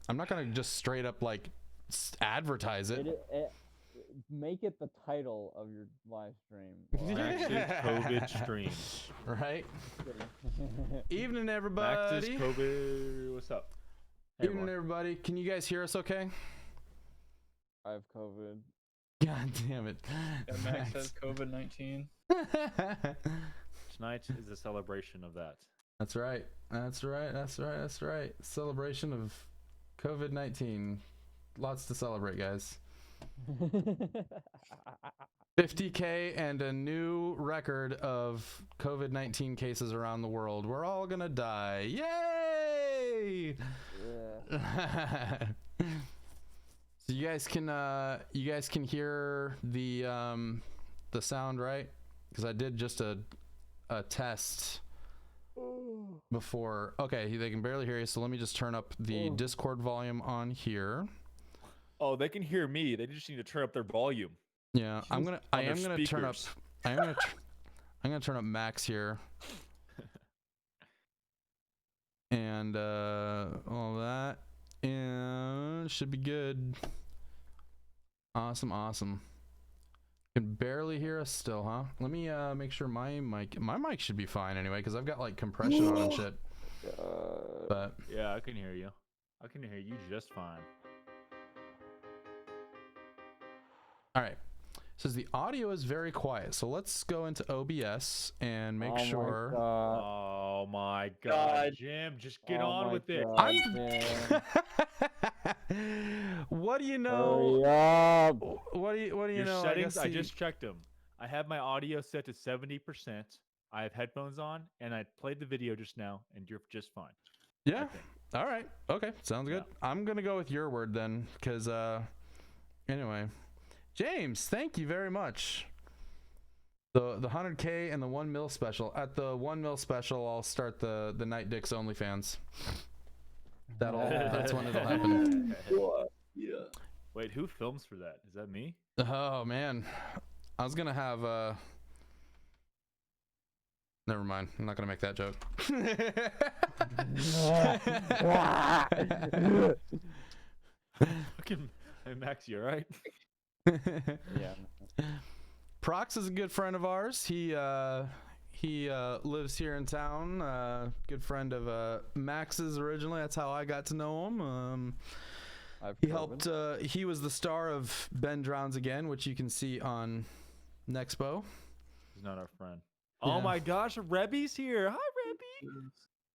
I'm not gonna just straight up like advertise it. Make it the title of your live stream. Max's COVID stream. Right. Evening, everybody. Max's COVID. What's up? Hey, evening, everybody. Can you guys hear us okay? I have COVID. God damn it. Yeah, Max has COVID-19. Tonight is a celebration of that. That's right. That's right. That's right. That's right. Celebration of COVID-19. Lots to celebrate, guys. 50K and a new record of COVID-19 cases around the world. We're all gonna die. Yay! Yeah. So you guys can hear the sound, right? Because I did just a test before. Okay, they can barely hear you, so let me just turn up the Discord volume on here. Oh, they can hear me. They just need to turn up their volume. Yeah, I am gonna turn up Max here. And all that, and should be good. Awesome. Can barely hear us still, huh? Let me make sure my mic should be fine anyway, because I've got like compression on and shit. But yeah, I can hear you. I can hear you just fine. All right. Says the audio is very quiet, so let's go into OBS and make sure. Oh my God, Jim, just get on with it. What do you know? Hurry up. What do you know? Settings, I just checked them. I have my audio set to 70%. I have headphones on, and I played the video just now, and you're just fine. Yeah. All right. Okay. Sounds good. Yeah. I'm gonna go with your word then, because anyway. James, thank you very much. The 100K and the 1 mil special. At the 1 mil special, I'll start the NightDocs OnlyFans. That's when it'll happen. Yeah. Wait, who films for that? Is that me? Oh man, I was gonna have Never mind. I'm not gonna make that joke. Hey Max, you alright? Yeah. Prox is a good friend of ours. He lives here in town. Good friend of Max's originally. That's how I got to know him. He helped. He was the star of Ben Drowns Again, which you can see on Nexpo. He's not our friend. Yeah. Oh my gosh, Rebby's here. Hi, Rebby.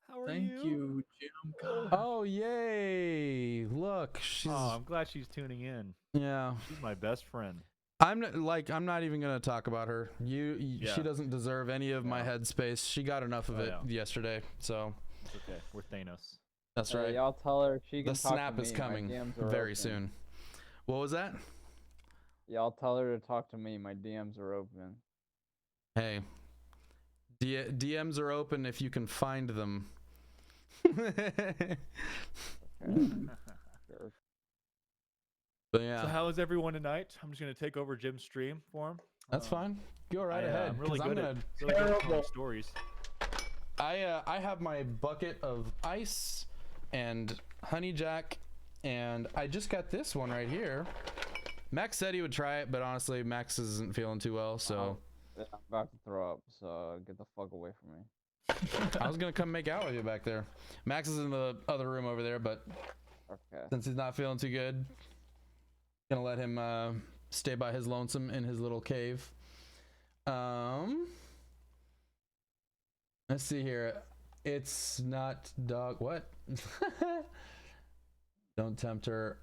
How are you? Thank you, Jim. God. Oh yay! Look, she's. Oh, I'm glad she's tuning in. Yeah. She's my best friend. I'm not even gonna talk about her. She doesn't deserve any of my headspace. She got enough of it yesterday, so. It's okay. We're Thanos. That's right. Y'all tell her she can the talk snap to is me. coming very soon. What was that? Y'all tell her to talk to me. My DMs are open. Hey, DMs are open if you can find them. Okay. Sure. But yeah. So how is everyone tonight? I'm just gonna take over Jim's stream for him. That's fine. Go right ahead. I'm really good at telling stories. I have my bucket of ice and honey jack, and I just got this one right here. Max said he would try it, but honestly, Max isn't feeling too well, so. I'm about to throw up, so get the fuck away from me. I was gonna come make out with you back there. Max is in the other room over there, but since he's not feeling too good, gonna let him stay by his lonesome in his little cave. Let's see here. It's not dog. What? Don't tempt her.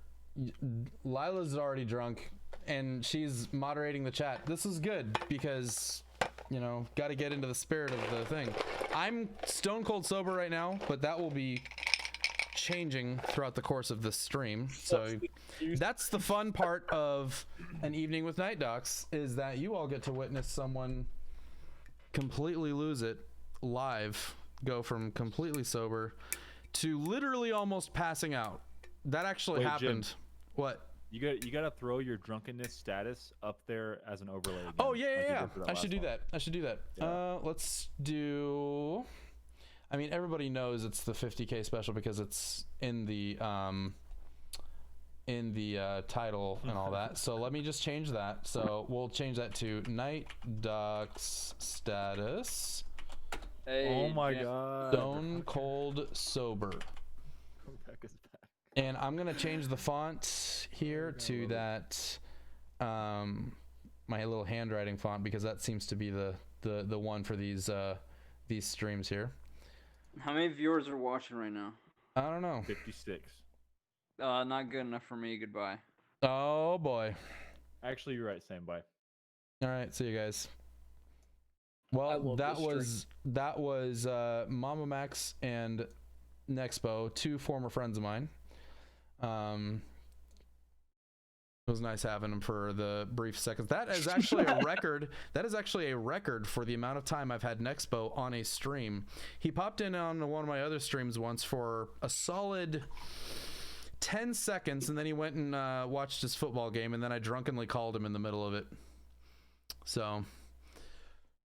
Lila's already drunk, and she's moderating the chat. This is good because, you know, got to get into the spirit of the thing. I'm stone cold sober right now, but that will be changing throughout the course of this stream. So that's the fun part of an evening with NightDocs, is that you all get to witness someone completely lose it live, go from completely sober to literally almost passing out. That actually happened. Jim, what? You got to throw your drunkenness status up there as an overlay again. Oh yeah. I should do that. Yeah. Let's do. I mean, everybody knows it's the 50K special because it's in the in the title and all that. So let me just change that. So we'll change that to NightDocs status. Hey, Oh my Jim. god. Stone cold sober. Rebecca's back. And I'm gonna change the font here to that my little handwriting font, because that seems to be the one for these streams here. How many viewers are watching right now? I don't know. 56. Not good enough for me. Goodbye. Oh boy. Actually, you're right. Same. Bye. All right, see you guys. I Well, love this that was Mama Max and Nexpo, two former friends of mine. It was nice having him for the brief seconds. That is actually a record. That is actually a record for the amount of time I've had Nexpo on a stream. He popped in on one of my other streams once for a solid 10 seconds, and then he went and watched his football game, and then I drunkenly called him in the middle of it. So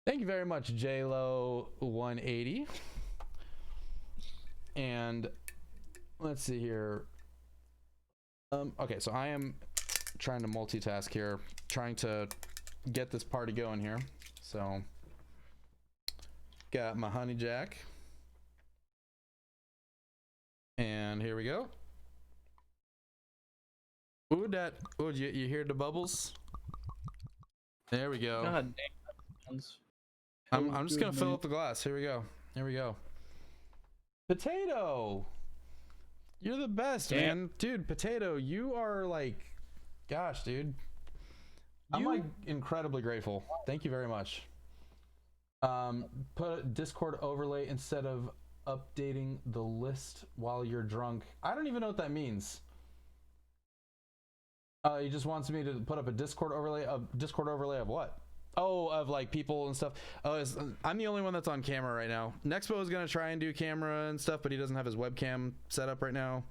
thank you very much, JLo180. And let's see here. Okay, so I am trying to multitask here, trying to get this party going here. So got my honey jack, and here we go. Ooh, that. Ooh, you hear the bubbles? There we go. God damn. I'm just gonna fill up the glass. Here we go. Here we go. Potato, you're the best, man. Dude, Potato, you are like, gosh, dude. I'm like incredibly grateful. Thank you very much. Put a Discord overlay instead of updating the list while you're drunk. I don't even know what that means. He just wants me to put up a Discord overlay. A Discord overlay of what? Oh, of like people and stuff. Oh, I'm the only one that's on camera right now. Nexpo is gonna try and do camera and stuff, but he doesn't have his webcam set up right now.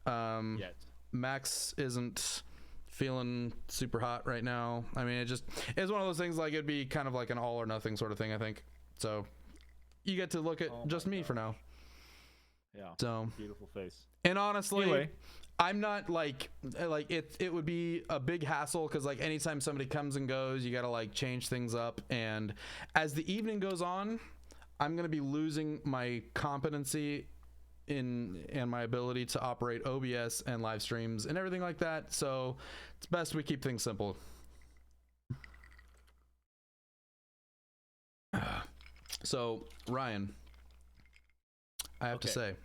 Yet. Max isn't feeling super hot right now. I mean, it's one of those things, like it'd be kind of like an all or nothing sort of thing, I think. So you get to look at just me for now. Yeah. So Beautiful face. and honestly, Anyway. I'm not like it would be a big hassle, because like anytime somebody comes and goes, you got to like change things up, and as the evening goes on, I'm going to be losing my competency and my ability to operate OBS and live streams and everything like that. So it's best we keep things simple. So Ryan, I have to say,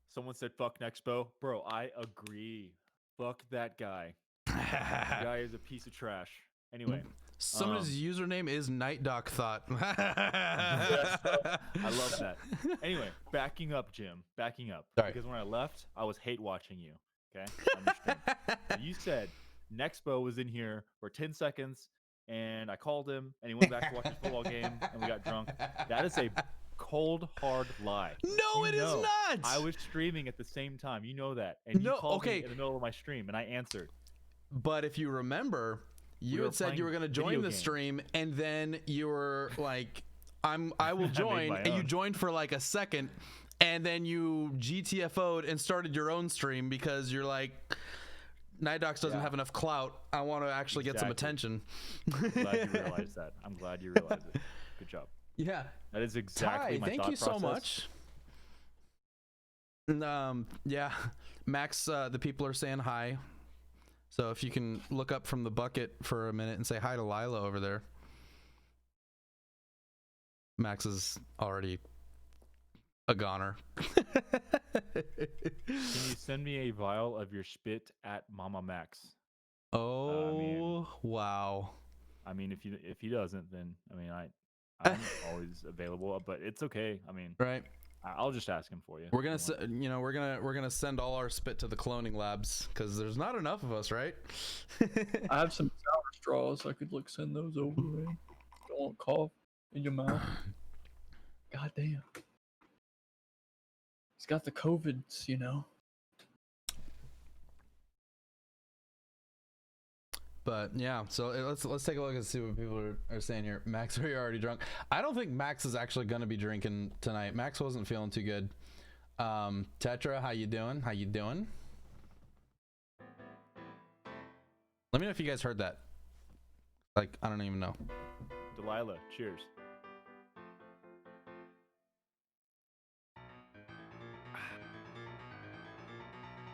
Someone said fuck Nexpo. Bro, I agree. Fuck that guy. That guy is a piece of trash. Anyway. somebody's username is NightDocsYT. I love that. Anyway, backing up, Jim. Backing up. Sorry. Because when I left, I was hate watching you. Okay? Understand. You said Nexpo was in here for 10 seconds, and I called him, and he went back to watch his football game, and we got drunk. That is a cold, hard lie. No, it is not. I was streaming at the same time. You know that. And you called me in the middle of my stream, and I answered. But if you remember, you had said you were going to join the stream, and then you were like, I will join, and you joined for like a second, and then you GTFO'd and started your own stream because you're like, NightDocs doesn't have enough clout. I want to actually get some attention. I'm glad you realized that. I'm glad you realized it. Good job. Yeah. That is exactly my thank thought you process. so much. And, yeah, Max, the people are saying hi. So if you can look up from the bucket for a minute and say hi to Lila over there. Max is already a goner. Can you send me a vial of your spit at Mama Max? Oh, wow. I mean, if he doesn't, then I mean, I'm always available, but it's okay. I mean, Right. I'll just ask him for you. We're gonna, we're gonna send all our spit to the cloning labs because there's not enough of us, right? I have some sour straws. I could send those over. Man. Don't want cough in your mouth. God damn. He's got the COVIDs, you know. But yeah, so let's take a look and see what people are saying here. Max, are you already drunk? I don't think Max is actually gonna be drinking tonight. Max wasn't feeling too good. Tetra, how you doing? How you doing? Let me know if you guys heard that. Like, I don't even know. Delilah, cheers.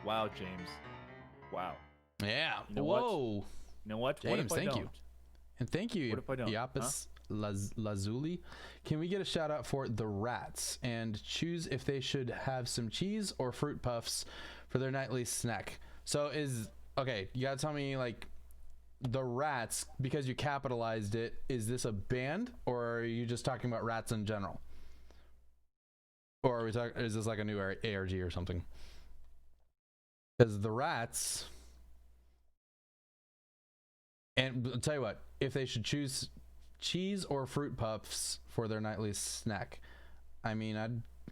Wow, James. Wow. Yeah. You know what? Whoa. You know what? James, what if I thank don't? you. And thank you, What if I don't? Iapis Lazuli. Can we get a shout out for the rats and choose if they should have some cheese or fruit puffs for their nightly snack? So okay, you gotta tell me, like, the rats, because you capitalized it, is this a band or are you just talking about rats in general? Or are we talking, is this like a new ARG or something? Because the rats, and I'll tell you what, if they should choose cheese or fruit puffs for their nightly snack, I mean,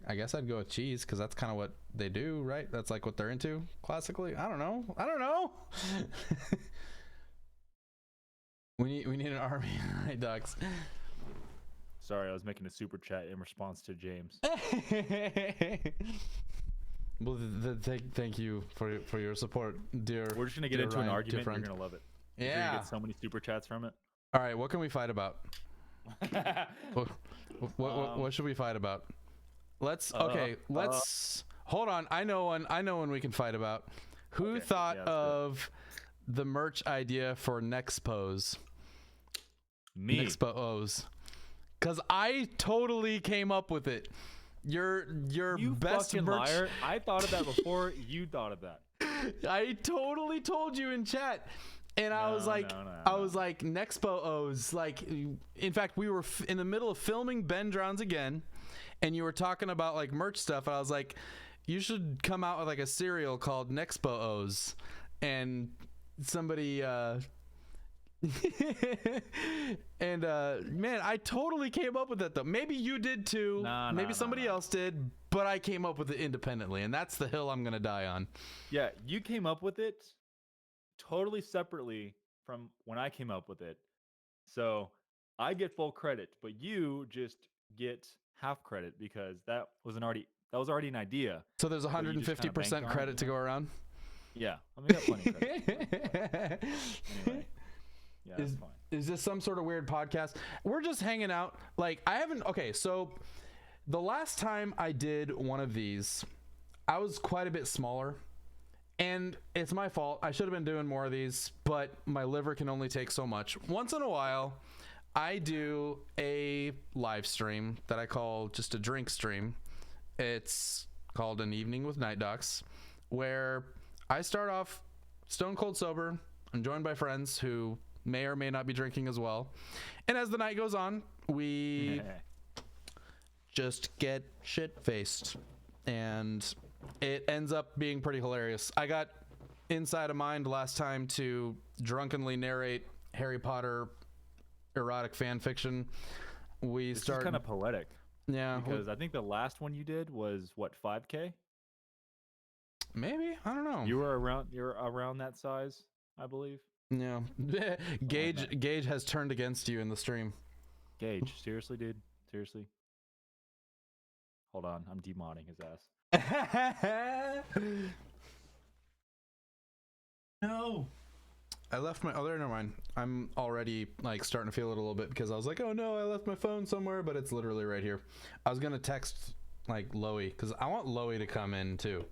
I guess I'd go with cheese because that's kind of what they do, right? That's like what they're into classically. I don't know. we need an army of NightDocs. Sorry, I was making a super chat in response to James. Well, thank you for your support, dear. We're just gonna get dear into Ryan, an dear argument. You're friend. gonna love it. You're Yeah. gonna get so many super chats from it. All right, what can we fight about? What should we fight about? Let's hold on. I know one we can fight about. Who Okay, thought yeah, let's of the merch idea for Nexpos? Me. Nexpos. Cuz I totally came up with it. Your You best fucking merch. liar. I thought of that before you thought of that. I totally told you in chat. And I was like, Nexpos, like, in fact, we were in the middle of filming Ben Drowns Again, and you were talking about like merch stuff. And I was like, you should come out with like a cereal called Nexpos. And somebody, and man, I totally came up with that though. Maybe you did too. Maybe somebody else did, but I came up with it independently, and that's the hill I'm gonna die on. Yeah, you came up with it totally separately from when I came up with it. So I get full credit, but you just get half credit because that was already an idea. So there's But you just kinda 150% banked on it, credit to you go know? around. Yeah, I mean, got plenty of credit. Anyway, yeah, that's fine. Is this some sort of weird podcast? We're just hanging out. Like, okay, so the last time I did one of these, I was quite a bit smaller. And it's my fault. I should have been doing more of these, but my liver can only take so much. Once in a while, I do a live stream that I call just a drink stream. It's called An Evening with NightDocs, where I start off stone cold sober. I'm joined by friends who may or may not be drinking as well. And as the night goes on, we just get shit-faced. And it ends up being pretty hilarious. I got inside of mind last time to drunkenly narrate Harry Potter erotic fan fiction. It's kind of poetic. Yeah. Because I think the last one you did was what, 5K? Maybe, I don't know. You're around that size, I believe. Yeah. Gage has turned against you in the stream. Gage, seriously, dude? Seriously? Hold on, I'm demodding his ass. No. I left my never mind. I'm already like starting to feel it a little bit because I was like, oh no, I left my phone somewhere, but it's literally right here. I was gonna text like Loey because I want Loey to come in too.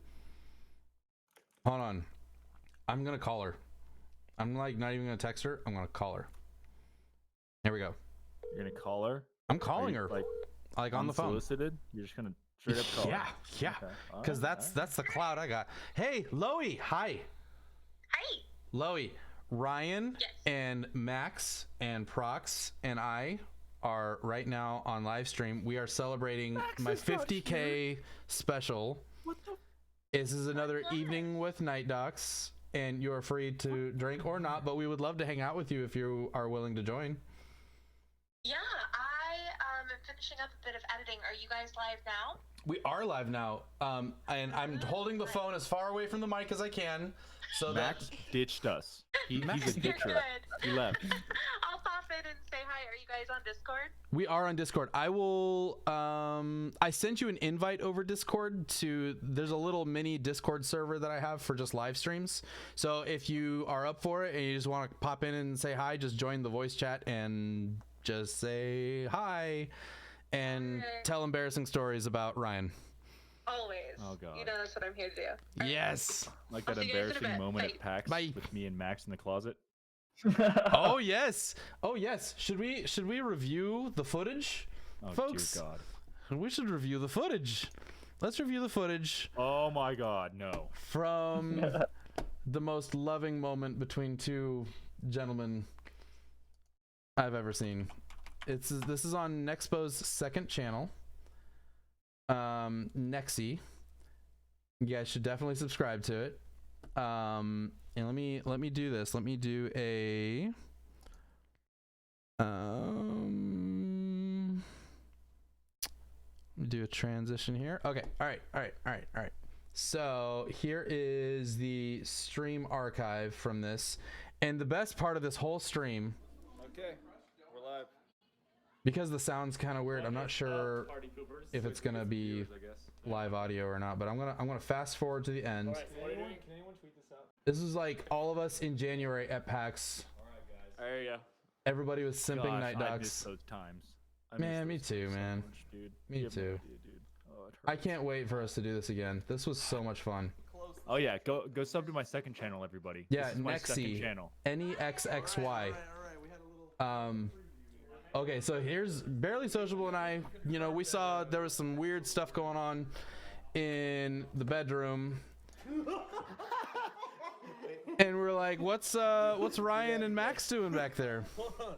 Hold on. I'm gonna call her. I'm like not even gonna text her. I'm gonna call her. Here we go. You're gonna call her? I'm calling her like on the phone. Unsolicited? You're just gonna straight up call her? Yeah. Okay. Because that's the cloud I got. Hey, Loey, hi. Hi. Loey, Ryan Yes. and Max and Prox and I are right now on live stream. We are celebrating my 50K special. What the? This is another evening with NightDocs, and you're free to drink or not, but we would love to hang out with you if you are willing to join. Yeah, I am finishing up a bit of editing. Are you guys live now? We are live now, and I'm holding the phone as far away from the mic as I can, so Max ditched us. He's a Max, ditcher. Good. He left. I'll pop in and say hi. Are you guys on Discord? We are on Discord. I will I sent you an invite over Discord to, there's a little mini Discord server that I have for just live streams. So if you are up for it and you just want to pop in and say hi, just join the voice chat and just say hi and tell embarrassing stories about Ryan. Always. Oh, God. You know that's what I'm here to do. Yes. Like I'll that see you guys in a embarrassing bit. moment Bye. at PAX Bye. with me and Max in the closet. Oh yes. Oh yes. Should we review the footage, Oh, folks? dear God. We should review the footage. Let's review the footage Oh, my God, no. from the most loving moment between two gentlemen I've ever seen. This is on Nexpo's second channel, Nexy. You guys should definitely subscribe to it. And let me do this. Let me do a do a transition here. Okay. All right. So here is the stream archive from this, and the best part of this whole stream, Okay, we're live. because the sound's kind of weird, I'm not sure if it's gonna be live audio or not, but I'm gonna fast forward to the end. Can anyone tweet this out? This is like all of us in January at PAX. There you go. Everybody was simping Gosh, I miss NightDocs. those times. I Man, me miss those too, times so man. much, dude. Me You have no too. idea, dude. Oh, it I hurts. can't wait for us to do this again. This was so much fun. Oh yeah, go sub to my second channel, everybody. Yeah, This is my second Nexy. channel. NEXXY. Okay, so here's Barely Sociable and I, we saw there was some weird stuff going on in the bedroom. And we're like, what's Ryan and Max doing back there? Hold on.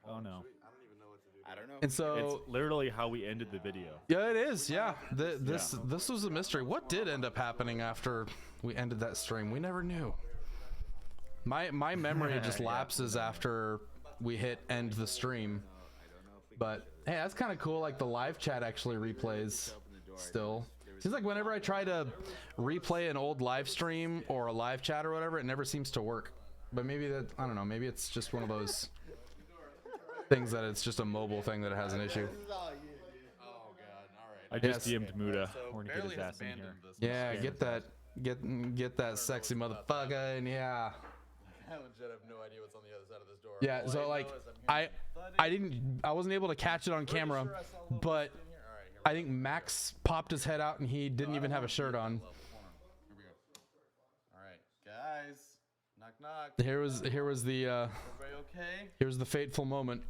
Oh no. I don't even know what to do. I don't know. And so It's literally how we ended the video. yeah, it is. Yeah. This was a mystery. What did end up happening after we ended that stream? We never knew. My memory just lapses after we hit end the stream. But hey, that's kind of cool. Like the live chat actually replays still. Seems like whenever I try to replay an old live stream or a live chat or whatever, it never seems to work. But maybe that, I don't know, maybe it's just one of those things that it's just a mobile thing that it has an issue. Oh god. All right. I just Yes. DM'd Muda. So We're gonna get his Barely has ass in here. abandoned this. Yeah, Scam get that sexy motherfucker in here. I legit have no idea what's on the other side of this door. Yeah, All so I like know is I'm hearing I wasn't able to catch it on camera, sure I saw a little but in here. All right, here I think Max popped his head out and he didn't even have a shirt on. we go. Here we go. All right, guys. Knock knock. Here was the Everybody okay? here's the fateful moment.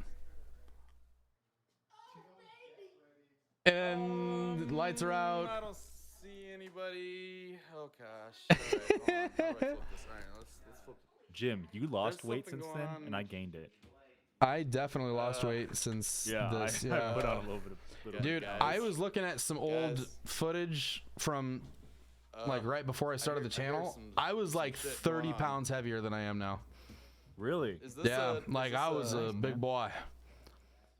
And the lights are I out. don't see anybody. Oh gosh. All right, hold on. How do I flip this? All right, let's flip it. Jim, you lost There's weight something since going then, on. and I gained it. I definitely lost weight since Yeah, this. I Yeah. put on a little bit of. Dude, guys. I was looking at some old Guys. footage from like right before I started the I heard channel. some- I was like shit going 30 on. pounds heavier than I am now. Really? Is this Yeah, a, like is I this was a big boy.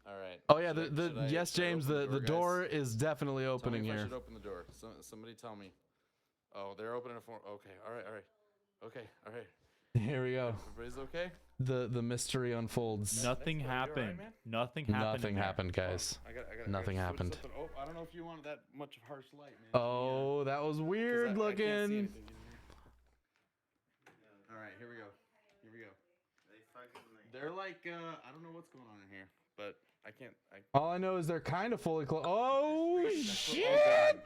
All right. Oh yeah, Should the I- yes, should I James, open the guys? door is definitely Tell me opening if I here. should open the door. Somebody tell me. Oh, they're opening it for. Okay. All right. Okay. All right. Here we go. Everybody's okay. The mystery unfolds. Nothing Next one, you all right, happened. man? Nothing happened. Nothing in there. happened, guys. I got. Nothing switch happened. something. Oh, I don't know if you wanted that much harsh light, man. Oh, that was 'Cause I weird can't see looking. anything, you know what I mean? All right. Here we go. They're like, I don't know what's going on in here, but I can't. All I know is they're kind of fully closed. Oh shit!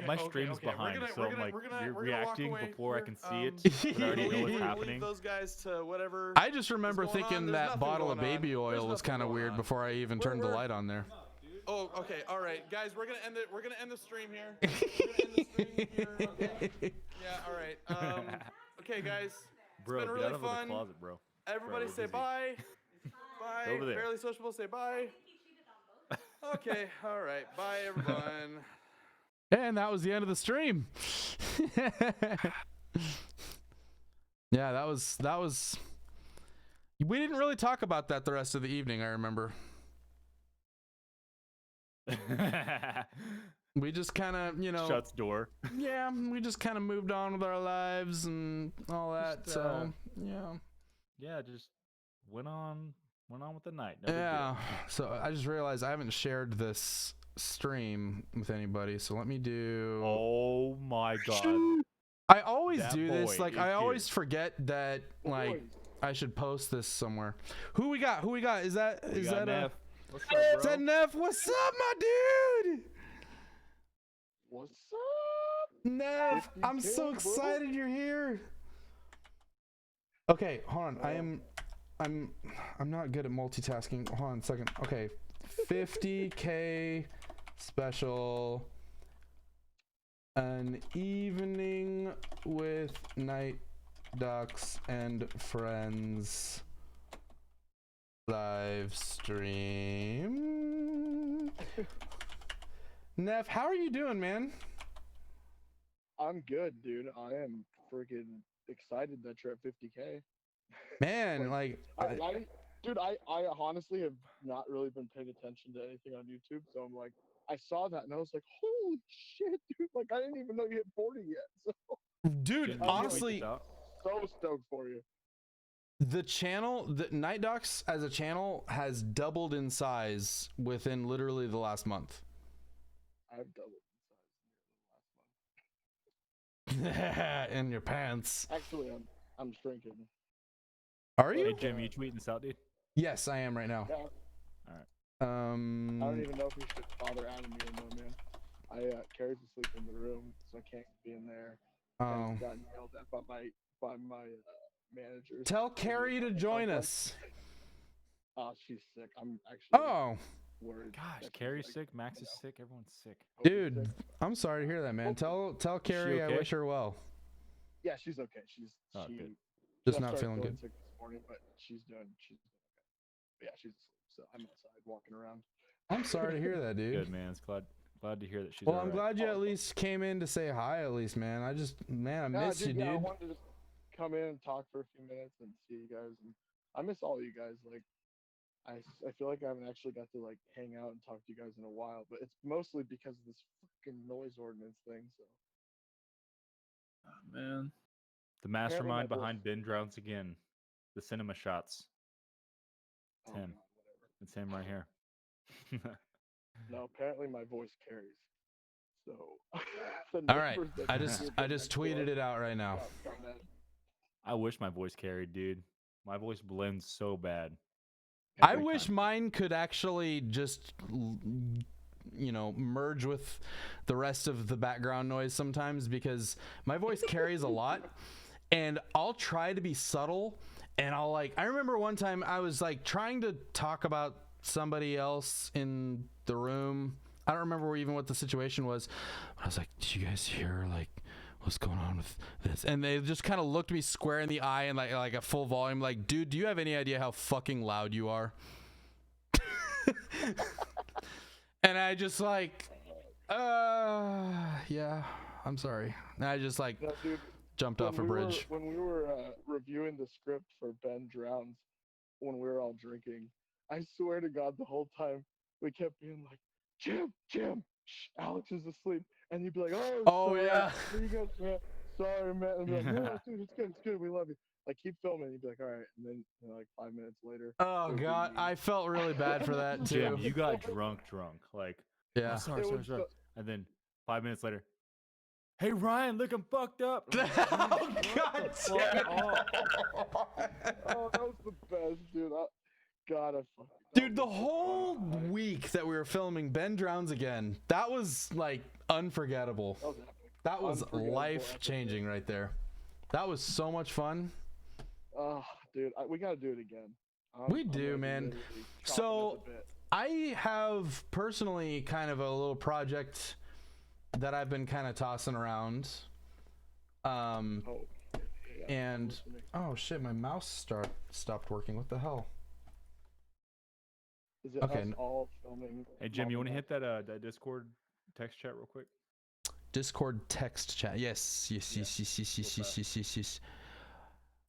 My stream's behind, so I'm like, you're reacting walk away. before I can see it. But I already know what's We'll happening. leave those guys to whatever. I just remember What's going on? thinking There's that nothing bottle of going on. baby There's oil was nothing kind of going weird on. before I even turned the we're- light on there. Oh, okay. All right, guys, we're gonna end it. We're gonna end the stream here. We're gonna end the stream here. Okay. Yeah. All right. Okay, guys. Bro, been get really out of the fun. closet, bro. Everybody we're say busy. bye. Bye. Over there. Barely sociable. Say bye. Okay. All right. Bye, everyone. And that was the end of the stream. Yeah, that was. We didn't really talk about that the rest of the evening, I remember. We just kind of, Shuts door. yeah, we just kind of moved on with our lives and all that. Just, So, yeah. Yeah, just went on with the night. No big deal. Yeah. So I just realized I haven't shared this stream with anybody. So let me do. Oh my god. I always That do this. boy Like is I always good. forget that. Like I should post this somewhere. Who we got? Who we got? Is that We is got that Neff. What's up, is bro? that Neff? What's up, my dude? What's up? Neff, I'm 50K, so bro. excited you're here. Okay, hold on. I'm not good at multitasking. Hold on a second. Okay. 50K special. An evening with NightDocs and friends live stream. Neff, how are you doing, man? I'm good, dude. I am freaking excited that you're at 50K. Man, like Dude, I honestly have not really been paying attention to anything on YouTube, so I'm like, I saw that and I was like, holy shit, dude! Like, I didn't even know you hit 40 yet. So, dude, Jim, did you tweet honestly, this out? so stoked for you. the channel, the NightDocs as a channel has doubled in size within literally the last month. I've doubled in size near the last month. In your pants. Actually, I'm shrinking. Are Hey you? Jim, you tweeting this out, dude? Yes, I am right now. Yeah, I don't Um, even know if we should bother adding me anymore, man. Carrie's asleep in the room, so I can't be in there. oh. And got yelled at by my managers. Tell Carrie to join us. Oh, she's sick. I'm actually Oh, worried. Gosh, that she's, Carrie's like, sick, Max you is know, sick, everyone's sick. hopefully dude, sick. I'm sorry to hear that, man. Tell Carrie I okay? wish her well. Yeah, she's okay. She's Oh, she good. Just just not started feeling good. sick this morning, but she's doing okay. But yeah, she's asleep, so I'm outside walking around. I'm sorry to hear that, dude. Good man. It's glad to hear that she's Well, all I'm right. glad you at least came in to say hi, at least, man. I miss you, dude, yeah, I dude. wanted to just come in and talk for a few minutes and see you guys, and I miss all you guys. Like, I feel like I haven't actually got to like hang out and talk to you guys in a while, but it's mostly because of this fucking noise ordinance thing. So Oh, man. The mastermind my voice- behind Ben Drowns Again. The cinema shots. oh, Tim. God, whatever. It's him right here. No, apparently my voice carries. So the All right, neighbors that I can just hear I them just next door tweeted it out right now. got mad. I wish my voice carried, dude. My voice blends so bad. I Every wish time. mine could actually just, merge with the rest of the background noise sometimes, because my voice carries a lot, and I'll try to be subtle, and I remember one time I was like trying to talk about somebody else in the room. I don't remember even what the situation was. I was like, "Did you guys hear what's going on with this?" And they just kind of looked me square in the eye and like at full volume, like, "Dude, do you have any idea how fucking loud you are?" And I just yeah, I'm sorry. And I just No, dude, jumped off a bridge. When we were reviewing the script for Ben Drowns, when we were all drinking, I swear to God, the whole time we kept being like, Jim, shh, Alex is asleep. And you'd be like, Oh, sorry, yeah. you guys, man, sorry, man. And be like, no, dude, it's good, we love you. Like, keep filming. You'd be like, all right. And then, like 5 minutes later. Oh it would be God, me. I felt really bad for that too. Jim, you got drunk. Like, Yeah. oh, sorry. It was so- And then 5 minutes later, hey Ryan, look, I'm fucked up. Oh God, Fuck off. Oh, that was the best, dude. God, I fucking. dude, the whole week that we were filming Ben Drowns Again, that was like unforgettable. That was epic. That was Unforgettable life changing right there. That was so much fun. Oh, dude, we gotta do it again. We I'm, do, like, man. literally chomping at So- the bit. I have personally kind of a little project that I've been kind of tossing around. Oh, yeah, And listening. oh shit, my mouse stopped working. What the hell? Is it okay, us all filming? Hey Jim, you want to Mom hit that Discord text chat real quick? Discord text chat. Yes. Real fast.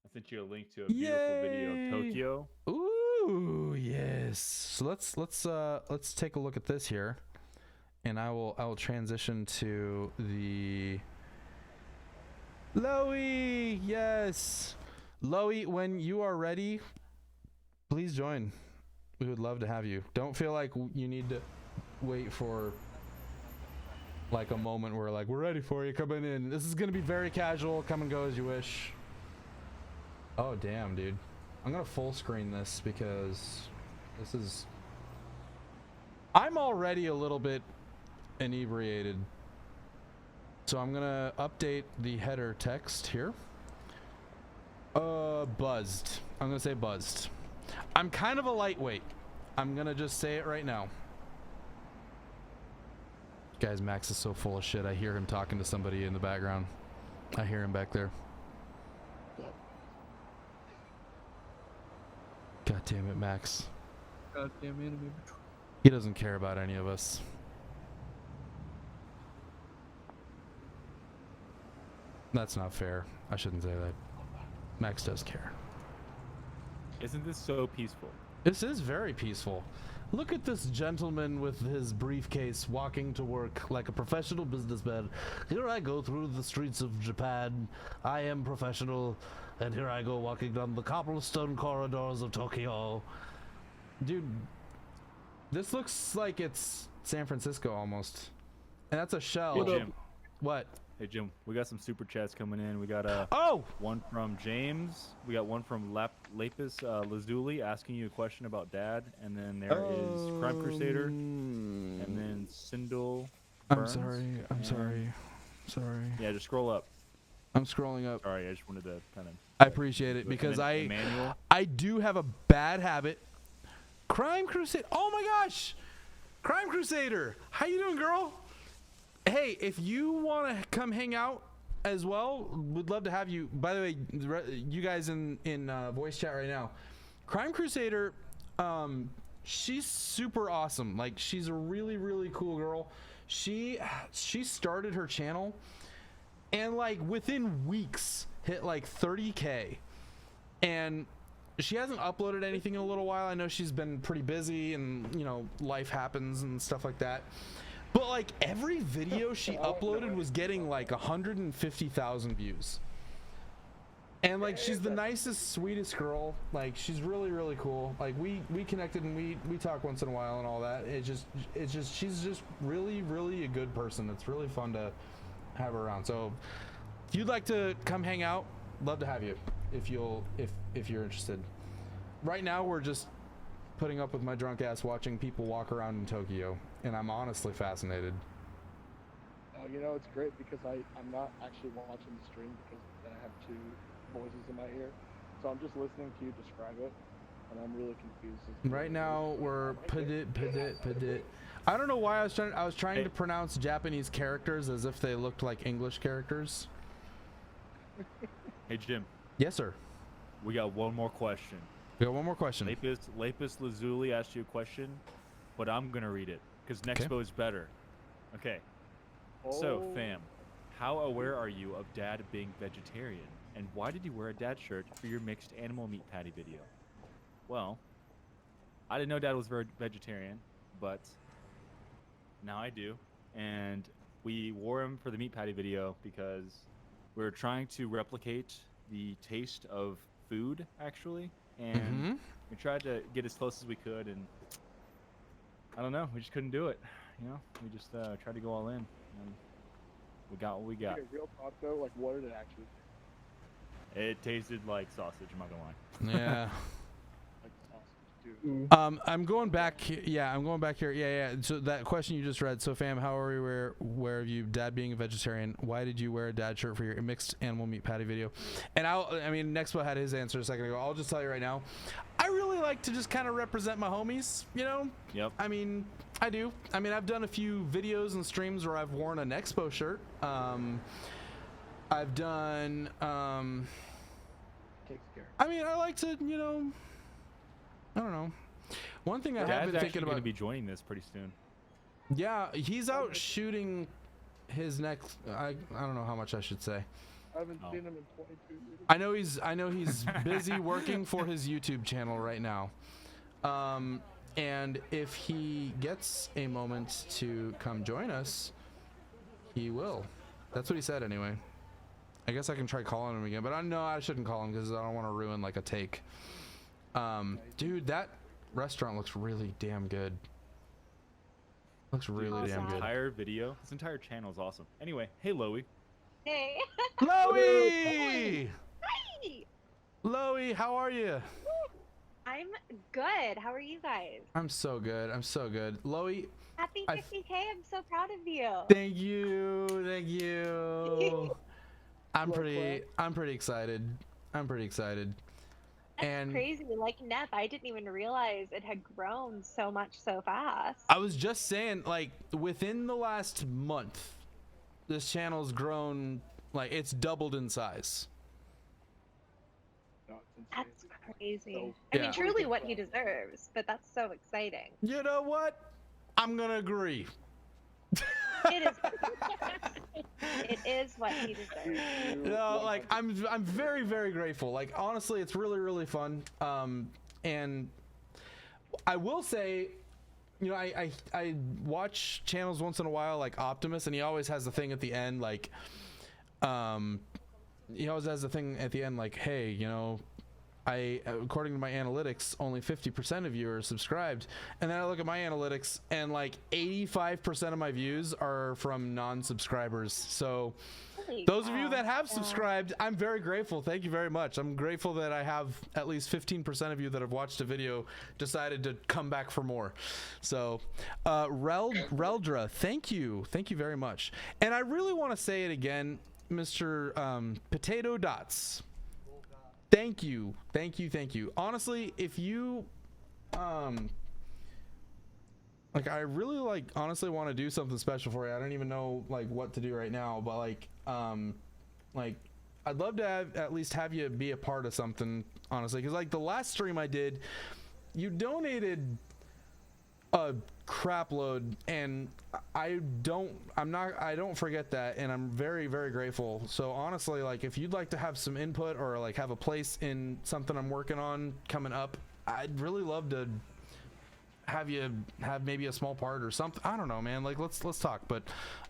I sent you a link to a beautiful video Yay. of Tokyo. Ooh, yes. So let's take a look at this here, and I will transition to the Loey. Yes, Loey, when you are ready, please join. We would love to have you. Don't feel like you need to wait for like a moment where like we're ready for you coming in. This is gonna be very casual. Come and go as you wish. Oh damn, dude. I'm gonna full screen this because this is. I'm already a little bit inebriated, so I'm gonna update the header text here. Buzzed. I'm gonna say buzzed. I'm kind of a lightweight. I'm gonna just say it right now. Guys, Max is so full of shit. I hear him talking to somebody in the background. I hear him back there. God damn it, Max. Goddamn enemy. He doesn't care about any of us. That's not fair. I shouldn't say that. Max does care. Isn't this so peaceful? This is very peaceful. Look at this gentleman with his briefcase walking to work like a professional businessman. Here I go through the streets of Japan. I am professional, and here I go walking down the cobblestone corridors of Tokyo. Dude, this looks like it's San Francisco almost. And that's a shell. Hey, Jim. What? Hey Jim, we got some super chats coming in. We got one from James. We got one from Lapis Lazuli asking you a question about Dad, and then there is Crime Crusader, and then Sindel. I'm sorry. Yeah, just scroll up. I'm scrolling up. Sorry, I just wanted to kind of. I appreciate it because Emmanuel. I do have a bad habit. Crime Crusader. Oh my gosh, Crime Crusader. How you doing, girl? Hey, if you want to come hang out as well, we'd love to have you. By the way, you guys in voice chat right now, Crime Crusader, she's super awesome. Like, she's a really, really cool girl. She started her channel and like within weeks hit like 30K, and she hasn't uploaded anything in a little while. I know she's been pretty busy, and you know, life happens and stuff like that. But like every video she uploaded was getting like 150,000 views. And like she's the nicest, sweetest girl. Like she's really, really cool. Like we connected and we talk once in a while and all that. It's just she's just really, really a good person. It's really fun to have her around. So if you'd like to come hang out, love to have you if you're interested. Right now we're just putting up with my drunk ass watching people walk around in Tokyo, and I'm honestly fascinated. You know, it's great because I'm not actually watching the stream because I have two voices in my ear. So I'm just listening to you describe it, and I'm really confused. Right now we're pedit. I don't know why I was trying to pronounce Japanese characters as if they looked like English characters. Hey Jim. Yes, sir. We got one more question. We got one more question. Lapis Lazuli asked you a question, but I'm gonna read it because Nexpo is better. Okay. So, fam, how aware are you of Dad being vegetarian, and why did you wear a Dad shirt for your mixed animal meat patty video? Well, I didn't know Dad was vegetarian, but now I do, and we wore him for the meat patty video because we were trying to replicate the taste of food, actually. And we tried to get as close as we could, and I don't know, we just couldn't do it. You know, we just tried to go all in, and we got what we got. Like a real talk though, like what did it actually taste? It tasted like sausage, I'm not gonna lie. Yeah. Like sausage, dude. I'm going back. Yeah, I'm going back here. Yeah. So that question you just read. So, fam, how are we aware of you, Dad being a vegetarian? Why did you wear a Dad shirt for your mixed animal meat patty video? And I mean, Nexpo had his answer a second ago. I'll just tell you right now. I really like to just kind of represent my homies, you know? Yep. I mean, I do. I mean, I've done a few videos and streams where I've worn an Nexpo shirt. I've done. Takes care. I mean, I like to, you know. I don't know. One thing I have been thinking about. Going to be joining this pretty soon. Yeah, he's out shooting his next. I don't know how much I should say. I haven't seen him in 22 years. I know he's busy working for his YouTube channel right now. And if he gets a moment to come join us, he will. That's what he said anyway. I guess I can try calling him again, but I know I shouldn't call him because I don't want to ruin like a take. Dude, that restaurant looks really damn good. Looks really damn This good. entire video, this entire channel is awesome. Anyway, hey Loey. Hey. Loey! Hi. Loey, how are you? I'm good. How are you guys? I'm so good. I'm so good. Loey, Happy I- 50K. I'm so proud of you. thank you. Thank you. I'm Slow pretty excited. I'm pretty excited. That's And crazy. Like Neff, I didn't even realize it had grown so much so fast. I was just saying, like, within the last month, this channel's grown, like, it's doubled in size. No, it's insane. That's crazy. So- I Yeah. mean, truly what he deserves, but that's so exciting. You know what? I'm gonna agree. It is. It is what he deserves. No, like I'm very, very grateful. Like, honestly, it's really, really fun. And I will say, you know, I watch channels once in a while, like Optimus, and he always has the thing at the end, like, he always has the thing at the end, like, hey, you know, according to my analytics, only 50% of you are subscribed. And then I look at my analytics, and like 85% of my views are from non-subscribers. So Holy those of you cow. that have Yeah. subscribed, I'm very grateful. Thank you very much. I'm grateful that I have at least 15% of you that have watched a video decided to come back for more. So Reldra, thank you very much. And I really want to say it again, Mr. Potato Dots. Thank you. Honestly, if you like, I really, like, honestly want to do something special for you. I don't even know, like, what to do right now, but like I'd love to at least have you be a part of something, honestly, because like the last stream I did, you donated a crap load, and I don't forget that, and I'm very, very grateful. So honestly, like, if you'd like to have some input or like have a place in something I'm working on coming up, I'd really love to have you have maybe a small part or something. I don't know, man. Like, let's talk. But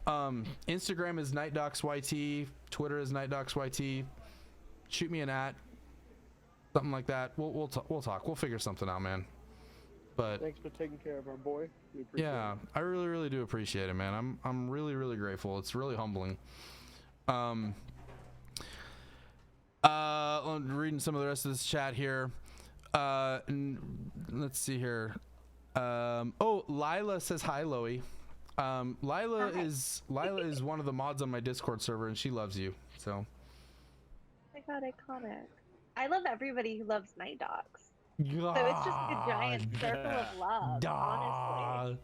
Instagram is NightDocsYT, Twitter is NightDocsYT. Shoot me an something like that. We'll talk. We'll figure something out, man. But Thanks for taking care of our boy. We appreciate yeah, it. I really, really do appreciate it, man. I'm really, really grateful. It's really humbling. I'm reading some of the rest of this chat here. Let's see here. Oh, Lila says hi, Loey. Lila is one of the mods on my Discord server, and she loves you. So. Oh my god, iconic. I love everybody who loves NightDocs. So it's just a giant circle of love, honestly.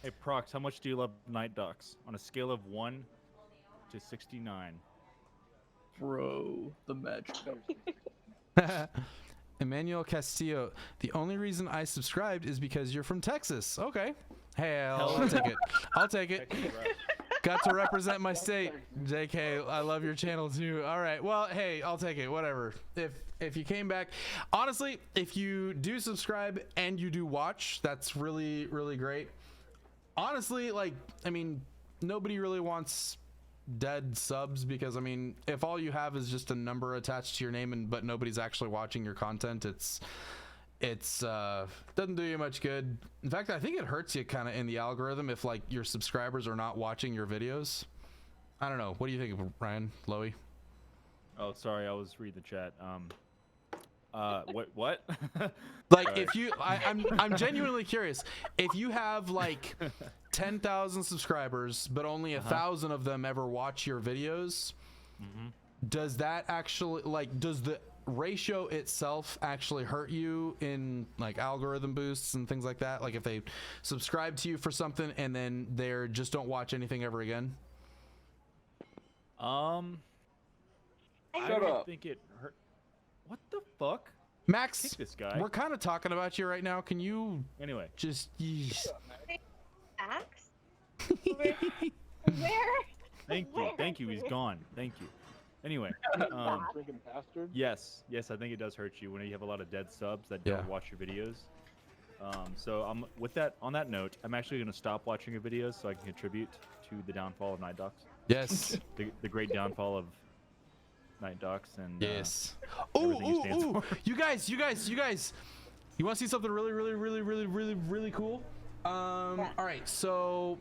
Hey Prox, how much do you love NightDocs on a scale of 1 to 69? Bro, the magic. Emmanuel Castillo. The only reason I subscribed is because you're from Texas. Okay. Hey, I'll take it. I'll take it. Got to represent my state. JK, I love your channel too. All right. Well, hey, I'll take it. Whatever. If you came back, honestly, if you do subscribe and you do watch, that's really, really great. Honestly, like, I mean, nobody really wants dead subs, because I mean, if all you have is just a number attached to your name but nobody's actually watching your content, it's doesn't do you much good. In fact, I think it hurts you kind of in the algorithm if like your subscribers are not watching your videos. I don't know. What do you think, Ryan? Loey? Oh, sorry, I was reading the chat. What? Like, Sorry. if you, I'm genuinely curious. If you have like 10,000 subscribers, but only 1,000 of them ever watch your videos, does that actually, like, does the ratio itself actually hurt you in like algorithm boosts and things like that? Like, if they subscribe to you for something and then they're just don't watch anything ever again? I Shut don't up. think it hurt. What the fuck? Max, Kick this guy. we're kind of talking about you right now. Can you Anyway, just Axe? Where? thank you. He's gone. Thank you. Anyway, Freaking bastard. yes, I think it does hurt you when you have a lot of dead subs that Yeah. don't watch your videos. So on that note, I'm actually going to stop watching your videos so I can contribute to the downfall of NightDocs. yes? The great downfall of NightDocs and Yes. everything he stands Ooh! for. You guys! You want to see something really cool? Yeah. All right. So,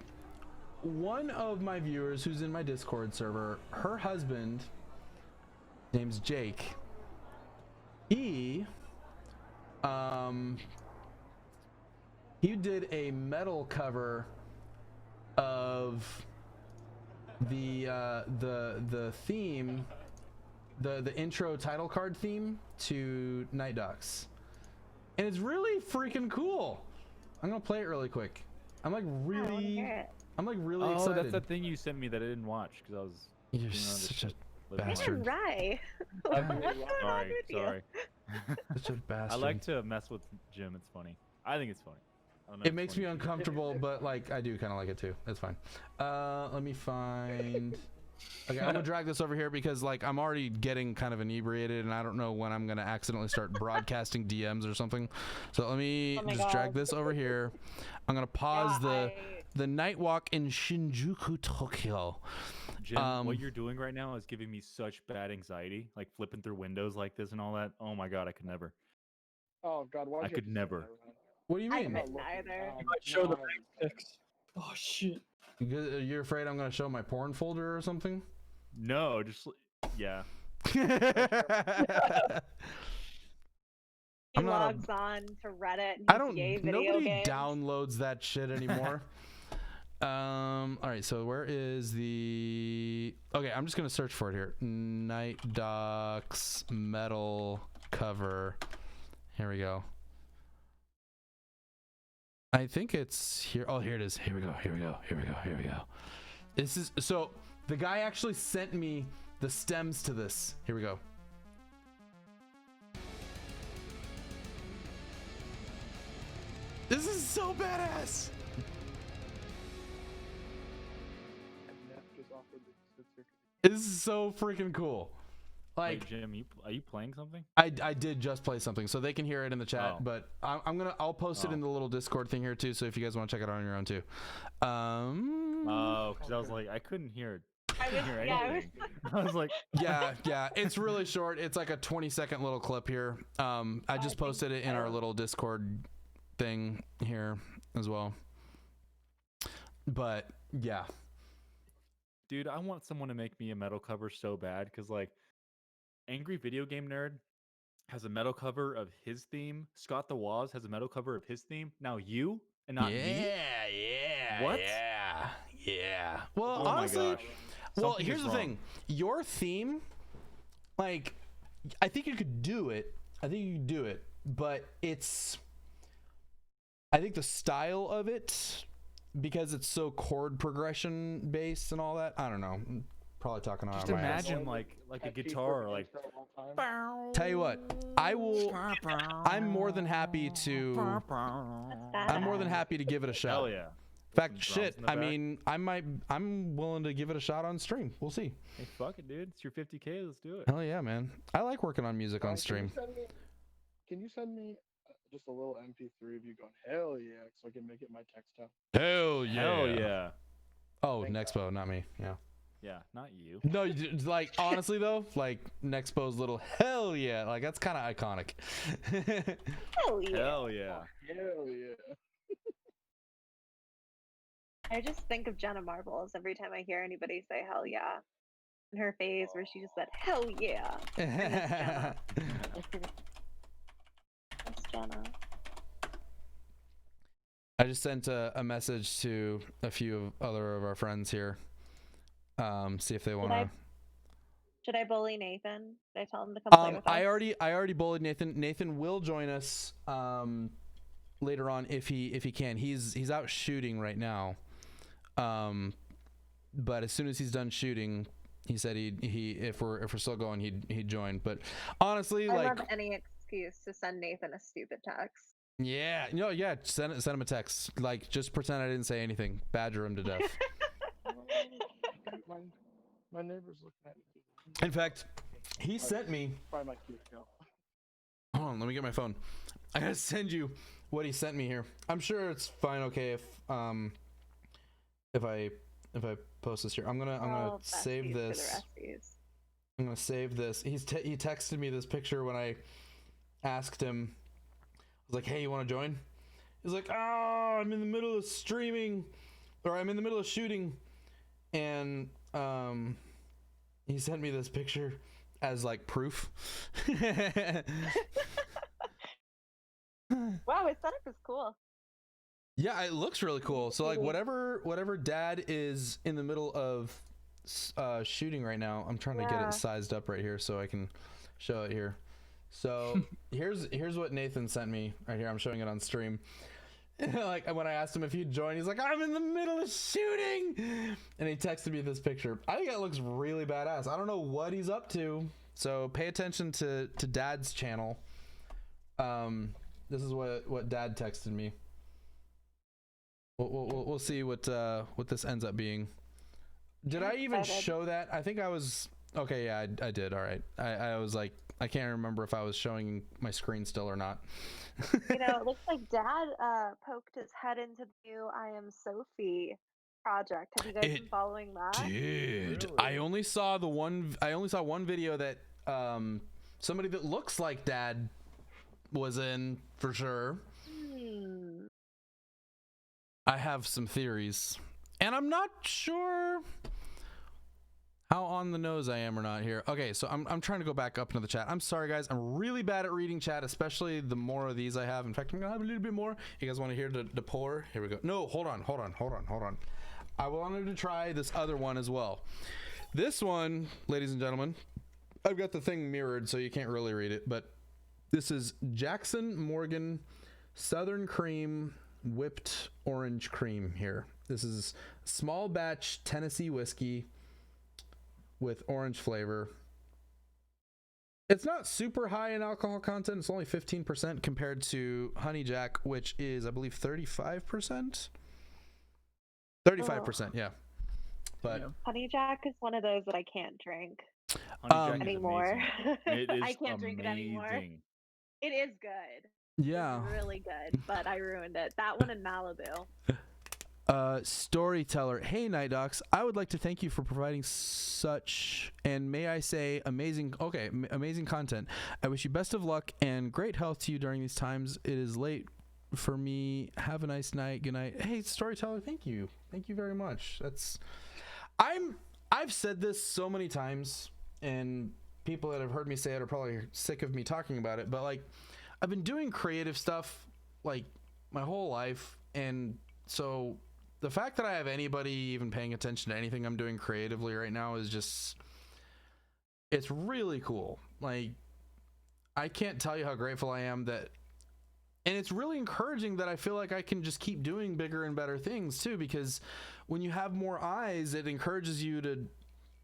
one of my viewers who's in my Discord server, her husband, name's Jake. He did a metal cover of the theme, the intro title card theme to NightDocs, and it's really freaking cool. I'm gonna play it really quick. I'm like really Oh, excited. that's that thing you sent me that I didn't watch because I was. You're doing other such shit a living life. bastard. Rye. What's going on Sorry, with you? sorry. Such a bastard. I like to mess with Jim. It's funny. I think it's funny. I don't know if It it's makes funny me to you. uncomfortable, but like I do kind of like it too. It's fine. Let me find. Okay, I'm gonna drag this over here because like I'm already getting kind of inebriated, and I don't know when I'm gonna accidentally start broadcasting DMs or something. So let me Oh my just drag God. this over here. I'm gonna pause Yeah, the night walk in Shinjuku, Tokyo. Jim, what you're doing right now is giving me such bad anxiety. Like flipping through windows like this and all that. Oh my god, I could never. Oh God, why? I could never. What do you I mean? couldn't either. You might show the pics. Oh shit. You're afraid I'm gonna show my porn folder or something? No, yeah. He I'm not a- logs on to Reddit and I don't. GTA video Nobody games. downloads that shit anymore. All right. So where is the? Okay, I'm just gonna search for it here. NightDocs metal cover. Here we go. I think it's here. Oh, here it is. Here we go. Here we go. Here we go. Here we go. This is so. The guy actually sent me the stems to this. Here we go. This is so badass. This is so freaking cool. Like, Wait, Jim, are you playing something? I did just play something, so they can hear it in the chat. Oh. But I'll post it in the little Discord thing here too. So if you guys want to check it out on your own too. Oh, because I was like, I couldn't hear it. I was, Hear yeah, I was, anything. I was like, yeah, it's really short. It's like a 20-second little clip here. I just posted it in our little Discord thing here as well. But yeah, dude, I want someone to make me a metal cover so bad because like, Angry Video Game Nerd has a metal cover of his theme. Scott the Waz has a metal cover of his theme. Now you and not me. yeah. What? Yeah. Well, Oh honestly, my gosh. well, Something here's is the wrong. thing. Your theme, like, I think you could do it. But I think the style of it, because it's so chord progression based and all that. I don't know. I'm probably talking out Just of my ass. imagine like a guitar or like. Tell you what, I'm more than happy to. that's I'm more than badass. happy to give it a shot. Hell yeah. In fact, Some drums shit. in the I back. mean, I'm willing to give it a shot on stream. We'll see. Hey, fuck it, dude. It's your 50K. Let's do it. Hell yeah, man. I like working on music on stream. Can you send me just a little MP3 of you going hell yeah, so I can make it my text tab? Hell Hell yeah. Oh, Thank Nexpo, not me. Yeah. Yeah, not you. No, like honestly though, like Nexpo's little hell yeah, like that's kind of iconic. Hell yeah. Hell yeah. Hell yeah. I just think of Jenna Marbles every time I hear anybody say hell yeah. And her face where she just said hell yeah. That's Jenna. I just sent a message to a few other of our friends here. See if they want to. Should I bully Nathan? Should I tell him to come play with us? I already bullied Nathan. Nathan will join us later on if he can. He's out shooting right now. But as soon as he's done shooting, he said he if we're still going, he'd join. But honestly, I like love any excuse to send Nathan a stupid text. yeah, send him a text. Like just pretend I didn't say anything. Badger him to death. My neighbor's looking at me. In fact, he sent me. Probably my cute account. Hold on, let me get my phone. I gotta send you what he sent me here. I'm sure it's fine. Okay, if I post this here, I'm gonna Oh, save besties for the this. resties. I'm gonna save this. He texted me this picture when I asked him. I was like, "Hey, you want to join?" He's like, "Oh, I'm in the middle of streaming, or I'm in the middle of shooting," and he sent me this picture as like proof. Wow, his setup is cool. Yeah, it looks really cool. So like whatever dad is in the middle of shooting right now, I'm trying to get it sized up right here so I can show it here. So here's what Nathan sent me right here. I'm showing it on stream. Like when I asked him if he'd join, he's like, "I'm in the middle of shooting," and he texted me this picture. I think that looks really badass. I don't know what he's up to, so pay attention to Dad's channel. This is what Dad texted me. We'll see what this ends up being. Did I even show that? I think I was okay. Yeah, I did. All right. I was like, I can't remember if I was showing my screen still or not. You know, it looks like Dad poked his head into the new I Am Sophie project. Have you guys been following that? Dude, Really? I only saw one video that somebody that looks like Dad was in for sure. I have some theories, and I'm not sure how on the nose I am or not here. Okay, so I'm trying to go back up into the chat. I'm sorry, guys. I'm really bad at reading chat, especially the more of these I have. In fact, I'm gonna have a little bit more. You guys want to hear the pour? Here we go. No, hold on. I wanted to try this other one as well. This one, ladies and gentlemen, I've got the thing mirrored, so you can't really read it, but this is Jackson Morgan Southern Cream Whipped Orange Cream here. This is small batch Tennessee whiskey with orange flavor. It's not super high in alcohol content. It's only 15% compared to Honey Jack, which is, I believe, 35%. 35%, yeah. But Honey Jack is one of those that I can't drink Honey Jack is anymore. amazing. It is I can't drink it anymore. amazing. It is good. yeah. It's really good, but I ruined it. That one in Malibu. Storyteller, hey NightDocs, I would like to thank you for providing such, and may I say, amazing content. I wish you best of luck and great health to you during these times. It is late for me. Have a nice night. Good night. Hey Storyteller, thank you very much. I've said this so many times, and people that have heard me say it are probably sick of me talking about it, but like, I've been doing creative stuff like my whole life, and so the fact that I have anybody even paying attention to anything I'm doing creatively right now is just, it's really cool. Like, I can't tell you how grateful I am that, and it's really encouraging that I feel like I can just keep doing bigger and better things too, because when you have more eyes, it encourages you to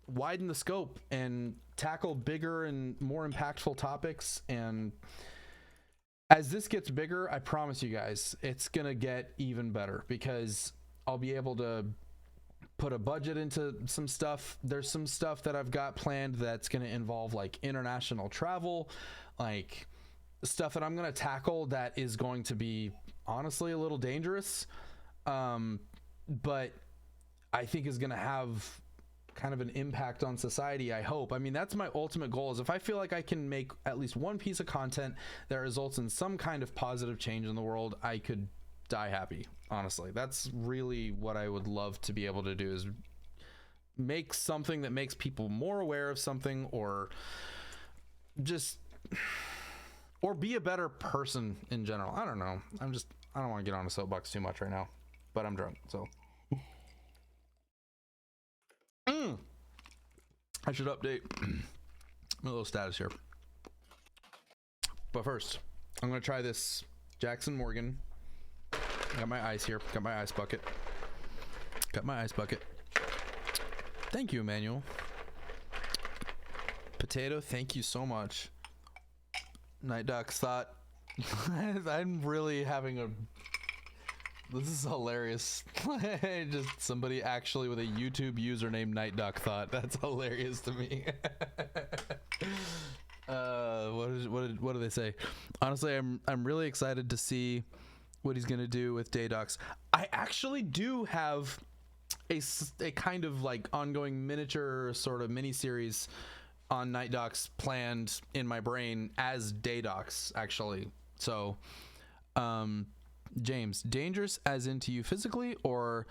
widen the scope and tackle bigger and more impactful topics. And as this gets bigger, I promise you guys, it's gonna get even better because I'll be able to put a budget into some stuff. There's some stuff that I've got planned that's gonna involve like international travel, like stuff that I'm gonna tackle that is going to be honestly a little dangerous, but I think is gonna have kind of an impact on society, I hope. I mean, that's my ultimate goal, is if I feel like I can make at least one piece of content that results in some kind of positive change in the world, I could die happy. Honestly, that's really what I would love to be able to do, is make something that makes people more aware of something, or just, or be a better person in general. I don't know. I don't want to get on a soapbox too much right now, but I'm drunk, so. I should update my little status here. But first, I'm going to try this Jackson Morgan. Got my ice here. Got my ice bucket. Thank you, Emmanuel. Potato, thank you so much. NightDocs thought. I'm really having a... This is hilarious. Just somebody actually with a YouTube username NightDoc thought. That's hilarious to me. What do they say? Honestly, I'm really excited to see what he's gonna do with NightDocs. I actually do have a kind of like ongoing miniature sort of mini series on NightDocs planned in my brain as Daydocs, actually. So, James, dangerous as into you physically, or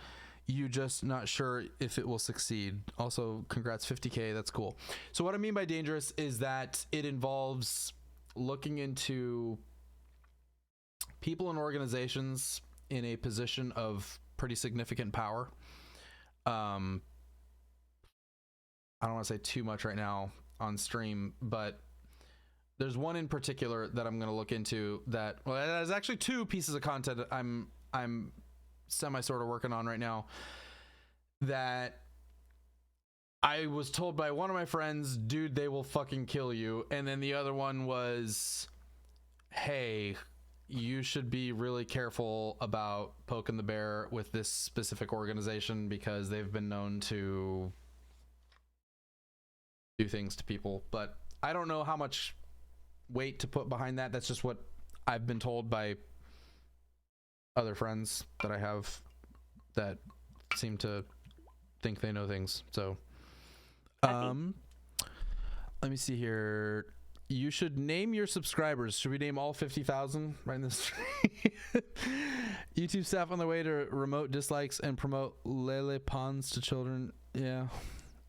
you just not sure if it will succeed? Also, congrats, 50K. That's cool. So what I mean by dangerous is that it involves looking into people and organizations in a position of pretty significant power. I don't want to say too much right now on stream, but there's one in particular that I'm going to look into that, well, there's actually two pieces of content that I'm semi sort of working on right now that I was told by one of my friends, dude, they will fucking kill you. And then the other one was, hey, you should be really careful about poking the bear with this specific organization because they've been known to do things to people. But I don't know how much weight to put behind that. That's just what I've been told by other friends that I have that seem to think they know things. So let me see here. You should name your subscribers. Should we name all 50,000 right in this? YouTube staff on the way to remote dislikes and promote Lele Pons to children. Yeah.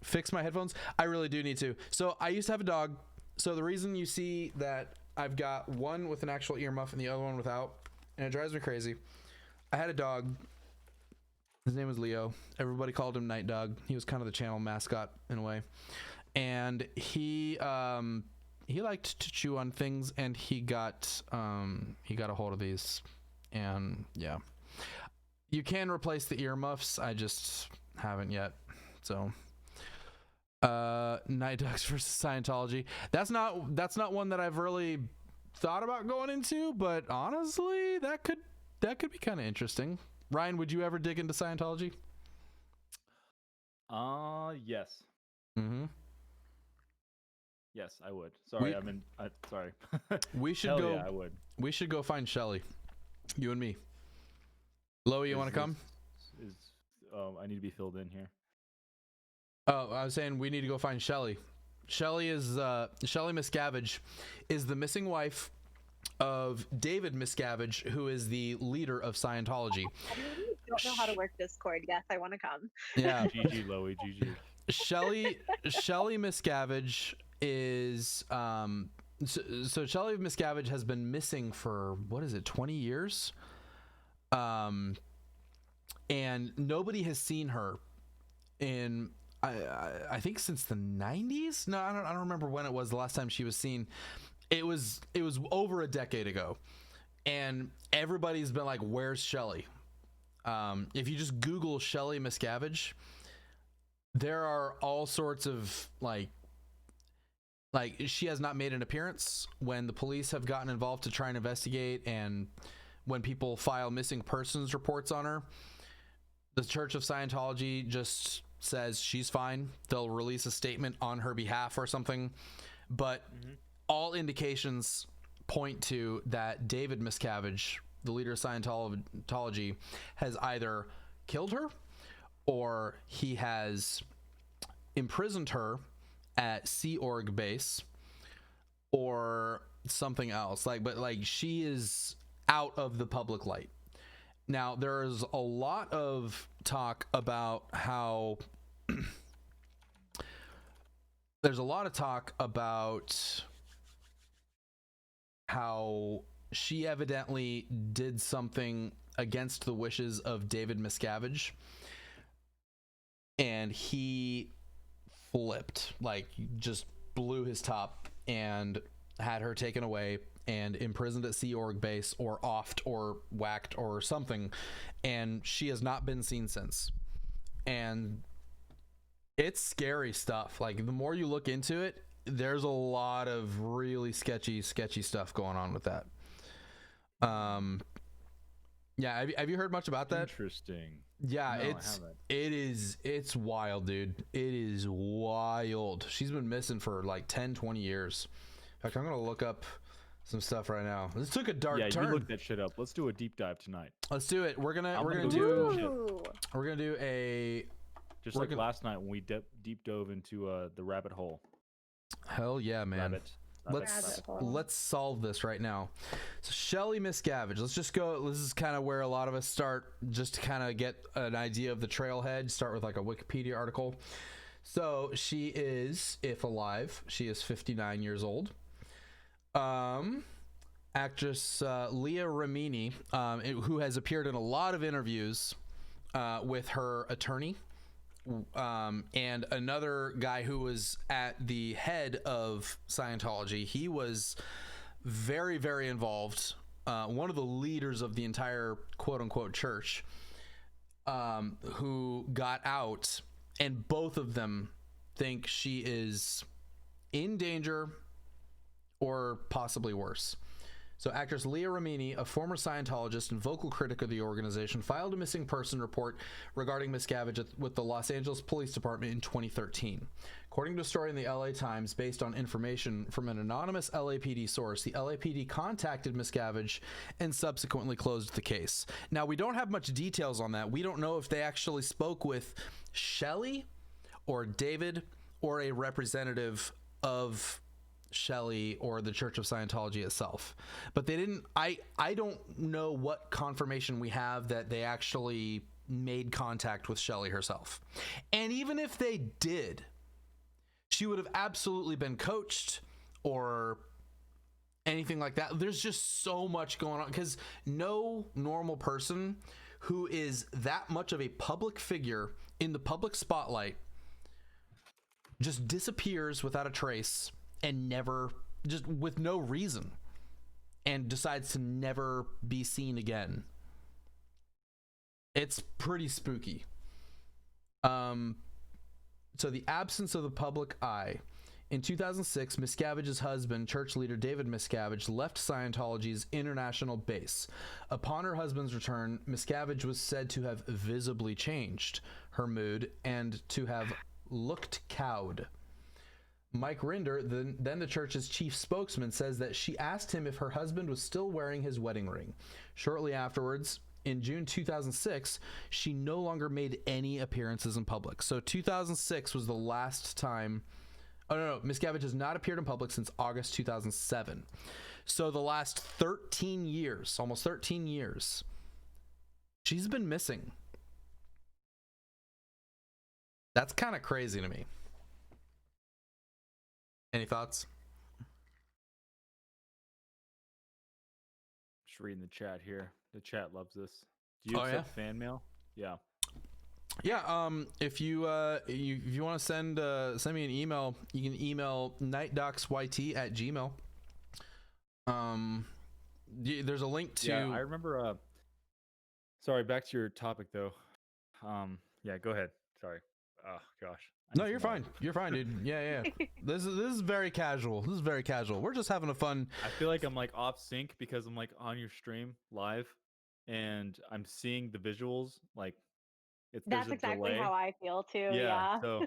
Fix my headphones. I really do need to. So I used to have a dog. So the reason you see that I've got one with an actual earmuff and the other one without, and it drives me crazy. I had a dog. His name was Leo. Everybody called him Night Dog. He was kind of the channel mascot in a way. And he liked to chew on things, and he got a hold of these. And yeah, you can replace the earmuffs. I just haven't yet. So NightDocs versus Scientology. That's not one that I've really thought about going into, but honestly, that could be kind of interesting. Ryan, would you ever dig into Scientology? Yes. Mm-hmm. Yes, I would. Sorry, sorry. We should Hell go. Yeah, I would. We should go find Shelly. You and me. Loey, you want to come? I need to be filled in here. Oh, I was saying we need to go find Shelly. Shelly Miscavige is the missing wife of David Miscavige, who is the leader of Scientology. I don't know how to work Discord. Yes, I want to come. Yeah. GG, Loey, GG. Shelly Miscavige is so Shelly Miscavige has been missing for 20 years, and nobody has seen her in I think since the 90s. No, I don't remember when it was the last time she was seen. It was over a decade ago, and everybody's been like, where's Shelly? If you just Google Shelly Miscavige, there are all sorts of like she has not made an appearance when the police have gotten involved to try and investigate, and when people file missing persons reports on her, the Church of Scientology just says she's fine. They'll release a statement on her behalf or something, but all indications point to that David Miscavige, the leader of Scientology, has either killed her or he has imprisoned her at Sea Org base or something else. But she is out of the public light. Now, there's a lot of talk about how she evidently did something against the wishes of David Miscavige, and he flipped, just blew his top and had her taken away and imprisoned at Sea Org base, or offed or whacked or something, and she has not been seen since. And it's scary stuff. The more you look into it, there's a lot of really sketchy stuff going on with that. Yeah, have you heard much about that? Interesting. Yeah, No, it's wild, dude. It is wild. She's been missing for 10, 20 years. In fact, I'm gonna look up some stuff right now. This took a dark turn. Yeah, you look that shit up. Let's do a deep dive tonight. Let's do it. We're gonna do a just like last night when we deep dove into the rabbit hole. Hell yeah, man. Love it. Love it. Let's Rabbit hole. let's solve this right now. So Shelly Miscavige, let's just go. This is kind of where a lot of us start, just to kind of get an idea of the trailhead. Start with like a Wikipedia article. So she is, if alive, she is 59 years old. Actress Leah Remini, who has appeared in a lot of interviews with her attorney. And another guy who was at the head of Scientology. He was very, very involved. One of the leaders of the entire quote unquote church, who got out, and both of them think she is in danger or possibly worse. So actress Leah Remini, a former Scientologist and vocal critic of the organization, filed a missing person report regarding Miscavige with the Los Angeles Police Department in 2013. According to a story in the LA Times based on information from an anonymous LAPD source, the LAPD contacted Miscavige and subsequently closed the case. Now, we don't have much details on that. We don't know if they actually spoke with Shelly or David or a representative of Shelly or the Church of Scientology itself, but they didn't. I don't know what confirmation we have that they actually made contact with Shelly herself. And even if they did, she would have absolutely been coached or anything like that. There's just so much going on, because no normal person who is that much of a public figure in the public spotlight just disappears without a trace and never, just with no reason, and decides to never be seen again. It's pretty spooky. So the absence of the public eye. In 2006, Miscavige's husband, church leader David Miscavige, left Scientology's international base. Upon her husband's return, Miscavige was said to have visibly changed her mood and to have looked cowed. Mike Rinder, then the church's chief spokesman, says that she asked him if her husband was still wearing his wedding ring. Shortly afterwards, in June 2006, she no longer made any appearances in public. So 2006 was the last time. Oh, no, Miscavige has not appeared in public since August 2007. So the last 13 years, almost 13 years, she's been missing. That's kind of crazy to me. Any thoughts? Just reading the chat here. The chat loves this. Do you accept fan mail? Yeah. Yeah. If you want to send me an email, you can email NightDocsYT@gmail. There's a link to. Yeah, I remember. Sorry, back to your topic though. Yeah, go ahead. Sorry. Oh gosh. No, you're fine. You're fine, dude. Yeah. This is very casual. This is very casual. We're just having a fun. I feel like I'm like off sync because I'm like on your stream live, and I'm seeing the visuals. Like, That's exactly delay. how I feel too. Yeah. Yeah. So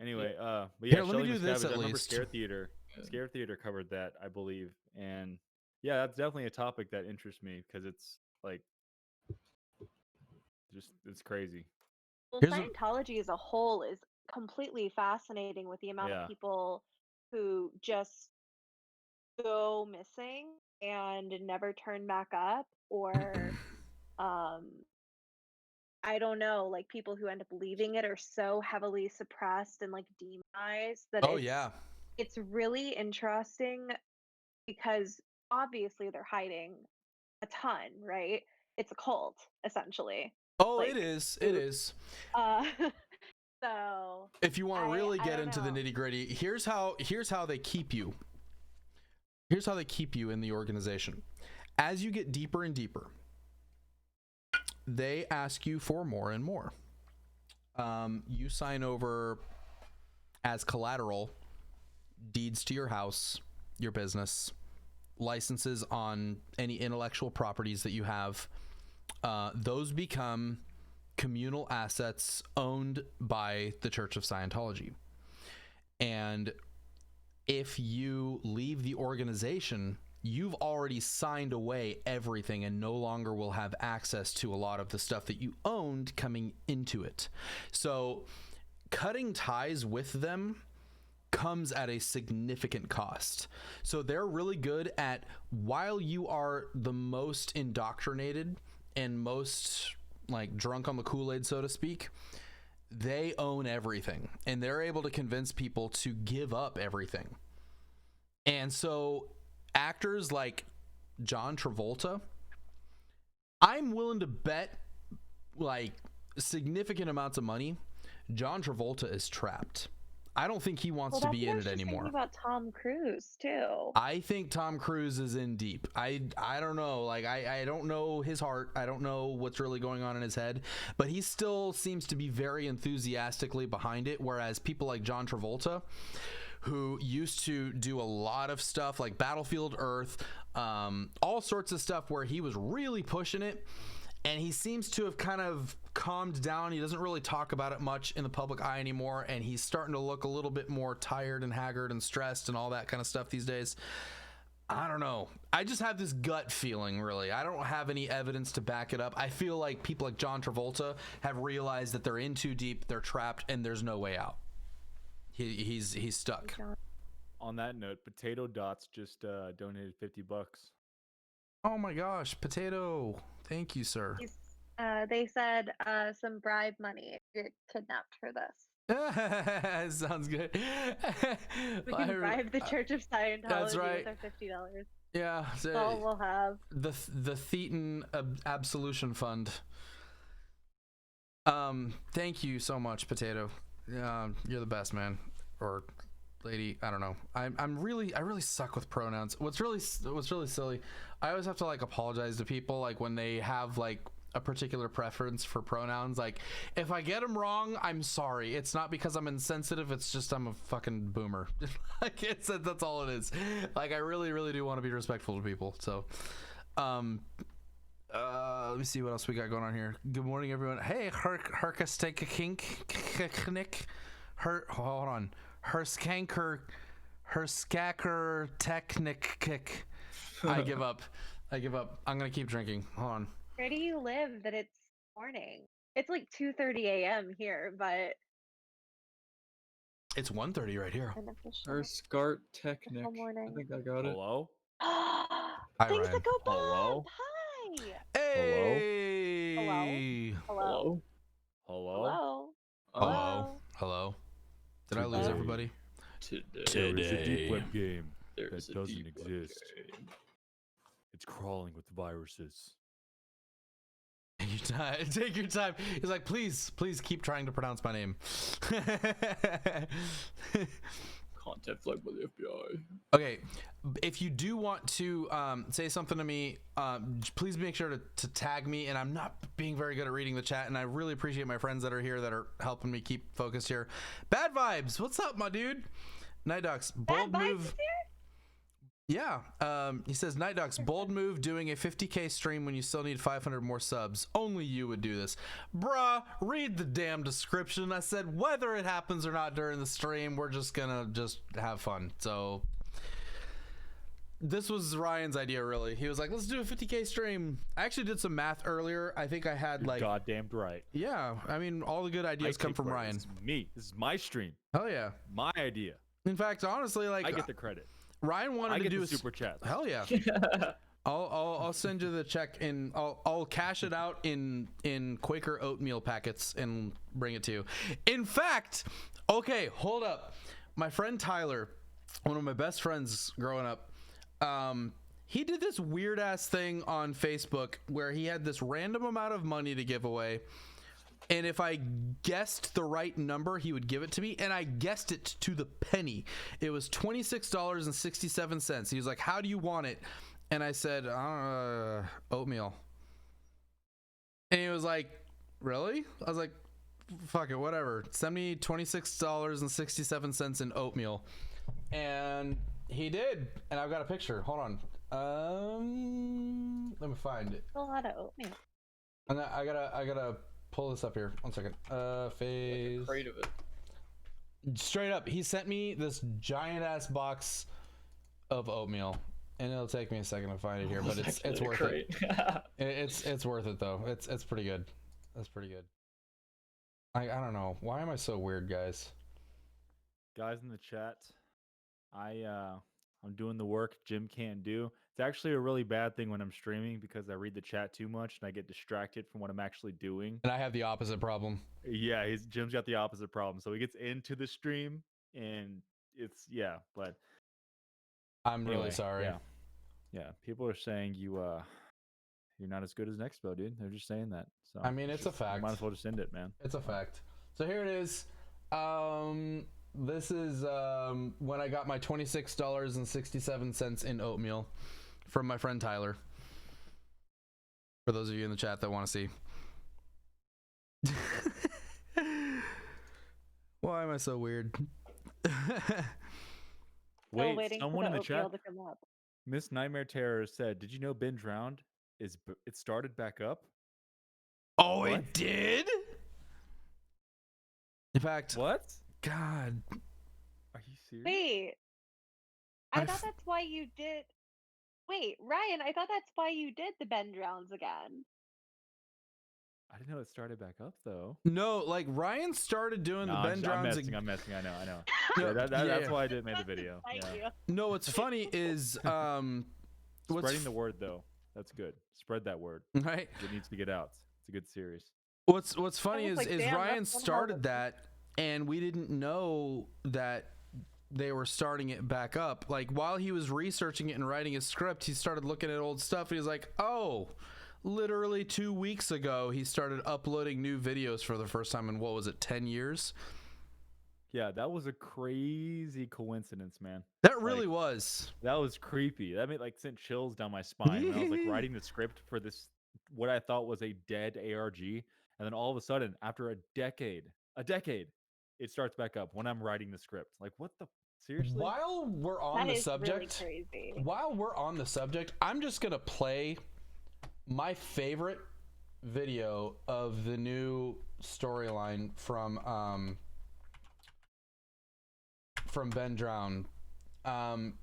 anyway, but yeah, Here, let me Shelley do this Miscavige, at I remember least. Scare Theater. Scare Theater covered that, I believe, and yeah, that's definitely a topic that interests me because it's like, it's crazy. Well, Here's Scientology as a whole is completely fascinating with the amount Yeah. of people who just go missing and never turn back up, or I don't know, like people who end up leaving it are so heavily suppressed and like demonized that it's really interesting because obviously they're hiding a ton, right? It's a cult essentially. Oh, Like, it is. It is. So If you want to really I get don't into the know. nitty gritty, here's how they keep you. Here's how they keep you in the organization. As you get deeper and deeper, they ask you for more and more. You sign over as collateral deeds to your house, your business, licenses on any intellectual properties that you have. Those become communal assets owned by the Church of Scientology. And if you leave the organization, you've already signed away everything and no longer will have access to a lot of the stuff that you owned coming into it. So cutting ties with them comes at a significant cost. So they're really good at, while you are the most indoctrinated and most like drunk on the Kool-Aid, so to speak, they own everything and they're able to convince people to give up everything. And so actors like John Travolta, I'm willing to bet like significant amounts of money John Travolta is trapped. I don't think he wants to be in it anymore. About Tom Cruise too. I think Tom Cruise is in deep. I don't know. Like I don't know his heart. I don't know what's really going on in his head, but he still seems to be very enthusiastically behind it. Whereas people like John Travolta, who used to do a lot of stuff like Battlefield Earth, all sorts of stuff where he was really pushing it. And he seems to have kind of calmed down. He doesn't really talk about it much in the public eye anymore. And he's starting to look a little bit more tired and haggard and stressed and all that kind of stuff these days. I don't know. I just have this gut feeling, really. I don't have any evidence to back it up. I feel like people like John Travolta have realized that they're in too deep, they're trapped, and there's no way out. He's stuck. On that note, Potato Dots just donated $50. Oh my gosh, Potato. Thank you, sir. They said some bribe money if you're kidnapped for this. Sounds good. We can bribe the Church of Scientology That's right. with our $50. Yeah, That's all we'll have. The Thetan Absolution Fund. Thank you so much, Potato. You're the best, man, or lady. I don't know. I really suck with pronouns. What's really silly, I always have to like apologize to people like when they have like a particular preference for pronouns. Like if I get them wrong, I'm sorry. It's not because I'm insensitive. It's just I'm a fucking boomer. Like that's all it is. Like I really do want to be respectful to people. So let me see what else we got going on here. Good morning, everyone. Hey, Herka Steak Kink Knick. Hold on. Her skacker technic kick. I give up. I'm gonna keep drinking. Hold on. Where do you live that it's morning? It's like 2:30 a.m. here, but it's 1:30 right here. Her Scart Technic. I think I got it. Hello? Hi, Things Ryan. that go bad. Hello? Hi. Hey. Hello. Hello? Hello. Did I lose everybody? There is a deep web game that There's a doesn't deep web exist. game. It's crawling with viruses. Take your time. He's like, please keep trying to pronounce my name. Content flagged by the FBI. Okay, if you do want to say something to me, please make sure to tag me. And I'm not being very good at reading the chat, and I really appreciate my friends that are here that are helping me keep focused here. Bad Vibes, what's up, my dude? NightDocs, bold move. Yeah, he says, NightDocs, bold move doing a 50K stream when you still need 500 more subs. Only you would do this. Bruh, read the damn description. I said whether it happens or not during the stream, we're just gonna have fun. So this was Ryan's idea, really. He was like, let's do a 50K stream. I actually did some math earlier. I think I had like... Goddamned right. Yeah, I mean, all the good ideas come from Ryan. This is me. This is my stream. Hell yeah. My idea. In fact, honestly, like... I get the credit. Ryan wanted to do a super chat. Hell yeah. I'll send you the check in. I'll cash it out in Quaker oatmeal packets and bring it to you. In fact, okay, hold up. My friend Tyler, one of my best friends growing up, he did this weird ass thing on Facebook where he had this random amount of money to give away. And if I guessed the right number, he would give it to me. And I guessed it to the penny. It was $26.67. He was like, how do you want it? And I said, oatmeal. And he was like, really? I was like, fuck it, whatever. Send me $26.67 in oatmeal. And he did. And I've got a picture. Hold on. Let me find it. A lot of oatmeal. And I gotta pull this up here. 1 second. Phase. Afraid of it. Straight up, he sent me this giant ass box of oatmeal, and it'll take me a second to find it here, but it's worth it. It's worth it though. It's pretty good. That's pretty good. I don't know. Why am I so weird, guys? guys in the chat, I'm doing the work Jim can't do. It's actually a really bad thing when I'm streaming because I read the chat too much and I get distracted from what I'm actually doing. And I have the opposite problem. Yeah, Jim's got the opposite problem. So he gets into the stream and but I'm really anyway, sorry. Yeah. People are saying you're not as good as Nexpo, dude. They're just saying that. So I mean, it's a fact. You might as well just end it, man. It's a fact. So here it is. This is when I got my $26.67 in oatmeal from my friend Tyler. For those of you in the chat that want to see. Why am I so weird? Wait, someone in the chat, Miss Nightmare Terror said, "Did you know Ben drowned? It started back up?" Oh, what? It did? In fact, what? God, are you serious? Wait, I thought that's why you did. Wait, Ryan, I thought that's why you did the Ben drowns again. I didn't know it started back up though. No, like Ryan started doing the Ben drowns. I'm messing. I know. No, that's why I didn't make the video. Yeah. No, what's funny is spreading the word though. That's good. Spread that word. Right. It needs to get out. It's a good series. What's funny is Ryan started that, and we didn't know that they were starting it back up. Like while he was researching it and writing his script, he started looking at old stuff. And he was like, "Oh, literally 2 weeks ago, he started uploading new videos for the first time in what was it, 10 years?" Yeah, that was a crazy coincidence, man. That really was. That was creepy. That sent chills down my spine when I was like writing the script for this, what I thought was a dead ARG, and then all of a sudden, after a decade, it starts back up when I'm writing the script. Like, what the? Seriously? While we're on the subject, I'm just gonna play my favorite video of the new storyline from Ben Drown.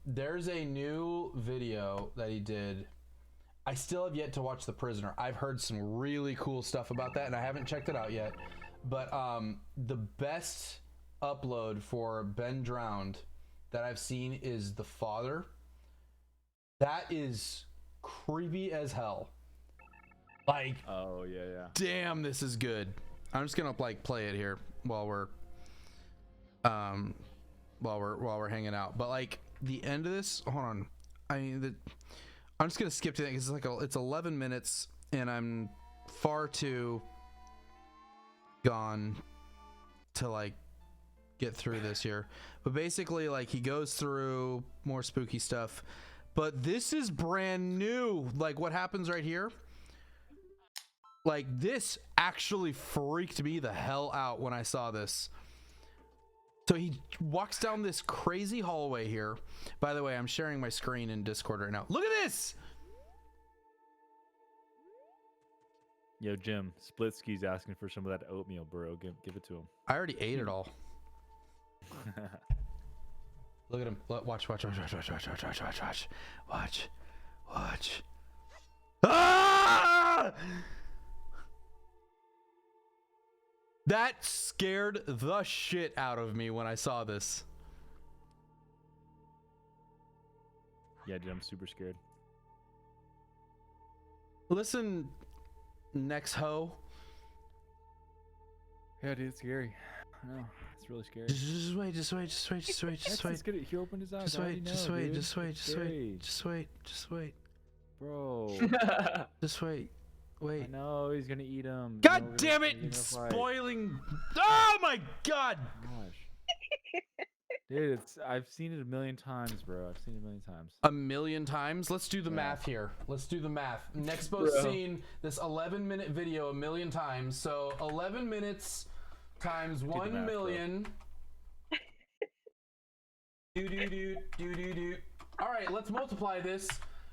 There's a new video that he did. I still have yet to watch The Prisoner. I've heard some really cool stuff about that, and I haven't checked it out yet. But the best upload for Ben Drowned that I've seen is The Father. That is creepy as hell. Like, oh yeah. Damn, this is good. I'm just gonna play it here while we're hanging out. But like the end of this, hold on. I'm just gonna skip to that because it's 11 minutes and I'm far too gone to like get through this here. But basically, like, he goes through more spooky stuff. But this is brand new. Like what happens right here. Like this actually freaked me the hell out when I saw this. So he walks down this crazy hallway here. By the way, I'm sharing my screen in Discord right now. Look at this. Yo, Jim, Splitsky's asking for some of that oatmeal, bro. Give it to him. I already ate it all. Look at him. Watch. Ah! That scared the shit out of me when I saw this. Yeah, dude, I'm super scared. Listen, next hoe. Yeah, dude, it's scary. I know. It's really scary. Just wait. He opened his eyes. Just wait. Bro. Just wait. Wait. I know he's gonna eat him. God damn it! Spoiling. Oh my god! Gosh. Dude, I've seen it a million times, bro. I've seen it a million times. A million times? Let's do the math here. Let's do the math. Nexpo's seen this 11-minute video a million times. So 11 minutes times 1 million. Do. All right, let's multiply this.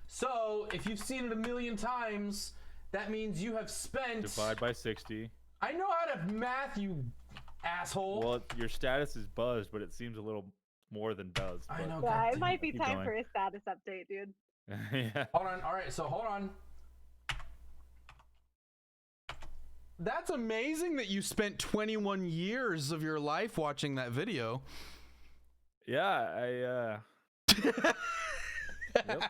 So if you've seen it a million times, that means you have spent. Divide by 60. I know how to math, you asshole. Well, your status is buzzed, but it seems a little more than buzzed. I know. Yeah, it might be time for a status update, dude. Yeah. Hold on. All right, so hold on. That's amazing that you spent 21 years of your life watching that video. Yeah, Yep.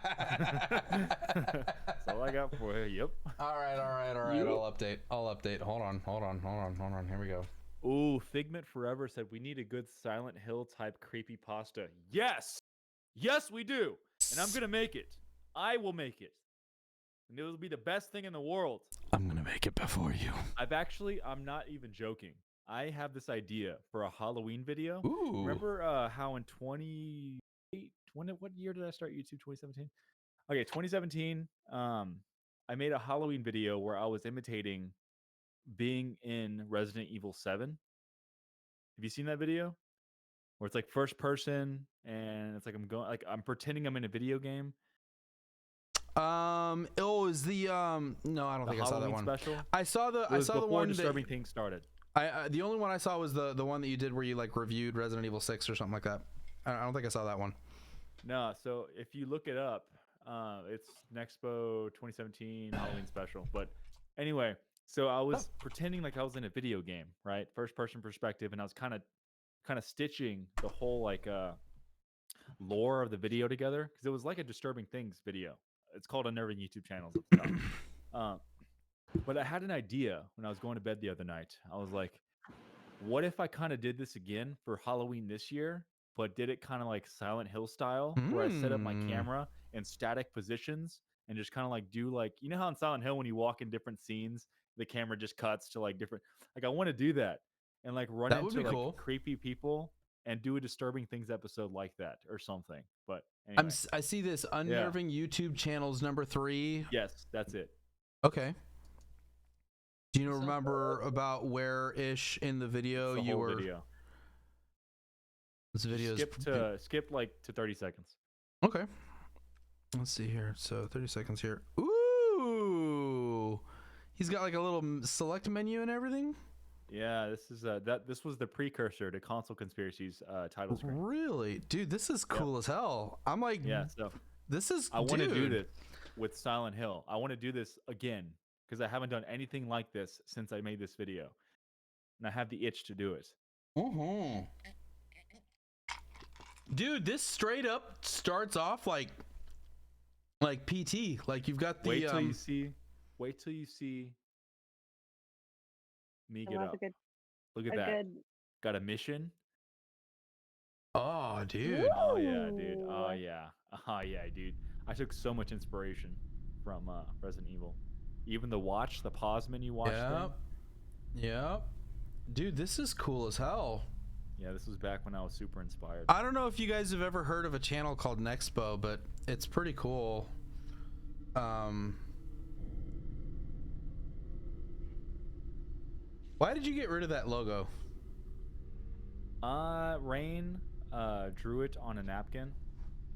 That's all I got for you. Yep. All right. I'll update. Hold on. Here we go. Ooh, Figment Forever said we need a good Silent Hill type creepypasta. Yes, we do, and I'm gonna make it. I will make it, and it will be the best thing in the world. I'm gonna make it before you. I'm not even joking. I have this idea for a Halloween video. Ooh. Remember how in what year did I start YouTube? 2017. Okay, 2017. I made a Halloween video where I was imitating being in Resident Evil 7. Have you seen that video? Where it's like first person and it's like I'm pretending I'm in a video game. Is the no, I don't think I saw that one. Special? I saw the one disturbing things started. The only one I saw was the one that you did where you like reviewed Resident Evil 6 or something like that. I don't think I saw that one. No, so if you look it up, it's Nexpo 2017 Halloween special. But anyway, so I was pretending like I was in a video game, right? First person perspective, and I was kind of stitching the whole like lore of the video together because it was like a disturbing things video. It's called Unnerving YouTube Channels. But I had an idea when I was going to bed the other night. I was like, what if I kind of did this again for Halloween this year, but did it kind of like Silent Hill style, where I set up my camera in static positions and just kind of like do like, you know how in Silent Hill when you walk in different scenes, the camera just cuts to like different, like I want to do that and like run into like creepy people and do a disturbing things episode like that or something. But anyway. I see this Unnerving YouTube Channels #3. Yes, that's it. Okay. Do you remember about where-ish in the video you were? Video. This video skip like to 30 seconds. Okay. Let's see here. So 30 seconds here. Ooh. He's got like a little select menu and everything. Yeah, this was the precursor to Console Conspiracy's title screen. Really? Dude, this is cool as hell. I'm like, so this is I want to do this with Silent Hill. I want to do this again because I haven't done anything like this since I made this video. And I have the itch to do it. Mm-hmm. Dude, this straight up starts off like PT. Like you've got the wait till you see me get up. Look at that. Got a mission. Oh, dude. Ooh. Oh yeah, dude. Oh yeah, dude. I took so much inspiration from Resident Evil. Even the pause menu watch thing. Yep. Dude, this is cool as hell. Yeah, this was back when I was super inspired. I don't know if you guys have ever heard of a channel called Nexpo, but it's pretty cool. Why did you get rid of that logo? Rain drew it on a napkin,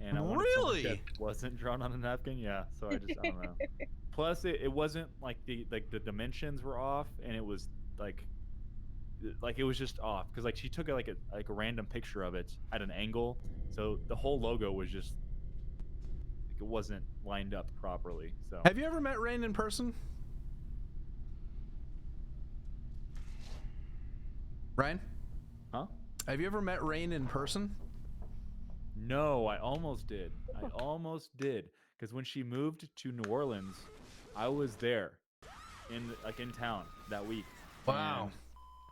and I wanted really that wasn't drawn on a napkin. Yeah, so I don't know. Plus, it wasn't like the dimensions were off, and it was like it was just off because like she took like a random picture of it at an angle, so the whole logo was just like, it wasn't lined up properly. So have you ever met Rain in person? Ryan? Huh? Have you ever met Rain in person? No, I almost did. Because when she moved to New Orleans, I was there in town that week. Wow. And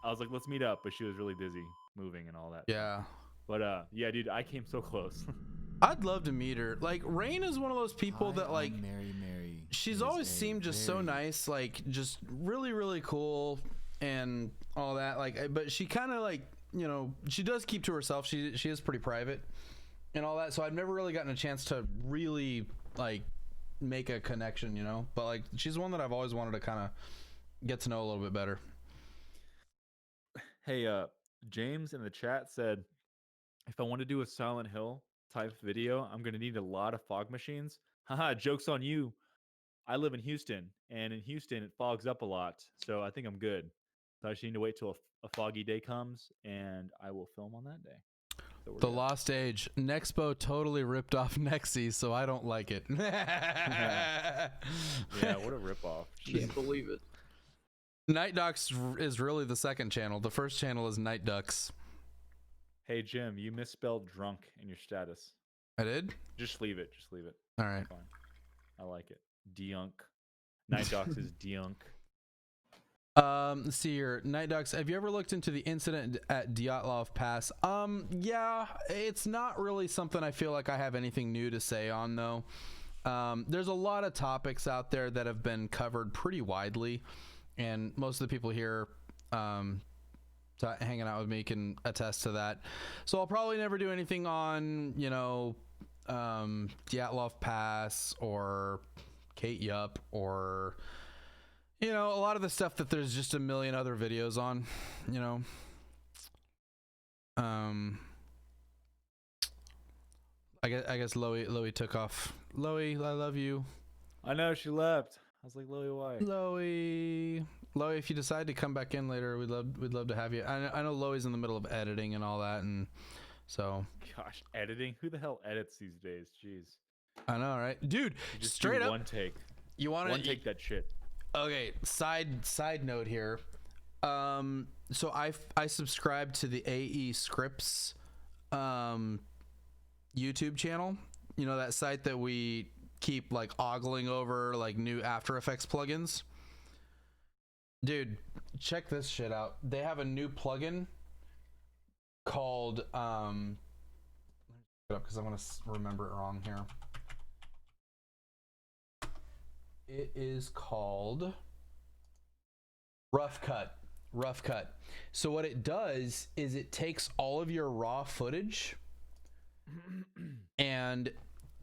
I was like, let's meet up, but she was really busy moving and all that. Yeah. But yeah, dude, I came so close. I'd love to meet her. Like Rain is one of those people that like Mary. She's always seemed just so nice, like just really, really cool and all that. Like, but she kind of like, you know, she does keep to herself. She is pretty private and all that. So I've never really gotten a chance to really like make a connection, you know. But like, she's one that I've always wanted to kind of get to know a little bit better. Hey, James in the chat said, if I want to do a Silent Hill type video, I'm going to need a lot of fog machines. Haha, joke's on you. I live in Houston, and in Houston, it fogs up a lot. So I think I'm good. So I just need to wait till a foggy day comes, and I will film on that day. So the Lost Age. Nexpo totally ripped off Nexy, so I don't like it. Yeah, what a ripoff. Can't believe it. NightDocs is really the second channel. The first channel is NightDocs. Hey Jim, you misspelled drunk in your status. I did? Just leave it. Just leave it. All right. Fine. I like it. Diunk. NightDocs is Diunk. Let's see here. NightDocs, have you ever looked into the incident at Dyatlov Pass? Yeah, it's not really something I feel like I have anything new to say on, though. There's a lot of topics out there that have been covered pretty widely, and most of the people here hanging out with me can attest to that. So I'll probably never do anything on, you know, Dyatlov Pass or Kate Yup or, you know, a lot of the stuff that there's just a million other videos on, you know. I guess Loey took off. Loey, I love you. I know she left. I was like, Loey, why? Loey, if you decide to come back in later, we'd love to have you. I know Loey's in the middle of editing and all that, and so. Gosh, editing? Who the hell edits these days? Jeez. I know, right, dude? Just straight up. One take. You want to one take that shit? Okay. Side note here. So I subscribe to the AE Scripts YouTube channel. You know, that site that we keep like ogling over like new After Effects plugins. Dude, check this shit out. They have a new plugin called because I'm gonna remember it wrong here. It is called Rough Cut. So what it does is it takes all of your raw footage and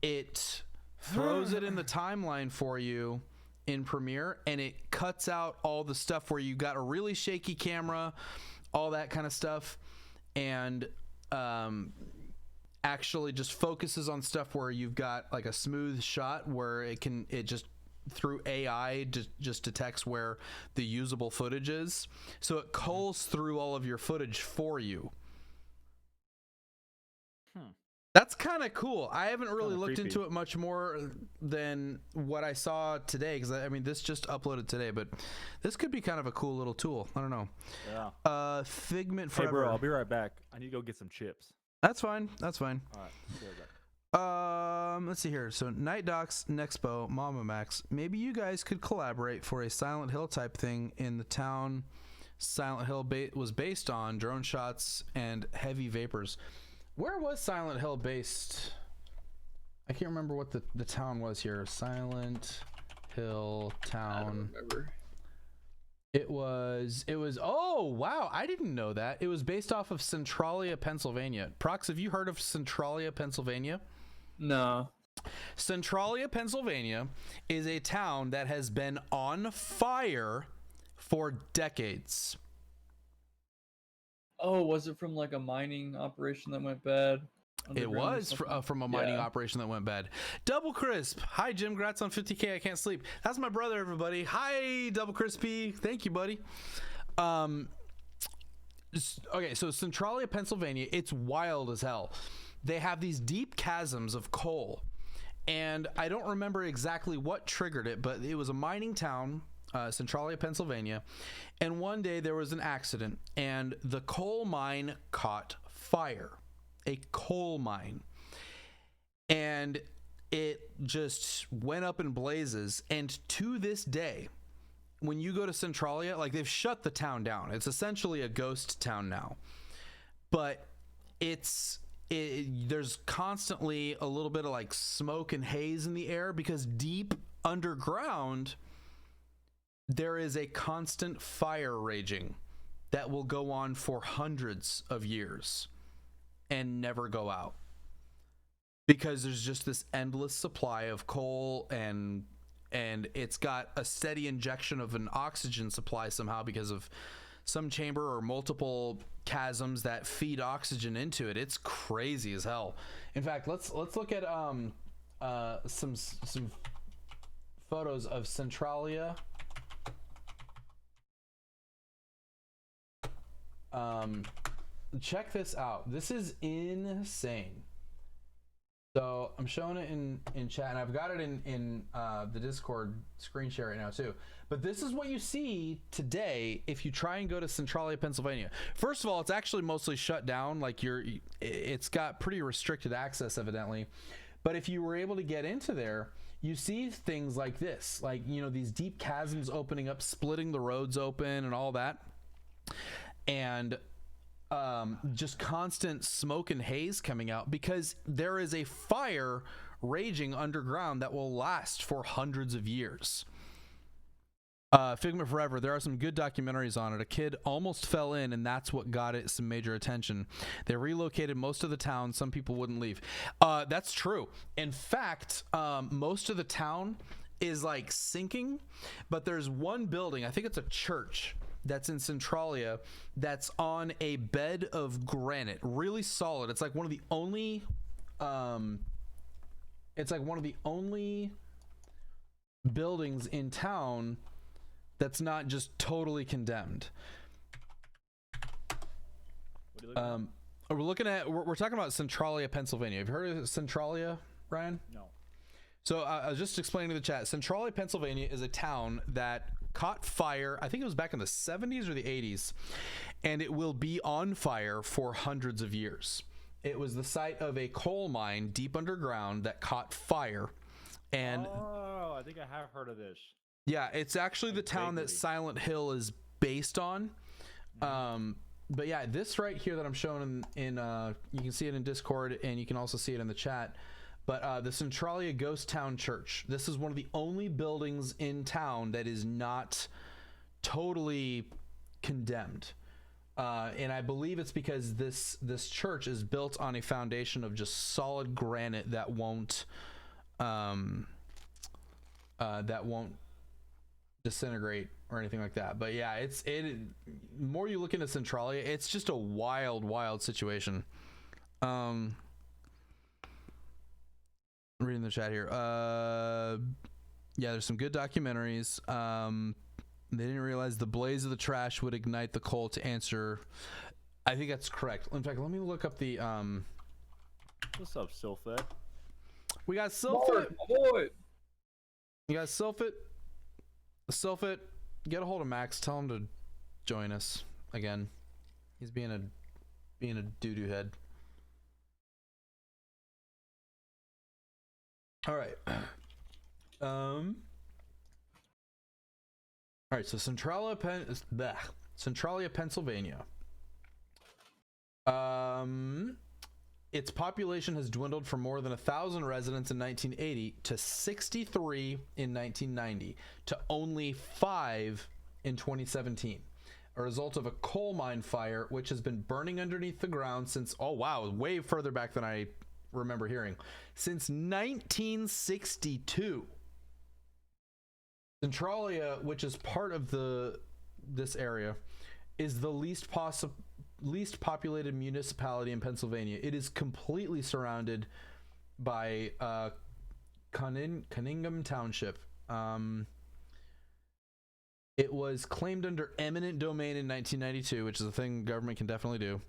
it throws it in the timeline for you in Premiere, and it cuts out all the stuff where you got a really shaky camera, all that kind of stuff, and actually just focuses on stuff where you've got like a smooth shot where it just through AI just detects where the usable footage is, so it culls through all of your footage for you. That's kind of cool. I haven't really looked into it much more than what I saw today, because I mean this just uploaded today, but this could be kind of a cool little tool. I don't know. Yeah. Figment Forever. Hey bro, I'll be right back. I need to go get some chips. That's fine. All right. Be right back. Let's see here. So NightDocs, Nexpo, Mama Max, maybe you guys could collaborate for a Silent Hill type thing in the town Silent Hill was based on, drone shots and heavy vapors. Where was Silent Hill based? I can't remember what the town was here. Silent Hill town. I don't remember. It was, oh, wow. I didn't know that. It was based off of Centralia, Pennsylvania. Prox, have you heard of Centralia, Pennsylvania? No. Centralia, Pennsylvania is a town that has been on fire for decades. Oh, was it from like a mining operation that went bad? It was from a mining operation that went bad. Double Crisp. Hi, Jim. Grats on 50K. I can't sleep. That's my brother, everybody. Hi, Double Crispy. Thank you, buddy. Okay, so Centralia, Pennsylvania, it's wild as hell. They have these deep chasms of coal. And I don't remember exactly what triggered it, but it was a mining town, Centralia, Pennsylvania. And one day there was an accident, and the coal mine caught fire. A coal mine, and it just went up in blazes. And to this day, when you go to Centralia, like, they've shut the town down. It's essentially a ghost town now, but there's constantly a little bit of like smoke and haze in the air, because deep underground there is a constant fire raging that will go on for hundreds of years and never go out, because there's just this endless supply of coal, and it's got a steady injection of an oxygen supply somehow because of some chamber or multiple chasms that feed oxygen into it. It's crazy as hell. In fact, let's look at some photos of Centralia. Check this out. This is insane. So I'm showing it in chat, and I've got it in the Discord screen share right now too. But this is what you see today if you try and go to Centralia, Pennsylvania. First of all, it's actually mostly shut down. Like it's got pretty restricted access evidently. But if you were able to get into there, you see things like this, like, you know, these deep chasms opening up, splitting the roads open and all that. And just constant smoke and haze coming out because there is a fire raging underground that will last for hundreds of years. Figment Forever, there are some good documentaries on it. A kid almost fell in, and that's what got it some major attention. They relocated most of the town. Some people wouldn't leave. That's true. In fact, most of the town is like sinking, but there's one building, I think it's a church, that's in Centralia, that's on a bed of granite, really solid. It's like one of the only buildings in town that's not just totally condemned. What are you looking at? We're talking about Centralia, Pennsylvania. Have you heard of Centralia, Ryan? No. So I was just explaining to the chat. Centralia, Pennsylvania is a town that caught fire. I think it was back in the 70s or the 80s, and it will be on fire for hundreds of years. It was the site of a coal mine deep underground that caught fire. And I think I have heard of this. yeah, it's actually the town that Silent Hill is based on. But yeah, this right here that I'm showing in you can see it in Discord, and you can also see it in the chat. But the Centralia Ghost Town Church, this is one of the only buildings in town that is not totally condemned. And I believe it's because this church is built on a foundation of just solid granite that won't disintegrate or anything like that. But yeah, the more you look into Centralia, it's just a wild situation. Reading the chat here. Yeah, there's some good documentaries. They didn't realize the blaze of the trash would ignite the coal to answer. I think that's correct. In fact, let me look up the What's up, Sylphid? we got Sylphid. Boy. You got Sylphid. Sylphid, get a hold of Max. Tell him to join us again. He's being a doo-doo head. All right. All right, so Centralia, Pennsylvania. Its population has dwindled from more than 1,000 residents in 1980 to 63 in 1990 to only 5 in 2017. A result of a coal mine fire, which has been burning underneath the ground since, oh wow, way further back than I remember hearing, since 1962. Centralia, which is part of this area, is the least populated municipality in Pennsylvania. It is completely surrounded by Cunningham Township. It was claimed under eminent domain in 1992, which is a thing government can definitely do.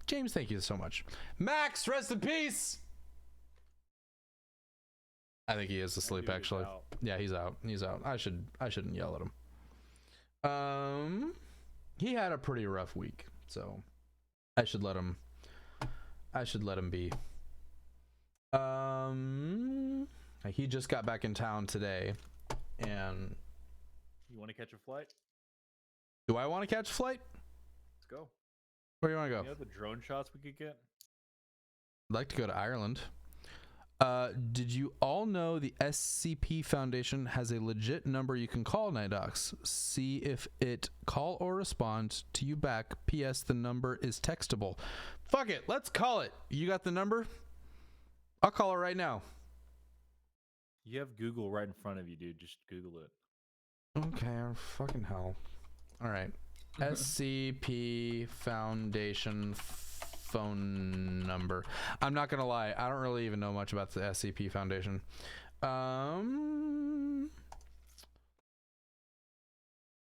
James, thank you so much. Max, rest in peace. I think he is asleep, actually. Yeah, he's out. I shouldn't yell at him. He had a pretty rough week, so I should let him be. He just got back in town today, and You want to catch a flight? do I want to catch a flight? Let's go. Where do you want to go? You know the drone shots we could get? I'd like to go to Ireland. Did you all know the SCP Foundation has a legit number you can call NightDocs? See if it call or respond to you back. P.S. The number is textable. Fuck it. Let's call it. You got the number? I'll call it right now. You have Google right in front of you, dude. Just Google it. Okay. Fucking hell. All right. SCP Foundation phone number. I'm not gonna lie, I don't really even know much about the SCP Foundation.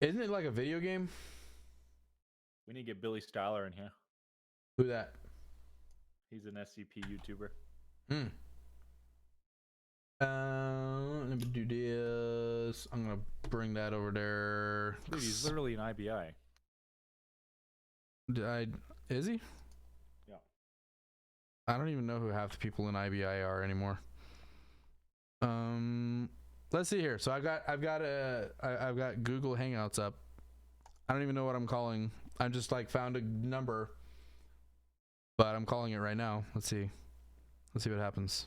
Isn't it like a video game? We need to get Billy Styler in here. Who that? He's an SCP YouTuber. Let me do this. I'm gonna bring that over there. Dude, he's literally an IBI. Is he? Yeah. I don't even know who half the people in IBI are anymore. Let's see here. So I've got Google Hangouts up. I don't even know what I'm calling. I just like found a number, but I'm calling it right now. Let's see what happens.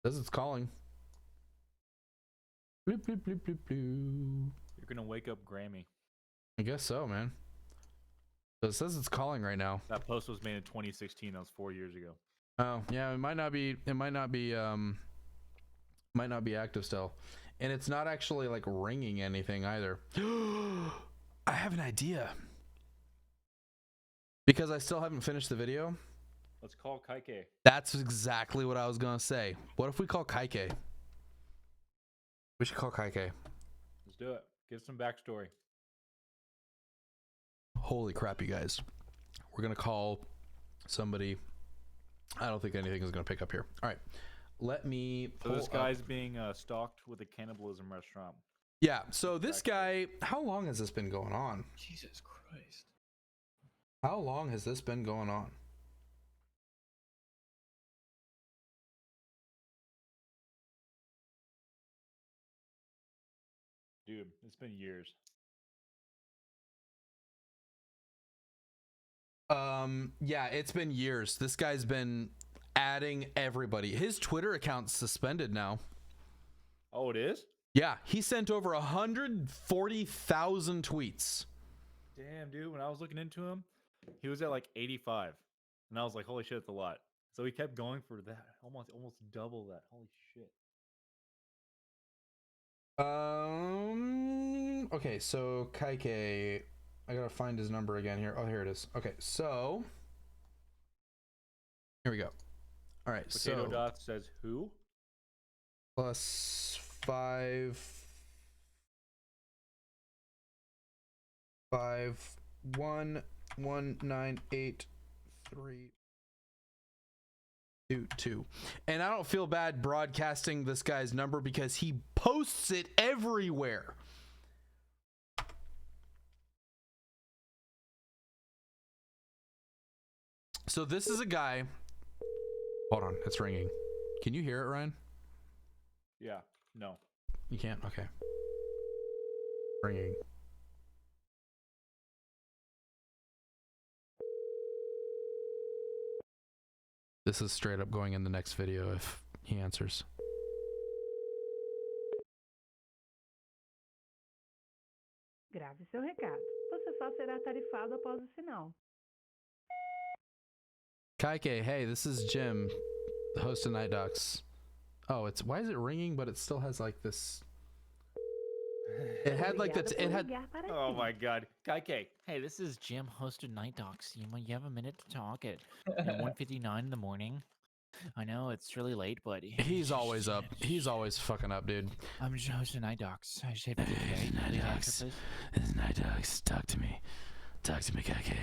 Says it's calling. Bloop, bloop, bloop, bloop, bloop. You're gonna wake up Grammy. I guess so, man. So it says it's calling right now. That post was made in 2016. That was 4 years ago. Oh yeah, it might not be active still, and it's not actually like ringing anything either. I have an idea, because I still haven't finished the video. Let's call Kaike. That's exactly what I was gonna say. What if we call Kaike? We should call Kaike. Let's do it. Give some backstory. Holy crap, you guys. We're gonna call somebody. I don't think anything is gonna pick up here. All right, let me So this guy's being stalked with a cannibalism restaurant. Yeah, so this guy, how long has this been going on? Jesus Christ. How long has this been going on? Dude, it's been years. Yeah, it's been years. This guy's been adding everybody. His Twitter account's suspended now. Oh, it is? Yeah, he sent over 140,000 tweets. Damn, dude. When I was looking into him, he was at like 85. And I was like, holy shit, that's a lot. So he kept going for that. Almost double that. Holy shit. Okay, so Kaike, I gotta find his number again here. Oh, here it is. Okay, so here we go. All right, Potato so Dot says who? +5 5 1 1 9 8 3 2 2. And I don't feel bad broadcasting this guy's number because he posts it everywhere. So this is a guy. Hold on, it's ringing. Can you hear it, Ryan? Yeah. No. You can't? Okay. Ringing. This is straight up going in the next video if he answers. Grave seu recado. Você só será tarifado após o sinal. Kaike, hey, this is Jim, the host of NightDocs. Oh, it's why is it ringing? But it still has like this. It had like that. It had. Oh my god. Kaike. Hey, this is Jim, host of NightDocs. You have a minute to talk at 1:59 in the morning? I know it's really late, but He's always up. He's always fucking up, dude. I'm just host of NightDocs. I just have to NightDocs. It's NightDocs. Talk to me. Talk to me, Kaike.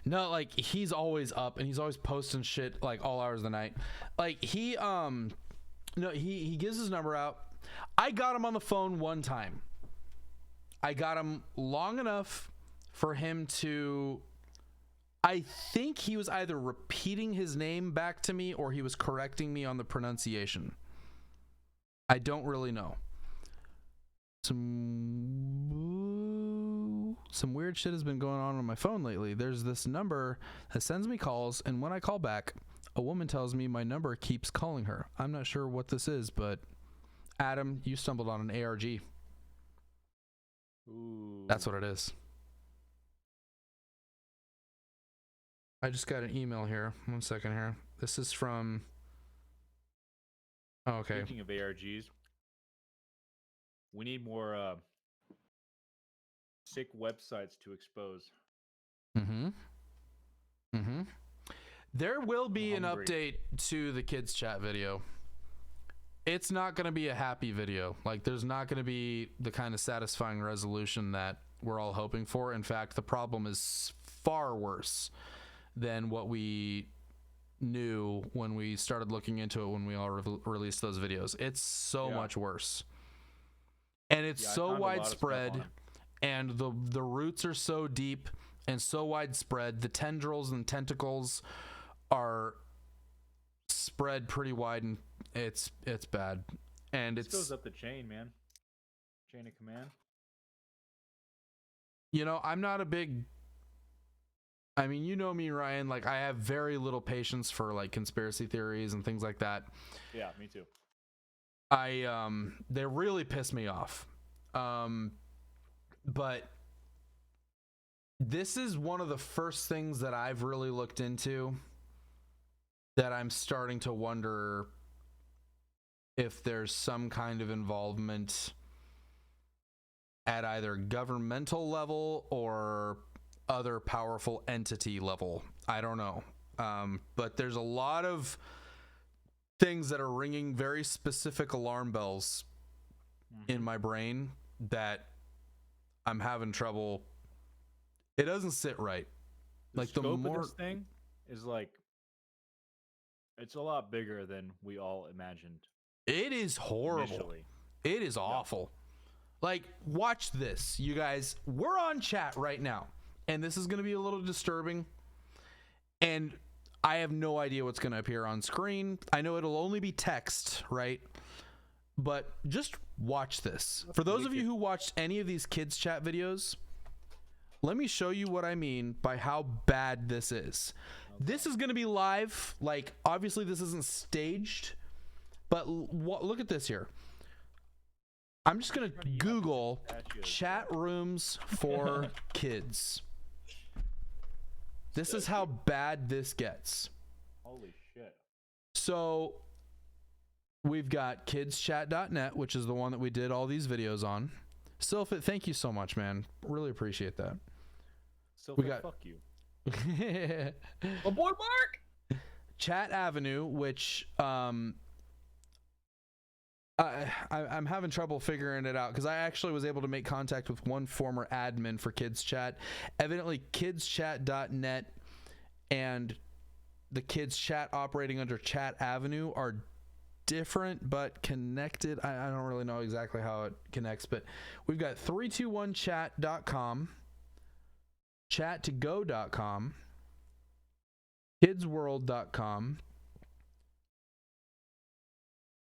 No, like he's always up and he's always posting shit like all hours of the night. Like he gives his number out. I got him on the phone one time. I got him long enough for him to, I think he was either repeating his name back to me or he was correcting me on the pronunciation. I don't really know. Some weird shit has been going on my phone lately. There's this number that sends me calls, and when I call back, a woman tells me my number keeps calling her. I'm not sure what this is, but Adam, you stumbled on an ARG. Ooh. That's what it is. I just got an email here. 1 second here. This is from... Oh, okay. Speaking of ARGs, we need more sick websites to expose. There will be an Hungry. update to the kids chat video. It's not going to be a happy video. Like, there's not going to be the kind of satisfying resolution that we're all hoping for. In fact, the problem is far worse than what we knew when we started looking into it when we all released those videos. It's so much worse. And it's so widespread, and the roots are so deep and so widespread. The tendrils and tentacles are spread pretty wide, and it's bad. And This goes up the chain, man. Chain of command. You know, I'm not a big, I mean, you know me, Ryan, like I have very little patience for like conspiracy theories and things like that. Yeah, me too. They really piss me off. But this is one of the first things that I've really looked into that I'm starting to wonder if there's some kind of involvement at either governmental level or other powerful entity level. I don't know. But there's a lot of things that are ringing very specific alarm bells in my brain that I'm having trouble. It doesn't sit right. The like scope the more of this thing is like, it's a lot bigger than we all imagined. it is horrible. Initially. It is awful. Like, watch this, you guys. We're on chat right now, and this is going to be a little disturbing. And I have no idea what's going to appear on screen. I know it'll only be text, right? But just watch this. For those of you who watched any of these kids chat videos, let me show you what I mean by how bad this is. This is going to be live. Like, obviously this isn't staged, but look at this here. I'm just going to Google chat rooms for kids. This is how bad this gets. Holy shit. So we've got kidschat.net, which is the one that we did all these videos on. Sylphit, thank you so much, man. Really appreciate that. Sylphit, fuck you. Oh boy, Mark! Chat Avenue, which I'm having trouble figuring it out because I actually was able to make contact with one former admin for Kids Chat. Evidently, kidschat.net and the Kids Chat operating under Chat Avenue are different but connected. I don't really know exactly how it connects, but we've got 321chat.com, chat2go.com, kidsworld.com,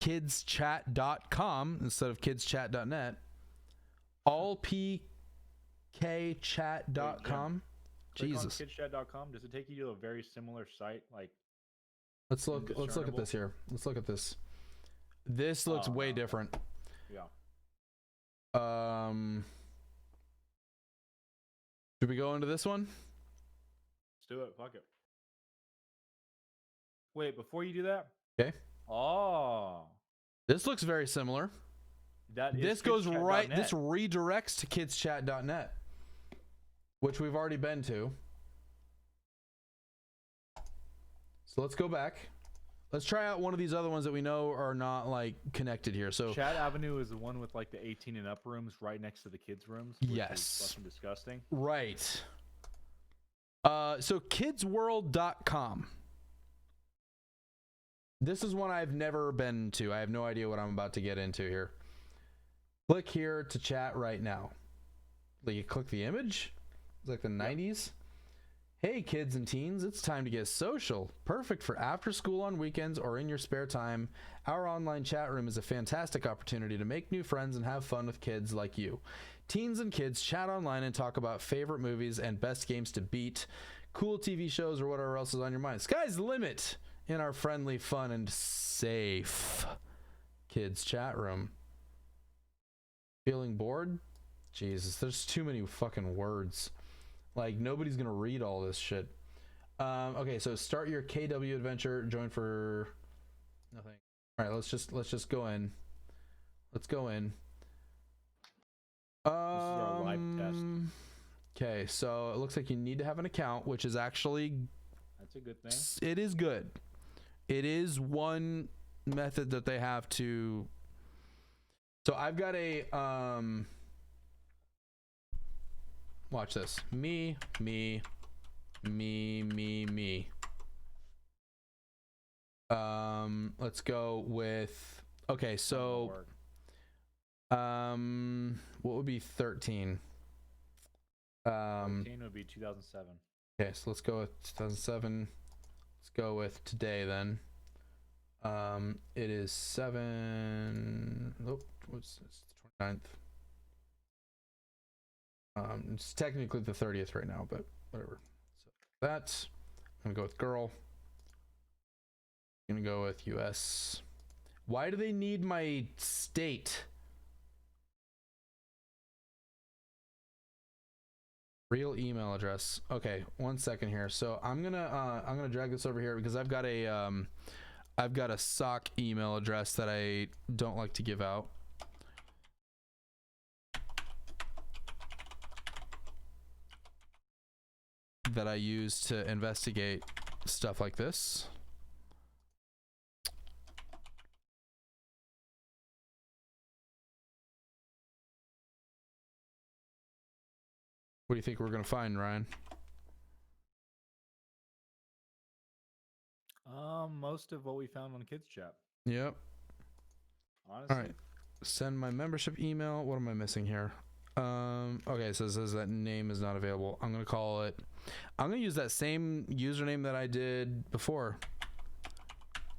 kidschat.com instead of kidschat.net, allpkchat.com. Jesus. Kidschat.com. Does it take you to a very similar site? Like, let's look at this here. Let's look at this. This looks way different. Yeah. Should we go into this one? Let's do it. Fuck it. Wait, before you do that. Okay. Oh. This looks very similar. This goes right. This redirects to kidschat.net, which we've already been to. So let's go back. Let's try out one of these other ones that we know are not like connected here. So Chat Avenue is the one with like the 18 and up rooms right next to the kids rooms. Which yes. Is fucking disgusting. Right. So kidsworld.com. This is one I've never been to. I have no idea what I'm about to get into here. Click here to chat right now. Like, you click the image. It's like the 90s. Hey kids and teens, it's time to get social. Perfect for after school, on weekends, or in your spare time. Our online chat room is a fantastic opportunity to make new friends and have fun with kids like you. Teens and kids chat online and talk about favorite movies and best games to beat, cool TV shows, or whatever else is on your mind. Sky's the limit in our friendly, fun, and safe kids chat room. Feeling bored? Jesus, there's too many fucking words. Like, nobody's gonna read all this shit. Okay, so start your KW adventure. Join for nothing. All right, let's just go in. Let's go in. This is our live test. Okay, so it looks like you need to have an account, which is actually that's a good thing. It is good. It is one method that they have to. So I've got a watch this. Me, Me. Let's go with, okay, so what would be 13? 13 would be 2007. Okay, so let's go with 2007. Let's go with today then. It is 7. Nope, it's the 29th. It's technically the 30th right now, but whatever. So that, I'm gonna go with girl. I'm gonna go with US. Why do they need my state? Real email address. Okay, 1 second here. So I'm gonna drag this over here because I've got a SOC email address that I don't like to give out. That I use to investigate stuff like this. What do you think we're gonna find, Ryan? Most of what we found on Kids Chat. Yep. Honestly. All right. Send my membership email. What am I missing here? Okay, so it says that name is not available. I'm gonna call it. I'm gonna use that same username that I did before.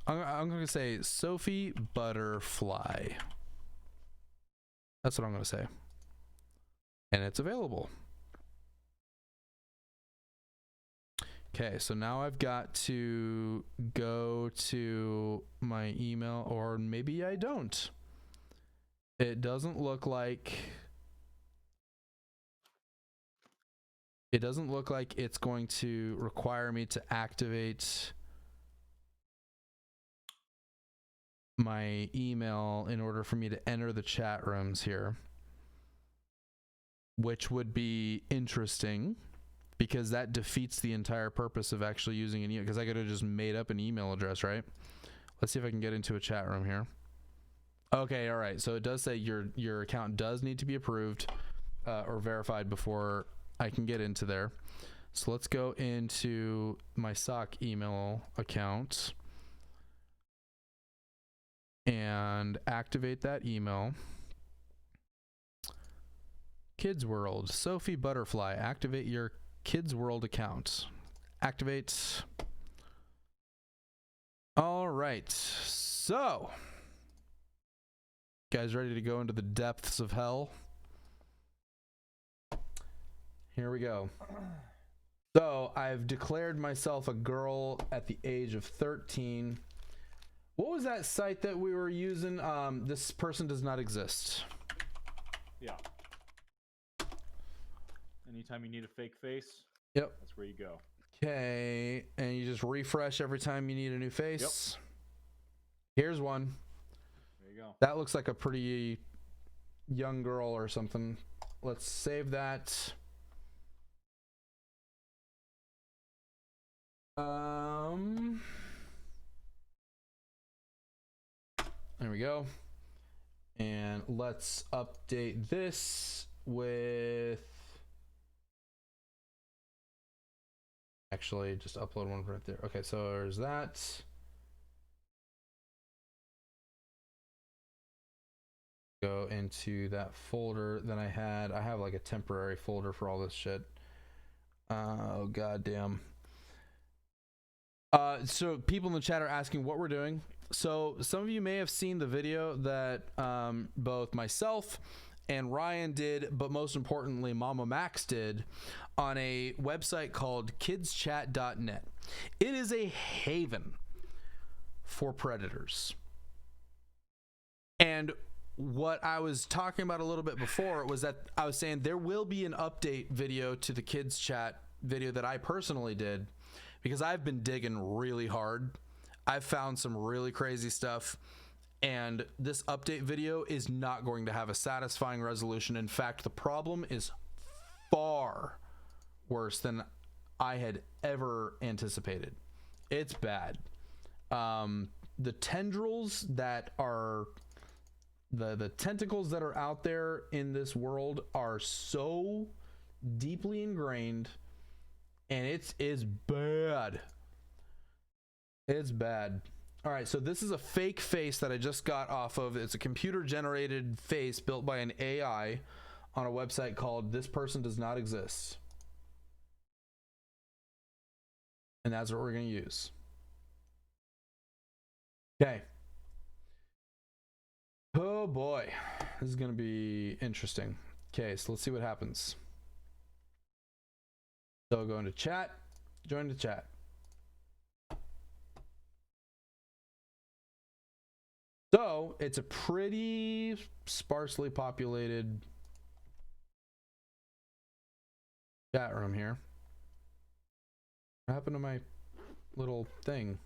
I'm gonna say Sophie Butterfly. That's what I'm gonna say. And it's available. Okay, so now I've got to go to my email, or maybe I don't. It doesn't look like it's going to require me to activate my email in order for me to enter the chat rooms here, which would be interesting. Because that defeats the entire purpose of actually using an email. Because I could have just made up an email address, right? Let's see if I can get into a chat room here. Okay, all right. So it does say your account does need to be approved or verified before I can get into there. So let's go into my SOC email account and activate that email. Kids World, Sophie Butterfly, activate your Kids World account. Activate. All right. So, guys ready to go into the depths of hell? Here we go. So, I've declared myself a girl at the age of 13. What was that site that we were using? This person does not exist. Yeah. Anytime you need a fake face, yep, that's where you go. Okay, and you just refresh every time you need a new face. Yep. Here's one. There you go. That looks like a pretty young girl or something. Let's save that. There we go. And let's update this with, actually just upload one right there. Okay, so there's that. Go into that folder that I have like a temporary folder for all this shit. Oh goddamn. So people in the chat are asking what we're doing. So some of you may have seen the video that both myself and Ryan did, but most importantly Mama Max did, on a website called kidschat.net. It is a haven for predators. And what I was talking about a little bit before was that I was saying there will be an update video to the Kids Chat video that I personally did, because I've been digging really hard. I've found some really crazy stuff, and this update video is not going to have a satisfying resolution. In fact, the problem is far worse than I had ever anticipated. It's bad. The tendrils that are the tentacles that are out there in this world are so deeply ingrained and it is bad. It's bad. All right, so this is a fake face that I just got off of. It's a computer-generated face built by an AI on a website called This Person Does Not Exist. And that's what we're going to use. Okay. Oh boy, this is going to be interesting. Okay, so let's see what happens. So go into chat, join the chat. So it's a pretty sparsely populated chat room here. What happened to my little thing?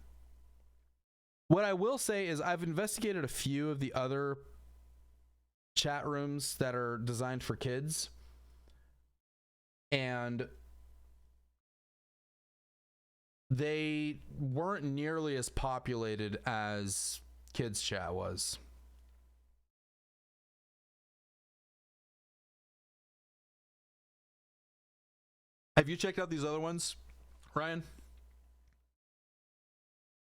What I will say is I've investigated a few of the other chat rooms that are designed for kids, and they weren't nearly as populated as kids chat was. Have you checked out these other ones, Ryan?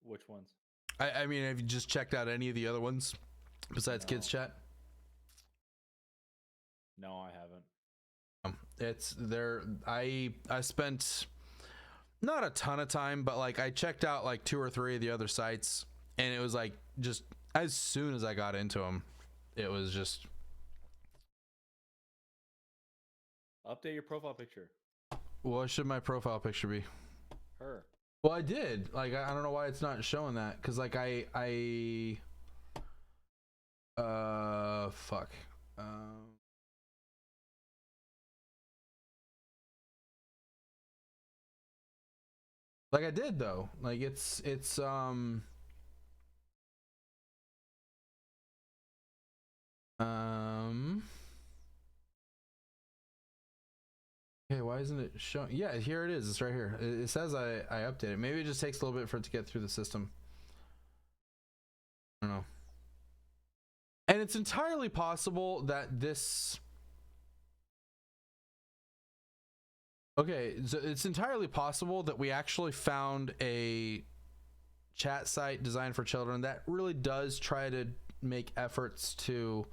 Which ones? I mean, have you just checked out any of the other ones besides kids chat? No, I haven't. It's there. I spent not a ton of time, but like I checked out like 2 or 3 of the other sites, and it was like just as soon as I got into them, it was just Update your profile picture. what should my profile picture be? Her. Well, I did. Like I don't know why it's not showing that, because like fuck. Like I did though. Like it's okay, why isn't it showing? Yeah, here it is. It's right here. It says I updated it. Maybe it just takes a little bit for it to get through the system. I don't know. And it's entirely possible that this... Okay, so it's entirely possible that we actually found a chat site designed for children that really does try to make efforts to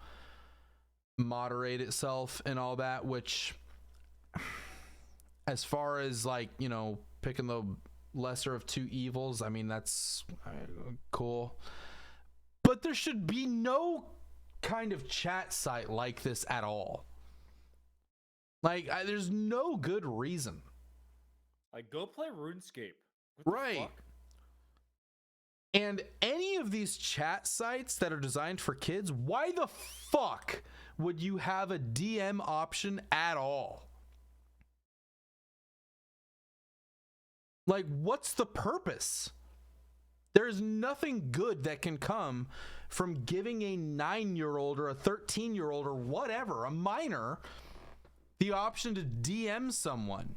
moderate itself and all that, which, as far as like, you know, picking the lesser of 2 evils, I mean, that's cool. But there should be no kind of chat site like this at all. Like, there's no good reason. Like, go play RuneScape. What the right. fuck? And any of these chat sites that are designed for kids, why the fuck would you have a DM option at all? Like, what's the purpose? There's nothing good that can come from giving a 9-year-old or a 13-year-old or whatever, a minor, the option to DM someone,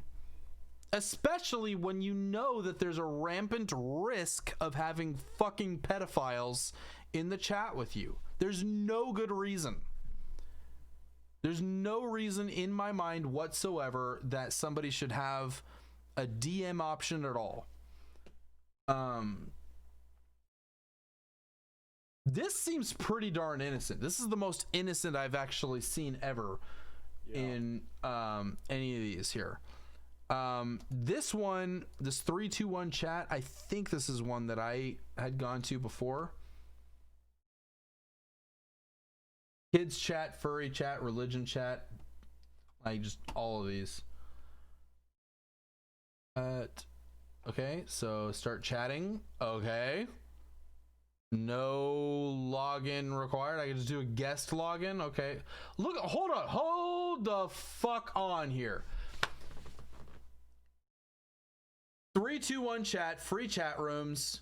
especially when you know that there's a rampant risk of having fucking pedophiles in the chat with you. There's no good reason. There's no reason in my mind whatsoever that somebody should have a DM option at all. This seems pretty darn innocent. This is the most innocent I've actually seen ever in any of these here. This one, this 321 chat, I think this is one that I had gone to before. Kids chat, furry chat, religion chat, like just all of these. Okay, so start chatting. Okay. No login required. I can just do a guest login. Okay. Look, hold the fuck on here. 321 chat, free chat rooms.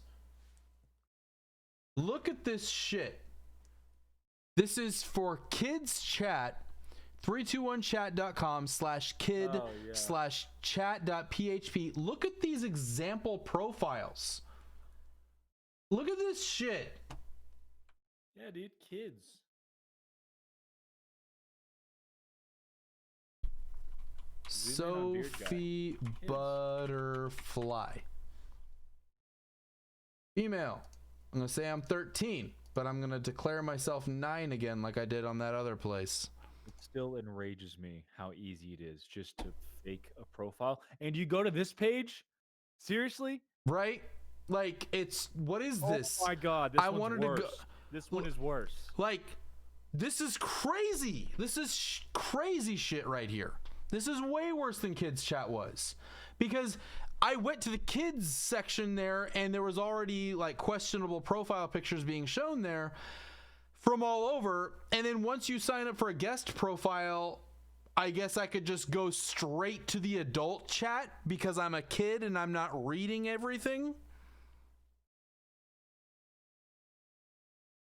Look at this shit. This is for kids chat. 321chat.com/kid/chat.php. Look at these example profiles. Look at this shit. Yeah, dude, kids. Zoom in on Beard Guy. Sophie Butterfly. Female. I'm gonna say I'm 13, but I'm gonna declare myself 9 again, like I did on that other place. It still enrages me how easy it is just to fake a profile. And you go to this page? Seriously? Right? Like, it's, what is this? Oh my god, this one's worse. This one is worse. Like, this is crazy. This is crazy shit right here. This is way worse than kids chat was, because I went to the kids section there and there was already like questionable profile pictures being shown there from all over. And then once you sign up for a guest profile, I guess I could just go straight to the adult chat because I'm a kid and I'm not reading everything.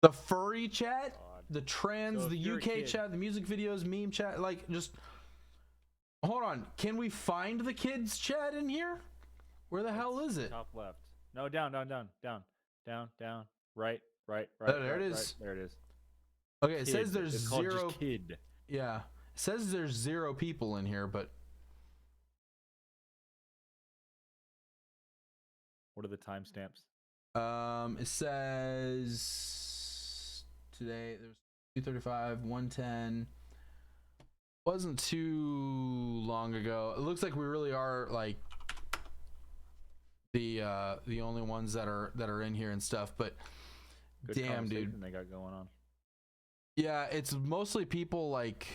The furry chat, the trans, the UK chat, the music videos, meme chat, like, just hold on. Can we find the kids chat in here? Where the hell is it? Top left. No, down. Right. There it is. There it is. Okay, it says there's It's called 0. just kid. Yeah, it says there's 0 people in here, but What are the timestamps? it says today there's 2:35, 1:10. Wasn't too long ago. It looks like we really are like the only ones that are in here and stuff, but Good damn, dude. conversation they got going on. Yeah, it's mostly people like,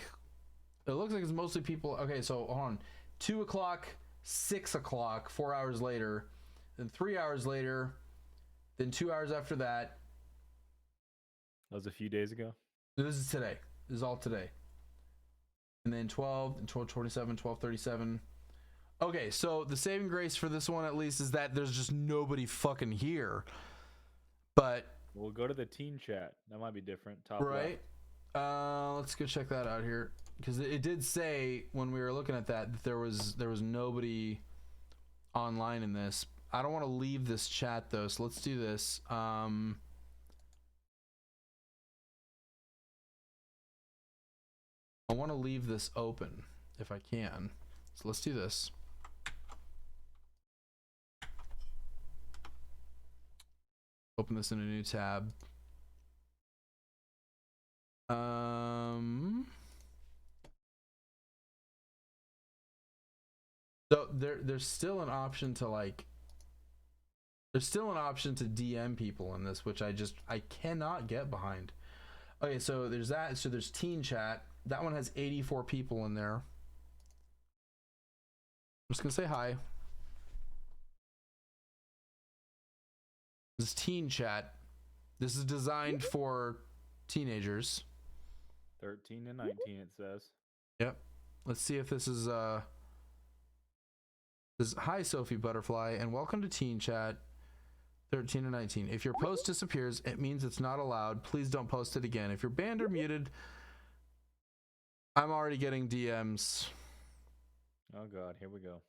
it looks like it's mostly people. Okay, so hold on. 2 o'clock, 6 o'clock, 4 hours later, then 3 hours later, then 2 hours after that. That was a few days ago. This is today. This is all today. And then 12, and 12:27, 12:37. Okay, so the saving grace for this one at least is that there's just nobody fucking here. But We'll go to the teen chat. That might be different. Top right. left. Let's go check that out here, because it did say when we were looking at that there was nobody online in this. I don't want to leave this chat though, so let's do this. I want to leave this open if I can, so let's do this. Open this in a new tab. So there's still an option to like, there's still an option to DM people in this, which I cannot get behind. Okay, so there's that. So there's teen chat. That one has 84 people in there. I'm just gonna say hi. This is teen chat. This is designed for teenagers. 13 to 19, it says. Yep. Let's see if this is this is hi Sophie Butterfly and welcome to teen chat 13 to 19. If your post disappears, it means it's not allowed. Please don't post it again. If you're banned or muted, I'm already getting DMs. Oh god, here we go.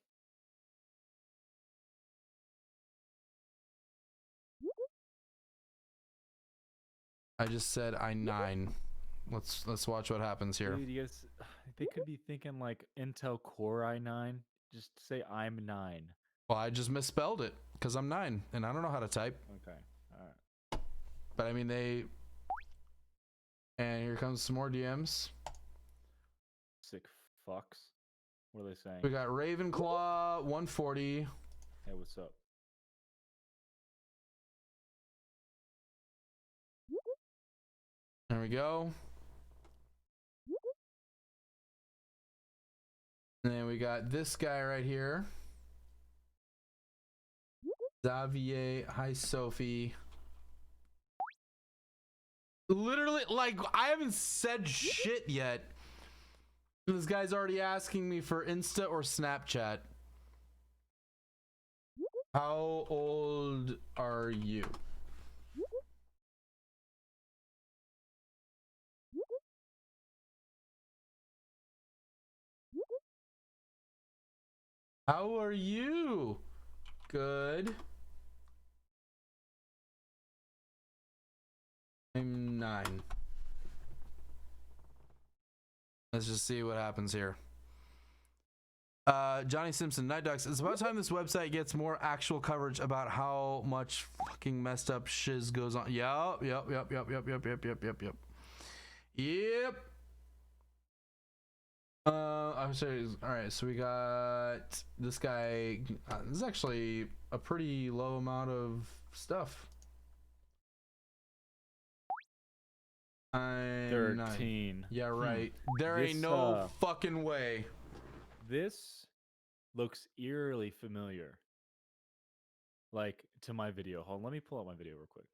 I just said I9. Let's watch what happens here. Dude, yes, they could be thinking like Intel Core i9. Just say I'm 9. Well, I just misspelled it because I'm 9 and I don't know how to type. Okay, all right. But I mean and here comes some more DMs. Sick fucks. What are they saying? We got Ravenclaw 140. Hey, what's up? There we go. And then we got this guy right here. Xavier, hi Sophie. Literally, like, I haven't said shit yet. This guy's already asking me for Insta or Snapchat. How old are you? How are you? Good. I'm 9. Let's just see what happens here. Johnny Simpson, NightDocs. It's about time this website gets more actual coverage about how much fucking messed up shiz goes on. Yep. I'm sorry. All right, so we got this guy. This is actually a pretty low amount of stuff. 13. Yeah, right. There ain't no fucking way. This looks eerily familiar. Like to my video. Hold on, let me pull out my video real quick.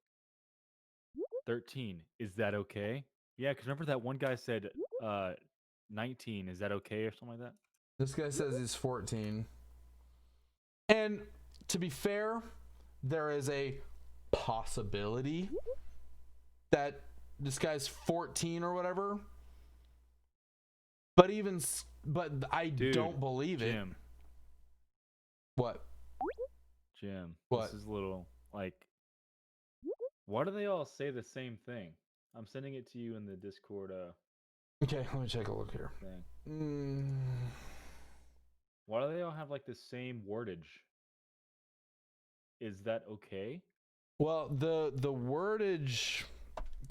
13. Is that okay? Yeah, because remember that one guy said 19. Is that okay or something like that? This guy says he's 14. And to be fair, there is a possibility that this guy's 14 or whatever. But I don't believe it. Jim. What? Jim. What? This is a little like. Why do they all say the same thing? I'm sending it to you in the Discord. Okay, let me take a look here. Why do they all have like the same wordage? Is that okay? Well, the wordage.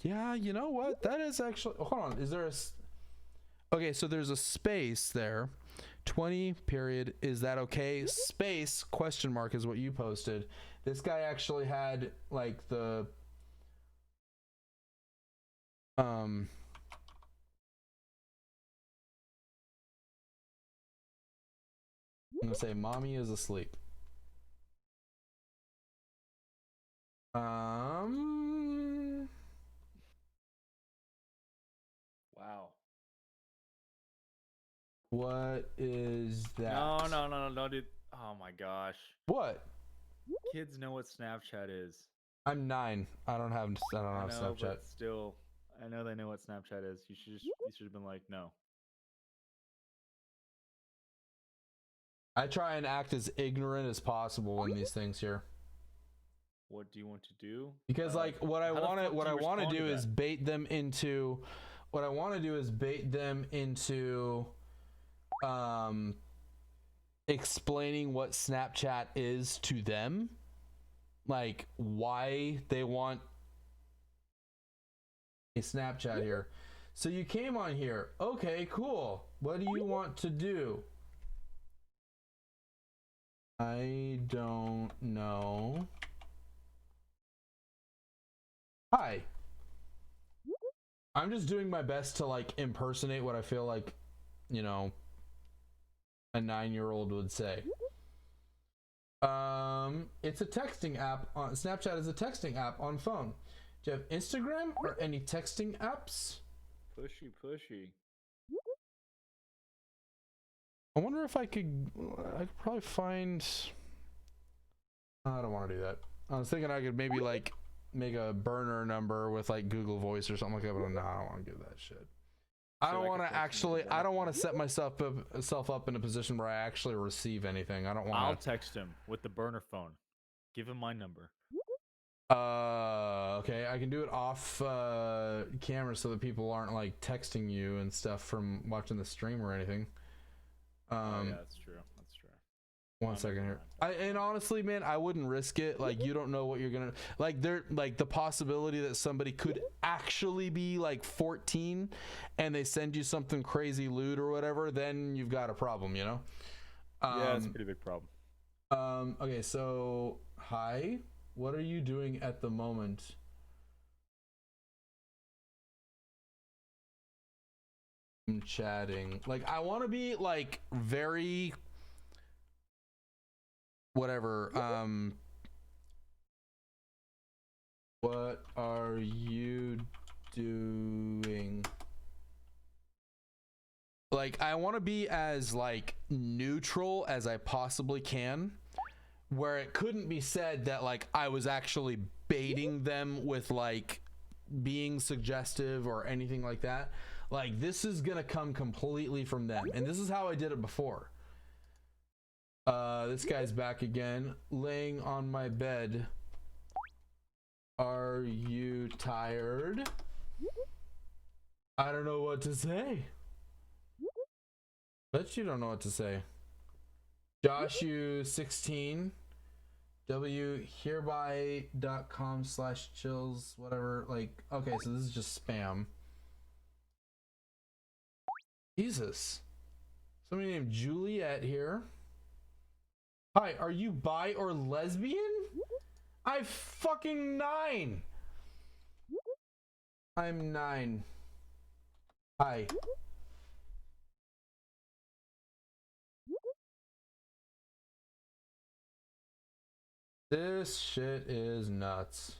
Yeah, you know what? That is actually. Hold on. Is there a? Okay, so there's a space there. 20 period. Is that okay? Space question mark is what you posted. This guy actually had like the I'm gonna say mommy is asleep. Wow. What is that? No, dude. Oh my gosh. What? Kids know what Snapchat is. I'm 9. I don't have Snapchat. But still, I know they know what Snapchat is. You should have been like, no. I try and act as ignorant as possible in these things here. What do you want to do? Because like what I want to do is bait them into explaining what Snapchat is to them, like why they want a Snapchat here. So you came on here. Okay, cool. What do you want to do? I don't know. Hi. I'm just doing my best to like impersonate what I feel like, you know, a 9-year-old would say. It's a texting app on Snapchat is a texting app on phone. Do you have Instagram or any texting apps? Pushy. I wonder if I could probably find. I don't want to do that. I was thinking I could maybe like make a burner number with like Google Voice or something like that, but no, I don't want to do that shit. I don't want to set myself up in a position where I actually receive anything. I don't want to. I'll text him with the burner phone. Give him my number. Okay, I can do it off camera so that people aren't like texting you and stuff from watching the stream or anything. Yeah, that's true. One second here. And honestly, man, I wouldn't risk it. Like, you don't know what you're gonna like. There, like the possibility that somebody could actually be like 14, and they send you something crazy lewd or whatever. Then you've got a problem, you know. Yeah, it's a pretty big problem. Okay, so hi. What are you doing at the moment? I'm chatting. Like, I want to be like very whatever. What are you doing? Like, I want to be as like neutral as I possibly can, where it couldn't be said that like I was actually baiting them with like being suggestive or anything like that. Like, this is gonna come completely from them, and this is how I did it before. This guy's back again, laying on my bed. Are you tired? I don't know what to say. Bet you don't know what to say. JoshU16 W hereby.com/chills whatever. Like, okay, so this is just spam. Jesus. Somebody named Juliet here. Hi, are you bi or lesbian? I'm fucking 9. I'm 9. Hi. This shit is nuts.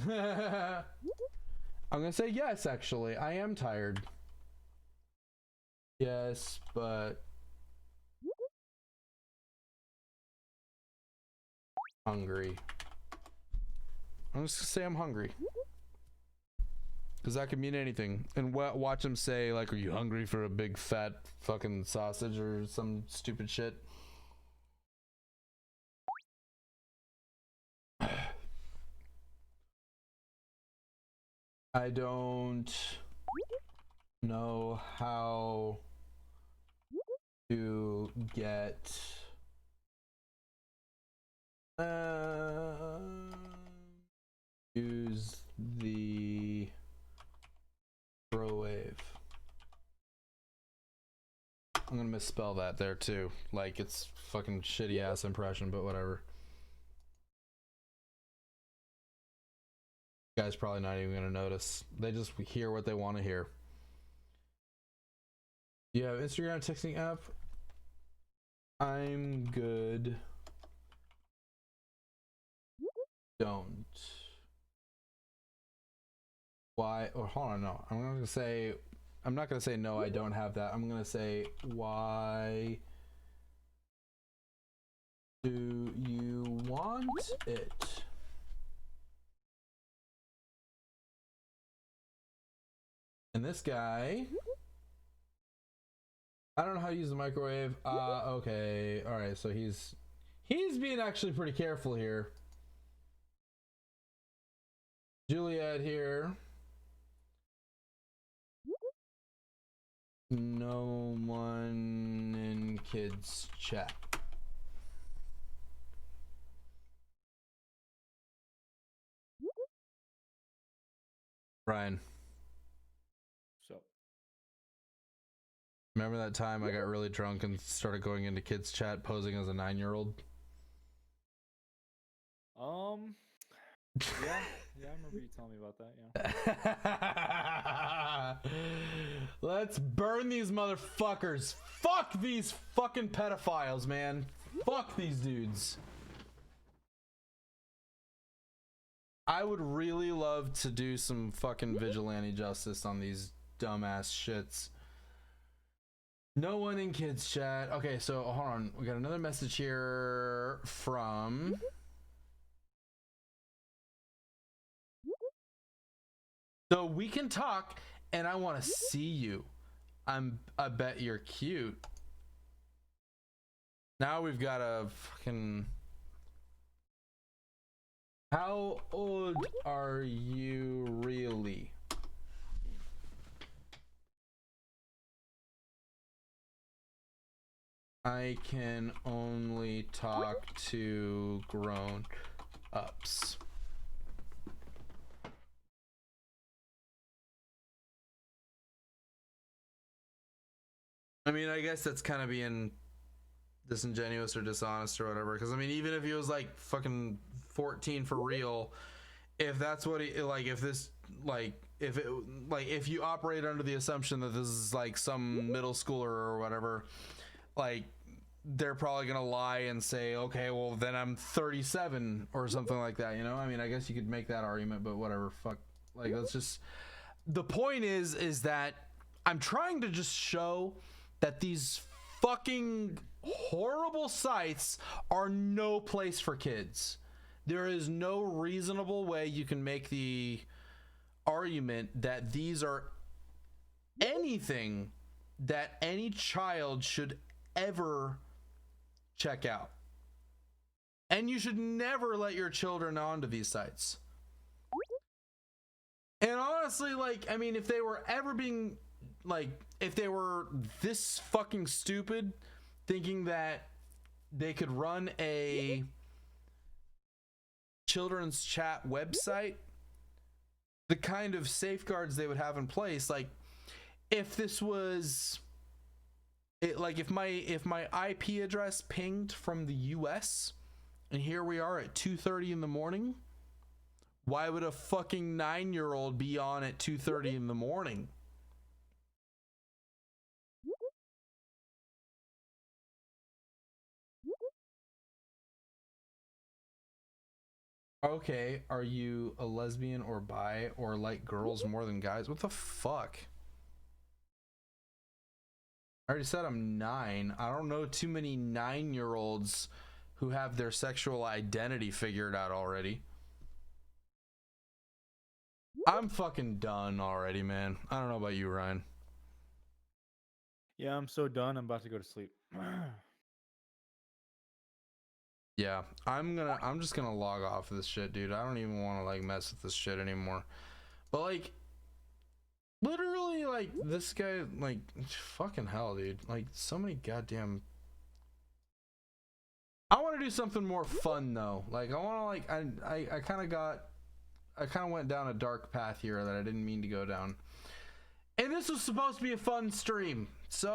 I'm gonna say yes, actually. I am tired. Yes, but hungry. I'm just gonna say I'm hungry. Because that could mean anything. And watch him say, like, are you hungry for a big fat fucking sausage or some stupid shit? I don't know how to get use the microwave. I'm gonna misspell that there too. Like, it's fucking shitty ass impression, but whatever. You guys probably not even gonna notice. They just hear what they want to hear. You have Instagram texting app? I'm good. Don't. Why? Oh, hold on, no. I'm not gonna say no, I don't have that. I'm gonna say, why do you want it? And this guy, I don't know how to use the microwave. Okay, all right. So he's being actually pretty careful here. Juliet here. No one in kids chat. Brian. So. Remember that time I got really drunk and started going into kids chat posing as a 9-year-old? Yeah, I remember you telling me about that, yeah. Let's burn these motherfuckers. Fuck these fucking pedophiles, man. Fuck these dudes. I would really love to do some fucking vigilante justice on these dumbass shits. No one in kids chat. Okay, so hold on. We got another message here from... So we can talk, and I want to see you. I bet you're cute. Now we've got a fucking... How old are you really? I can only talk to grown-ups. I mean, I guess that's kind of being disingenuous or dishonest or whatever. Because I mean, even if he was like fucking 14 for real, if that's what he like, if this like, if it like, if you operate under the assumption that this is like some middle schooler or whatever, like they're probably gonna lie and say, okay, well then I'm 37 or something like that. You know, I mean, I guess you could make that argument, but whatever. Fuck. Like, let's just. The point is that I'm trying to just show that these fucking horrible sites are no place for kids. There is no reasonable way you can make the argument that these are anything that any child should ever check out. And you should never let your children onto these sites. And honestly, like, I mean, if they were ever being like, if they were this fucking stupid, thinking that they could run a children's chat website, the kind of safeguards they would have in place, like, if this was it, like, if my IP address pinged from the US and here we are at 2:30 in the morning, why would a fucking 9-year-old be on at 2:30 in the morning? Okay, are you a lesbian or bi or like girls more than guys? What the fuck? I already said I'm 9. I don't know too many 9-year-olds who have their sexual identity figured out already. I'm fucking done already, man. I don't know about you, Ryan. Yeah, I'm so done. I'm about to go to sleep. Yeah, I'm just gonna log off of this shit, dude. I don't even want to like mess with this shit anymore. But like, literally, like, this guy, like, fucking hell, dude. Like, so many goddamn. I want to do something more fun though. Like, I want to, like, I kind of went down a dark path here that I didn't mean to go down. And this was supposed to be a fun stream, so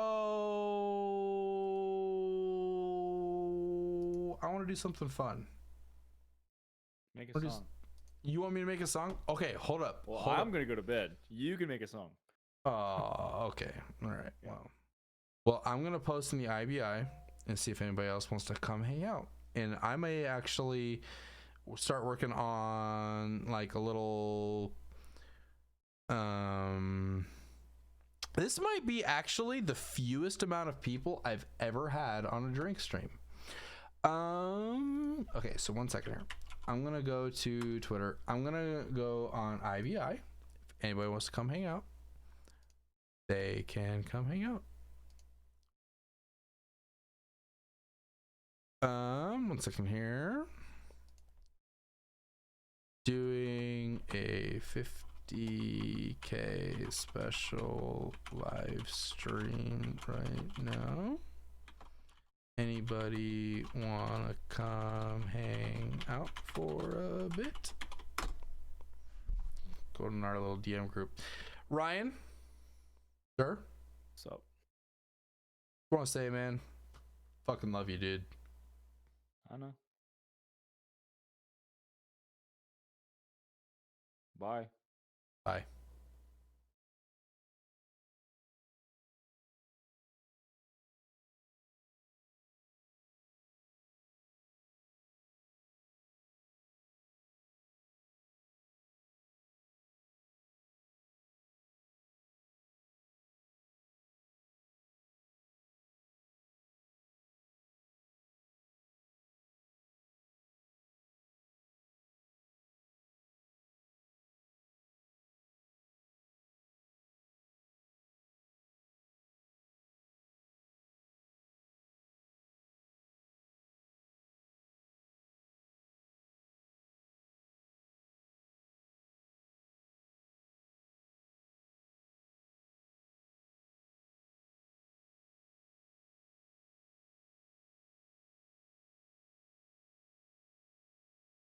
I want to do something fun. Make a song. You want me to make a song? Okay, hold up. Well, hold I'm up. gonna go to bed. You can make a song. Oh, okay. All right. Well, I'm gonna post in the IBI and see if anybody else wants to come hang out. And I may actually start working on like a little. This might be actually the fewest amount of people I've ever had on a drink stream. Okay, so 1 second here. I'm gonna go to Twitter. I'm gonna go on IBI. If anybody wants to come hang out, they can come hang out. 1 second here. Doing a 50K special live stream right now. Anybody wanna come hang out for a bit? Go to our little DM group. Ryan? Sir? What's up? I want to say, man, fucking love you, dude. I know. Bye. Bye.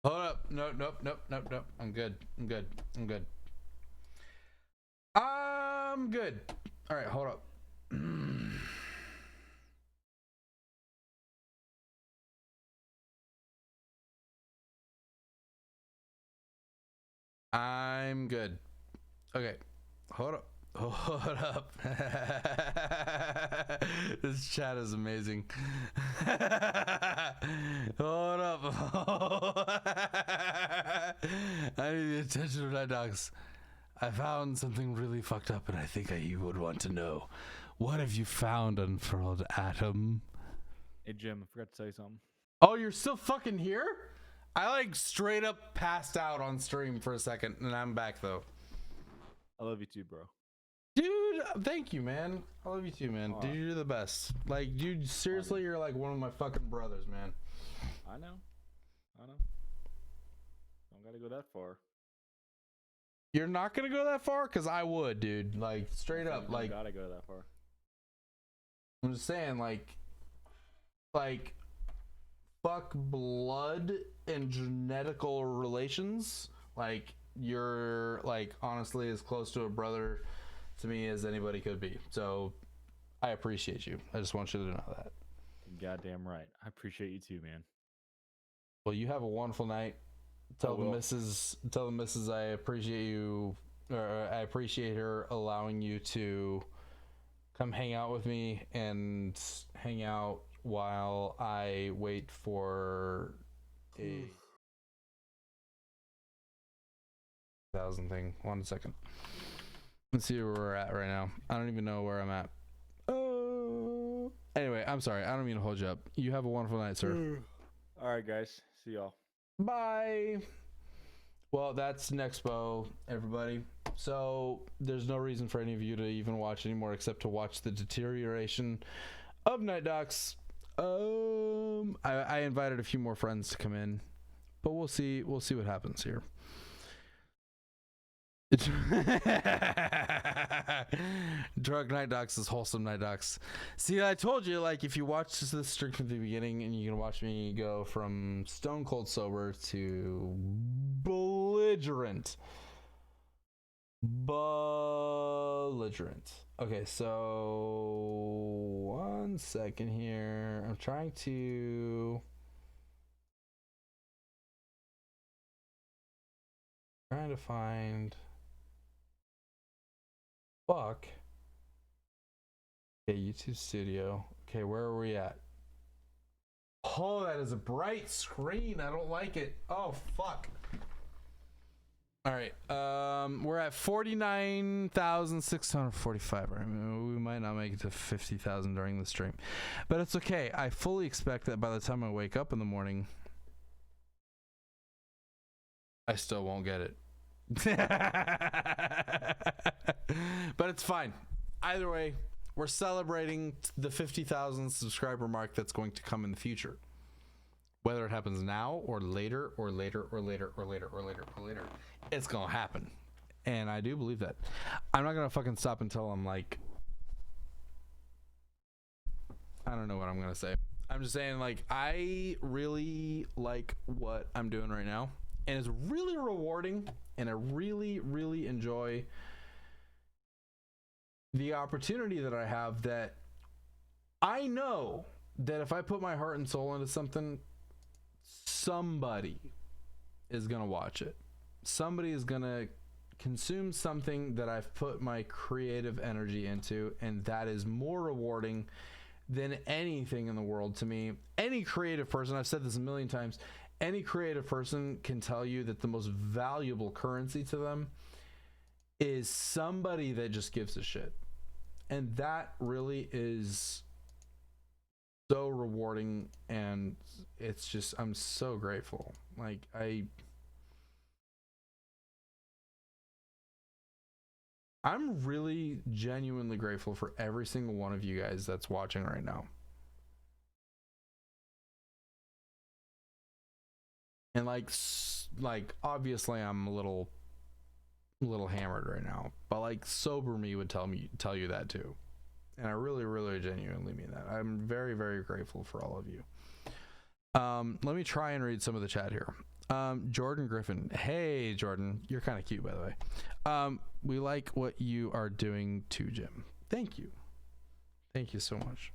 Hold up. Nope. I'm good. All right, hold up. I'm good. Okay. Hold up. This chat is amazing. Hold up. I need the attention of NightDocs. I found something really fucked up and I think you would want to know. What have you found, Unfurled Atom? Hey, Jim, I forgot to tell you something. Oh, you're still fucking here? I like straight up passed out on stream for a second and I'm back though. I love you too, bro. Dude, thank you, man. I love you too, man. Dude, you're the best. Like, dude, seriously, you're like one of my fucking brothers, man. I know. Don't gotta go that far. You're not gonna go that far? Cause I would, dude. Like straight up, like gotta go that far. I'm just saying, like fuck blood and genetical relations. Like you're like honestly as close to a brother to me as anybody could be. So I appreciate you. I just want you to know that. Goddamn right. I appreciate you too, man. Well, you have a wonderful night. Tell the missus I appreciate you, or I appreciate her allowing you to come hang out with me and hang out while I wait for a 1,000 thing. 1 second. Let's see where we're at right now. I don't even know where I'm at. Oh. Anyway, I'm sorry. I don't mean to hold you up. You have a wonderful night, sir. All right, guys. See y'all. Bye. Well, that's Nexpo, everybody. So there's no reason for any of you to even watch anymore except to watch the deterioration of NightDocs. I invited a few more friends to come in, but we'll see what happens here. Drug NightDocs is wholesome NightDocs. See, I told you, like, if you watch this stream from the beginning and you can watch me go from stone cold sober to belligerent. Okay, so 1 second here. I'm trying to find. Fuck. Okay, YouTube Studio. Okay, where are we at? Oh, that is a bright screen. I don't like it. Oh, fuck. All right. We're at 49,645. Right? We might not make it to 50,000 during the stream, but it's okay. I fully expect that by the time I wake up in the morning, I still won't get it. But it's fine. Either way, we're celebrating the 50,000 subscriber mark that's going to come in the future. Whether it happens now or later or later or later or later or later or later, it's gonna happen. And I do believe that. I'm not gonna fucking stop until I'm like, I don't know what I'm gonna say. I'm just saying, like, I really like what I'm doing right now, and it's really rewarding, and I really, really enjoy the opportunity that I have, that I know that if I put my heart and soul into something, somebody is gonna watch it. Somebody is gonna consume something that I've put my creative energy into, and that is more rewarding than anything in the world to me. Any creative person, I've said this a million times, any creative person can tell you that the most valuable currency to them is somebody that just gives a shit. And that really is so rewarding, and it's just, I'm so grateful. Like, I'm really genuinely grateful for every single one of you guys that's watching right now. And like obviously I'm a little hammered right now, but like sober me would tell you that too. And I really, really genuinely mean that. I'm very, very grateful for all of you. Let me try and read some of the chat here. Jordan Griffin. Hey, Jordan. You're kind of cute, by the way. We like what you are doing too, Jim. Thank you. Thank you so much.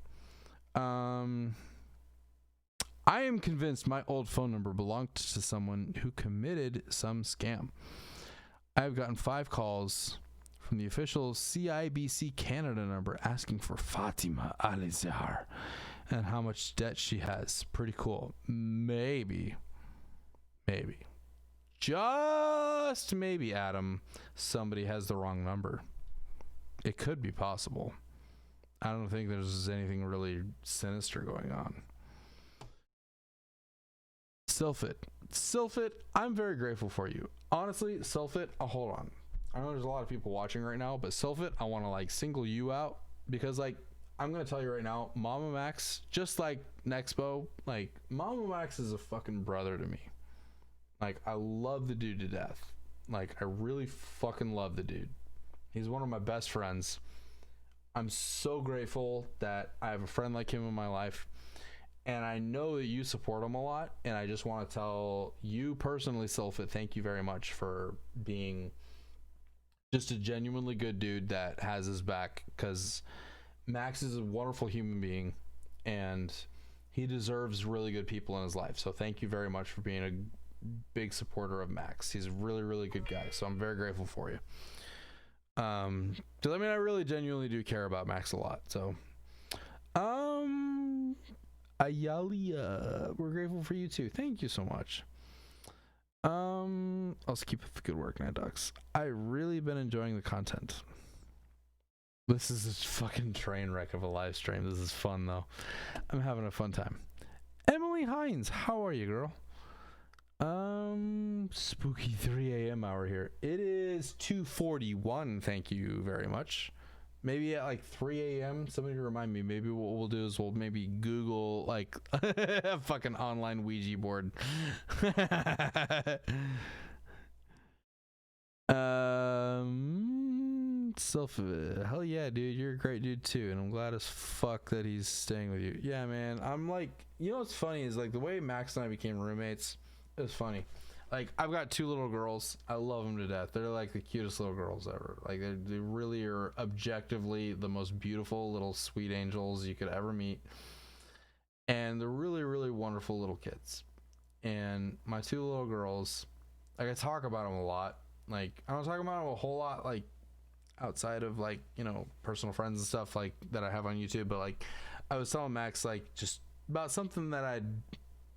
I am convinced my old phone number belonged to someone who committed some scam. I have gotten 5 calls from the official CIBC Canada number asking for Fatima Alizar and how much debt she has. Pretty cool. Maybe, just maybe, Adam, somebody has the wrong number. It could be possible. I don't think there's anything really sinister going on. Sylphit, I'm very grateful for you. Honestly, Sylphit, hold on. I know there's a lot of people watching right now, but Sylphit, I want to like single you out because like I'm gonna tell you right now, Mama Max, just like Nexpo, like Mama Max is a fucking brother to me. Like I love the dude to death, Like, I really fucking love the dude. He's one of my best friends. I'm so grateful that I have a friend like him in my life. And I know that you support him a lot. And I just want to tell you personally, Sylphit, thank you very much for being just a genuinely good dude that has his back. Because Max is a wonderful human being. And he deserves really good people in his life. So thank you very much for being a big supporter of Max. He's a really, really good guy. So I'm very grateful for you. Because I mean, I really genuinely do care about Max a lot. So, Ayalia, we're grateful for you too. Thank you so much. Let's keep up the good work, NightDocs. I really been enjoying the content. This is a fucking train wreck of a live stream. This is fun though. I'm having a fun time. Emily Hines, how are you, girl? Spooky 3 a.m. hour here. It is 2:41. Thank you very much. Maybe at like 3 a.m. somebody remind me. Maybe what we'll do is we'll maybe Google like a fucking online Ouija board. Hell yeah, dude, you're a great dude too, and I'm glad as fuck that he's staying with you. Yeah, man, I'm like, you know what's funny is like the way Max and I became roommates. It was funny. Like, I've got 2 little girls. I love them to death. They're like the cutest little girls ever. Like, they really are objectively the most beautiful little sweet angels you could ever meet. And they're really, really wonderful little kids. And my 2 little girls, like, I talk about them a lot. Like, I don't talk about them a whole lot, like, outside of, like, you know, personal friends and stuff, like, that I have on YouTube. But, like, I was telling Max, like, just about something that I'd,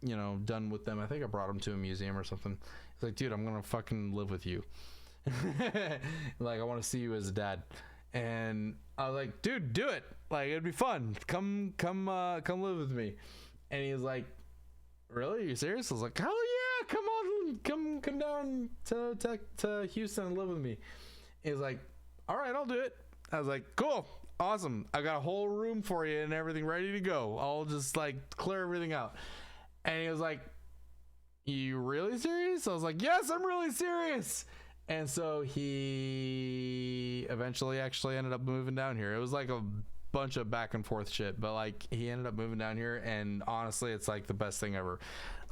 you know, done with them. I think I brought him to a museum or something. He's like, dude, I'm gonna fucking live with you. Like, I want to see you as a dad. And I was like, dude, do it. Like, it'd be fun. Come live with me. And he was like, really? Are you serious? I was like, hell yeah, come on, come down to Houston and live with me. He was like, all right, I'll do it. I was like, cool, awesome. I got a whole room for you and everything ready to go. I'll just like clear everything out. And he was like, you really serious? I was like, yes, I'm really serious. And so he eventually actually ended up moving down here. It was like a bunch of back and forth shit, but like he ended up moving down here, and honestly it's like the best thing ever.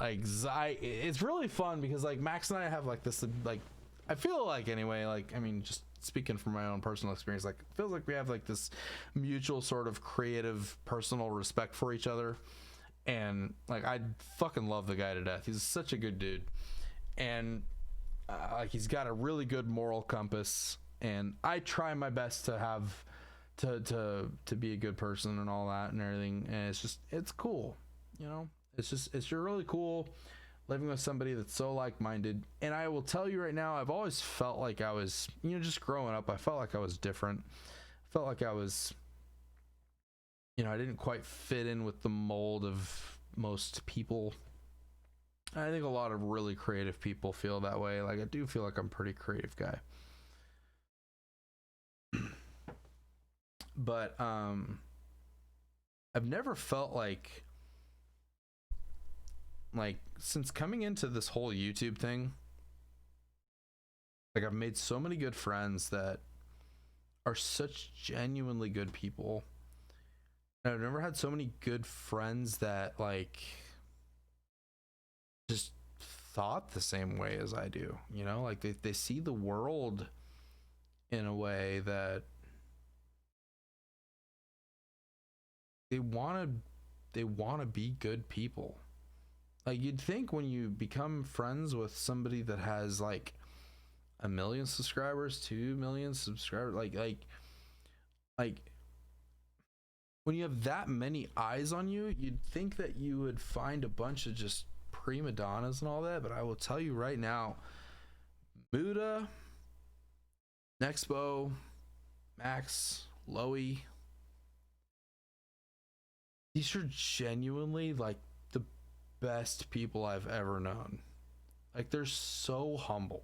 Like it's really fun because like Max and I have like this, like, I feel like anyway, like, I mean, just speaking from my own personal experience, like it feels like we have like this mutual sort of creative personal respect for each other. And like, I fucking love the guy to death. He's such a good dude, and like he's got a really good moral compass, and I try my best to have to be a good person and all that and everything. And it's cool, you know. It's really cool living with somebody that's so like-minded. And I will tell you right now, I've always felt like I was, you know, just growing up, I felt like I was different. I felt like I was, you know, I didn't quite fit in with the mold of most people. I think a lot of really creative people feel that way. Like, I do feel like I'm a pretty creative guy. But I've never felt like since coming into this whole YouTube thing, like I've made so many good friends that are such genuinely good people. And I've never had so many good friends that like just thought the same way as I do, you know, like they see the world in a way that they want to be good people. Like, you'd think when you become friends with somebody that has like 1 million subscribers, 2 million subscribers, like when you have that many eyes on you, you'd think that you would find a bunch of just prima donnas and all that. But I will tell you right now, Muda, Nexpo, Max, Loey, these are genuinely like the best people I've ever known. Like, they're so humble,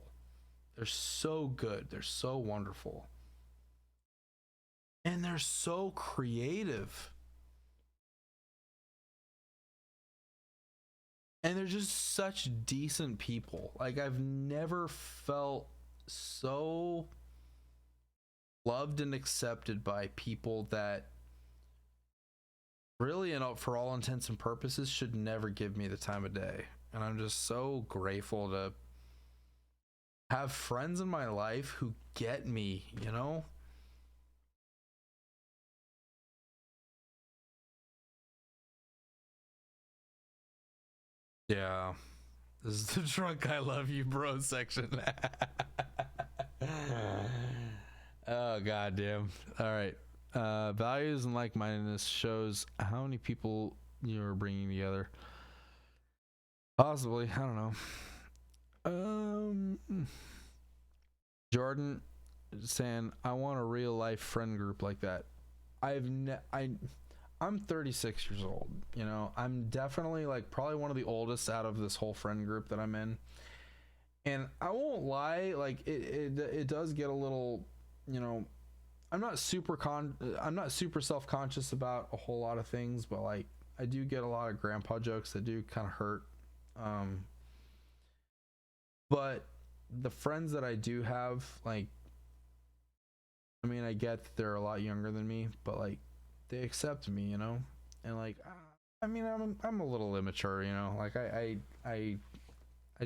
they're so good, they're so wonderful, and they're so creative, and they're just such decent people. Like, I've never felt so loved and accepted by people that really, and for all intents and purposes, should never give me the time of day. And I'm just so grateful to have friends in my life who get me, you know? Yeah. This is the drunk I love you bro section. Oh goddamn. All right. Values and like-mindedness shows how many people you're bringing together. Possibly, I don't know. Jordan saying, I want a real life friend group like that. I'm 36 years old, you know. I'm definitely like probably one of the oldest out of this whole friend group that I'm in. And I won't lie, like it does get a little, you know, I'm not super self-conscious about a whole lot of things, but like I do get a lot of grandpa jokes that do kind of hurt. But the friends that I do have, like, I mean, I get that they're a lot younger than me, but like they accept me, you know. And like I mean, I'm a little immature, you know. Like I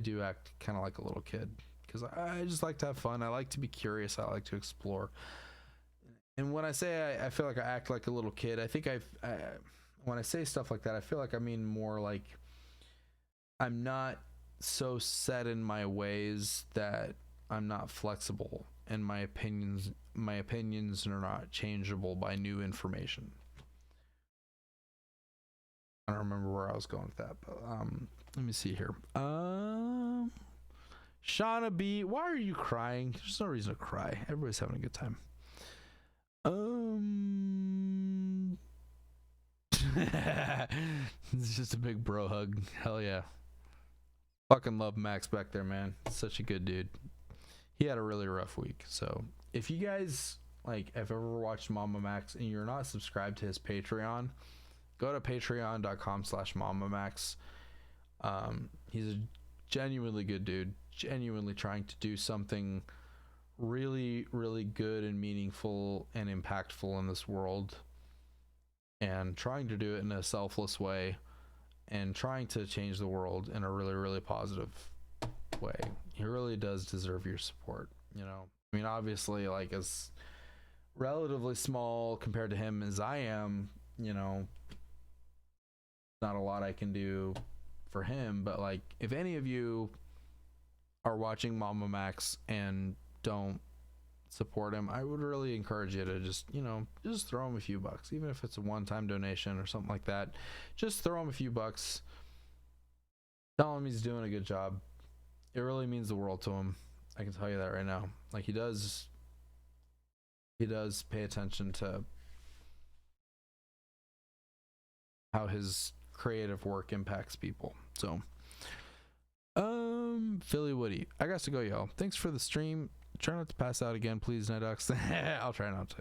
do act kind of like a little kid because I just like to have fun. I like to be curious. I like to explore. And when I say I feel like I act like a little kid, I think when I say stuff like that, I feel like I mean more like I'm not so set in my ways that I'm not flexible, and my opinions are not changeable by new information. I don't remember where I was going with that, but let me see here. Shauna B, why are you crying? There's no reason to cry. Everybody's having a good time. It's just a big bro hug. Hell yeah. Fucking love Max back there, man. Such a good dude. He had a really rough week. So if you guys like have ever watched Mama Max and you're not subscribed to his Patreon, go to patreon.com/MamaMax. He's a genuinely good dude, genuinely trying to do something really, really good and meaningful and impactful in this world, and trying to do it in a selfless way, and trying to change the world in a really, really positive way. He really does deserve your support, you know. I mean, obviously, like, as relatively small compared to him as I am, you know, not a lot I can do for him, but like, if any of you are watching Mama Max and don't support him, I would really encourage you to just, you know, just throw him a few bucks, even if it's a one-time donation or something like that. Just throw him a few bucks, tell him he's doing a good job. It really means the world to him. I can tell you that right now. Like, he does pay attention to how his creative work impacts people. So Philly Woody, I got to go, y'all. Thanks for the stream. Try not to pass out again, please, NightDocs. I'll try not to.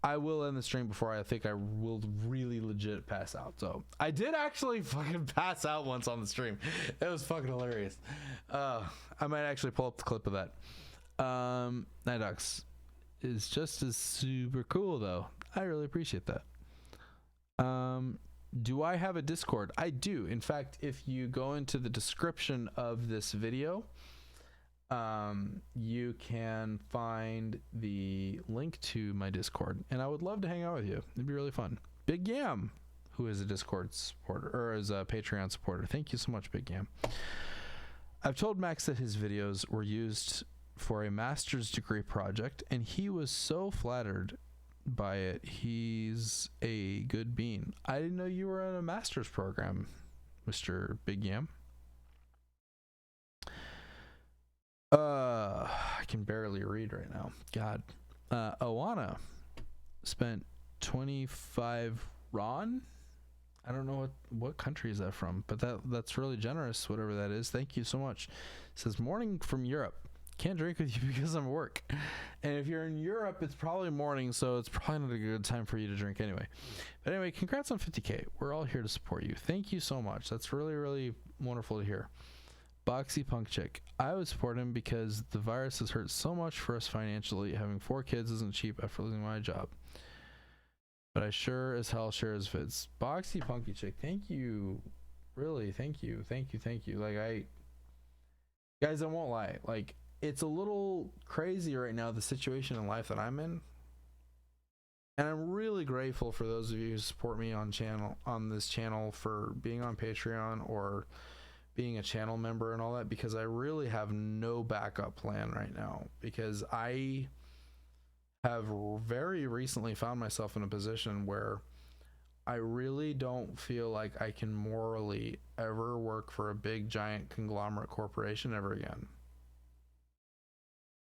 I will end the stream before I think I will really legit pass out. So I did actually fucking pass out once on the stream. It was fucking hilarious. I might actually pull up the clip of that. NightDocs is just as super cool though. I really appreciate that. Do I have a Discord? I do. In fact, if you go into the description of this video, you can find the link to my Discord, and I would love to hang out with you. It'd be really fun. Big Yam, who is a Discord supporter, or is a Patreon supporter, thank you so much, Big Yam. I've told Max that his videos were used for a master's degree project, and he was so flattered by it. He's a good bean. I didn't know you were in a master's program, Mr. Big Yam. I can barely read right now. God. Owana spent 25 RON. I don't know what country is that from, but that's really generous, whatever that is. Thank you so much. It says, morning from Europe. Can't drink with you because I'm at work. And if you're in Europe, it's probably morning, so it's probably not a good time for you to drink anyway. But anyway, congrats on 50K. We're all here to support you. Thank you so much. That's really, really wonderful to hear. Boxy Punk Chick. I would support him because the virus has hurt so much for us financially. Having 4 kids isn't cheap after losing my job. But I sure as hell share his vids. Boxy Punky Chick, thank you. Really, thank you. Like, guys, I won't lie. Like, it's a little crazy right now, the situation in life that I'm in. And I'm really grateful for those of you who support me on this channel for being on Patreon or being a channel member and all that, because I really have no backup plan right now, because I have very recently found myself in a position where I really don't feel like I can morally ever work for a big giant conglomerate corporation ever again.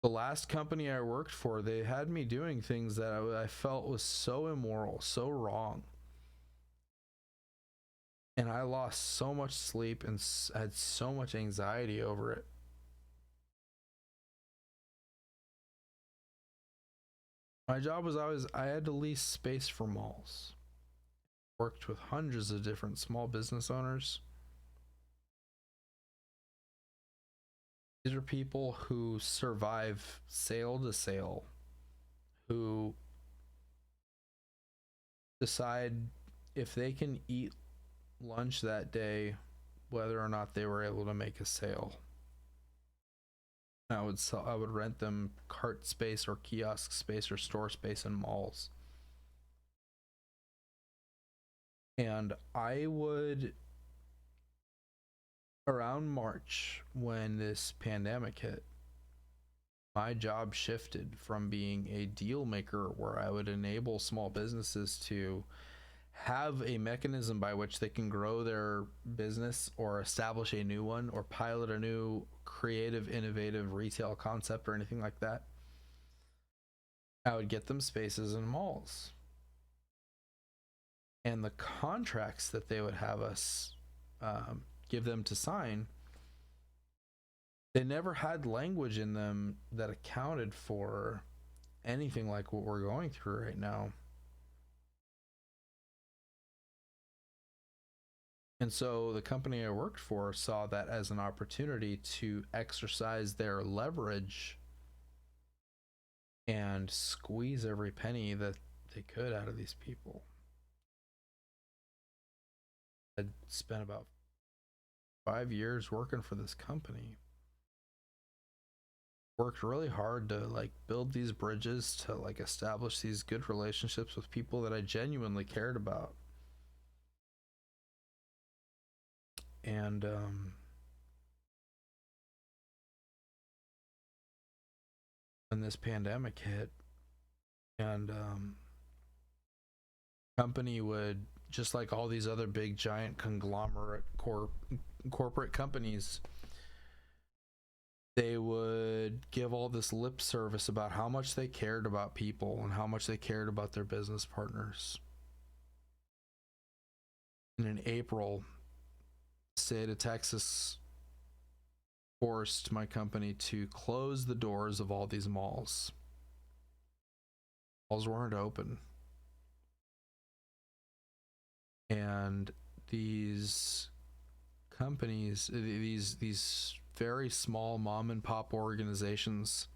The last company I worked for, they had me doing things that I felt was so immoral, so wrong. And I lost so much sleep and had so much anxiety over it. My job was I had to lease space for malls. Worked with hundreds of different small business owners. These are people who survive sale to sale, who decide if they can eat lunch that day, whether or not they were able to make a sale. I would rent them cart space or kiosk space or store space in malls. And I would, around March, when this pandemic hit, my job shifted from being a deal maker where I would enable small businesses to have a mechanism by which they can grow their business or establish a new one or pilot a new creative, innovative retail concept or anything like that. I would get them spaces in malls. And the contracts that they would have us give them to sign, they never had language in them that accounted for anything like what we're going through right now. And so the company I worked for saw that as an opportunity to exercise their leverage and squeeze every penny that they could out of these people. I'd spent about 5 years working for this company. Worked really hard to like build these bridges, to like establish these good relationships with people that I genuinely cared about. And when this pandemic hit, and company would, just like all these other big giant conglomerate corporate companies, they would give all this lip service about how much they cared about people and how much they cared about their business partners. And in April, the state of Texas forced my company to close the doors of all these malls. Malls weren't open. And these companies, these very small mom and pop organizations,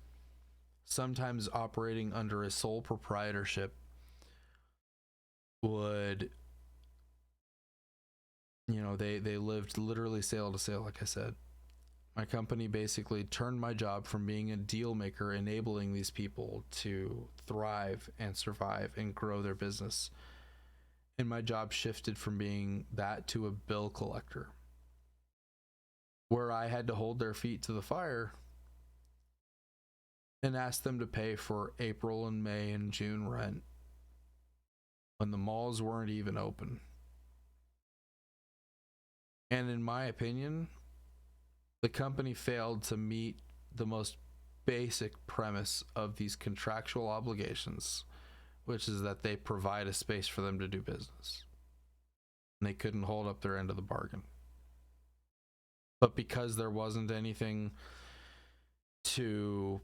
sometimes operating under a sole proprietorship, would, you know, they lived literally sale to sale, like I said. My company basically turned my job from being a deal maker, enabling these people to thrive and survive and grow their business. And my job shifted from being that to a bill collector, where I had to hold their feet to the fire and ask them to pay for April and May and June rent when the malls weren't even open. And in my opinion, the company failed to meet the most basic premise of these contractual obligations, which is that they provide a space for them to do business. And they couldn't hold up their end of the bargain. But because there wasn't anything to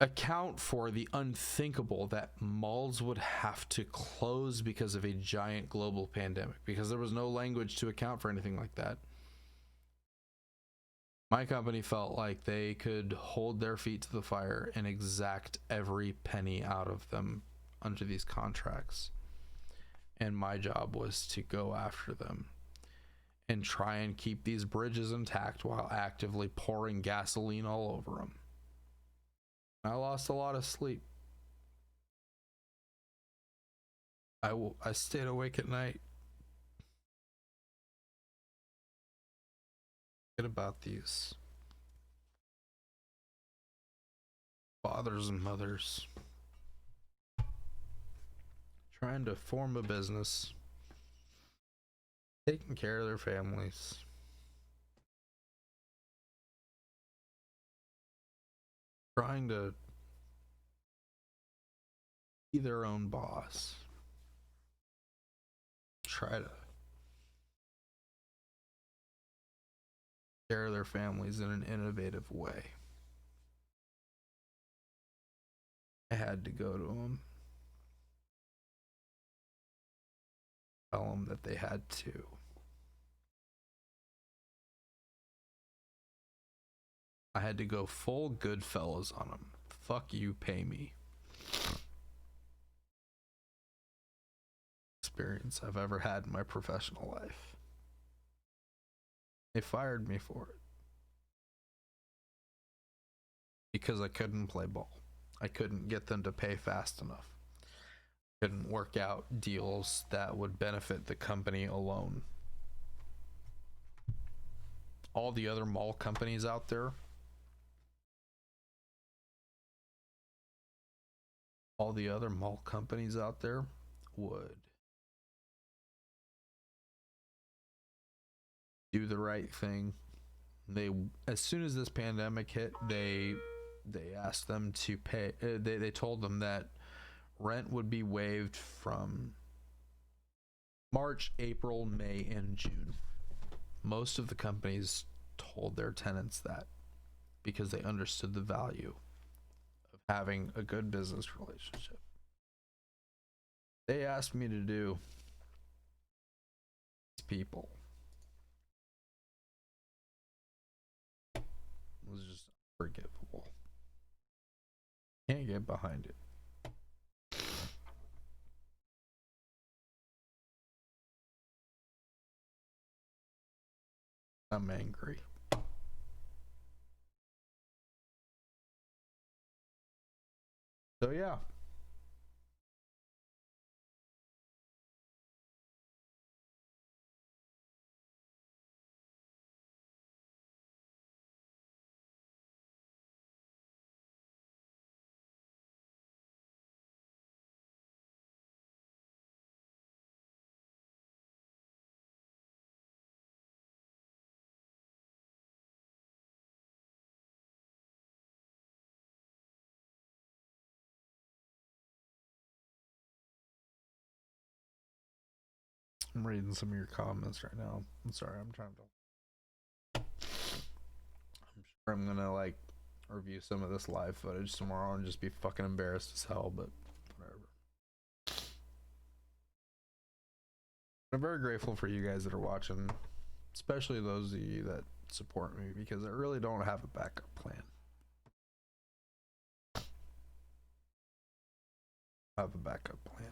account for the unthinkable that malls would have to close because of a giant global pandemic, because there was no language to account for anything like that, My company felt like they could hold their feet to the fire and exact every penny out of them under these contracts. And my job was to go after them and try and keep these bridges intact while actively pouring gasoline all over them. I lost a lot of sleep. I stayed awake at night. About these fathers and mothers trying to form a business, taking care of their families, trying to be their own boss, try to care of their families in an innovative way. I had to go to them, tell them that they had to. I had to go full Goodfellas on them. Fuck you, pay me. Experience I've ever had in my professional life. They fired me for it because I couldn't play ball. I couldn't get them to pay fast enough. Couldn't work out deals that would benefit the company alone. All the other mall companies out there, would do the right thing. They, as soon as this pandemic hit, they asked them to pay. They told them that rent would be waived from March, April, May, and June. Most of the companies told their tenants that because they understood the value of having a good business relationship. They asked me to do people. It was just unforgivable. Can't get behind it. I'm angry. So yeah. I'm reading some of your comments right now. I'm sorry, I'm sure I'm gonna like review some of this live footage tomorrow and just be fucking embarrassed as hell, but whatever. I'm very grateful for you guys that are watching, especially those of you that support me, because I really don't have a backup plan. I have a backup plan.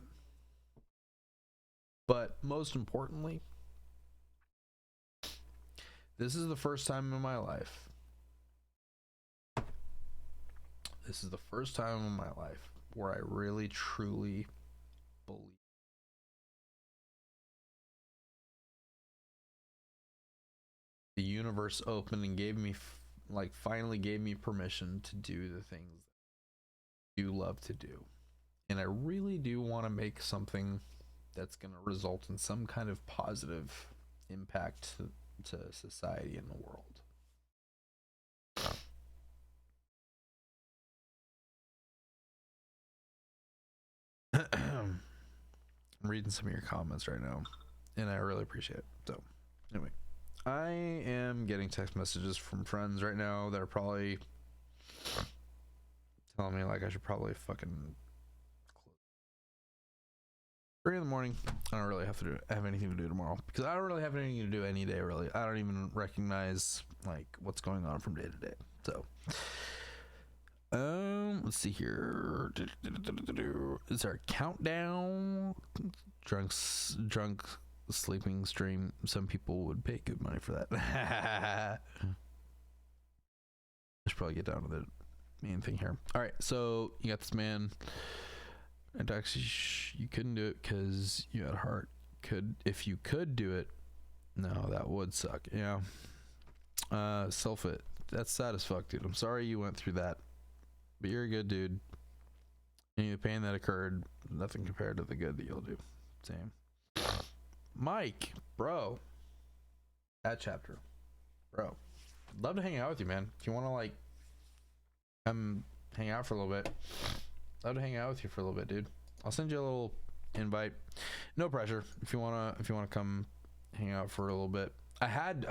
But most importantly, this is the first time in my life. This is the first time in my life where I really truly believe the universe opened and gave me, finally gave me permission to do the things I do love to do. And I really do want to make something that's going to result in some kind of positive impact to society and the world. I'm reading some of your comments right now, and I really appreciate it. So, anyway, I am getting text messages from friends right now that are probably telling me like I should probably fucking 3 in the morning. I don't really have anything to do tomorrow because I don't really have anything to do any day really. I don't even recognize like what's going on from day to day. So let's see here. Is there a countdown? Drunk sleeping stream. Some people would pay good money for that. I should probably get down to the main thing here. All right, so you got this man. And actually, you couldn't do it because you had a heart. If you could do it, no, that would suck. Yeah. Self-it. That's sad as fuck, dude. I'm sorry you went through that, but you're a good dude. And the pain that occurred, nothing compared to the good that you'll do. Same. Mike, bro. That chapter, bro. Love to hang out with you, man. If you want to like, come hang out for a little bit. Love to hang out with you for a little bit, dude. I'll send you a little invite. No pressure. If you wanna come hang out for a little bit. I had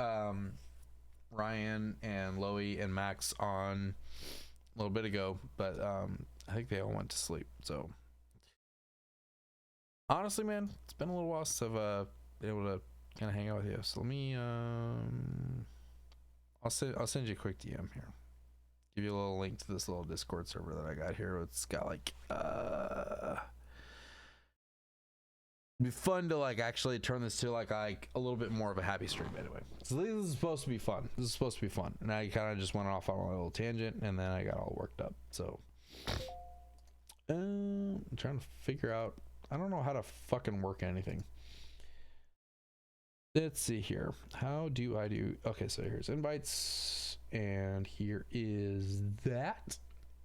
Ryan and Loey and Max on a little bit ago, but I think they all went to sleep. So honestly, man, it's been a little while since I've been able to kind of hang out with you. So let me I'll send you a quick DM here. Give you a little link to this little Discord server that I got here. It's got like it'd be fun to like actually turn this to like a little bit more of a happy stream anyway. So this is supposed to be fun. And I kind of just went off on a little tangent and then I got all worked up. So I'm trying to figure out, I don't know how to fucking work anything. Let's see here. How do I do? Okay, so here's invites, and here is that,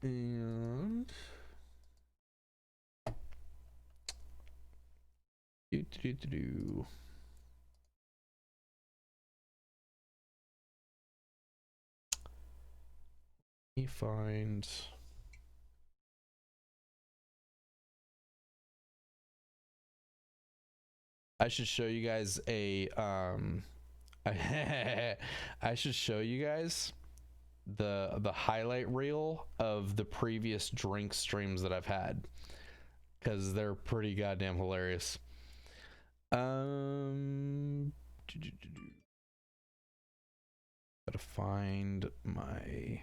and let me find. I should show you guys a I should show you guys the highlight reel of the previous drink streams that I've had, because they're pretty goddamn hilarious. Gotta find my,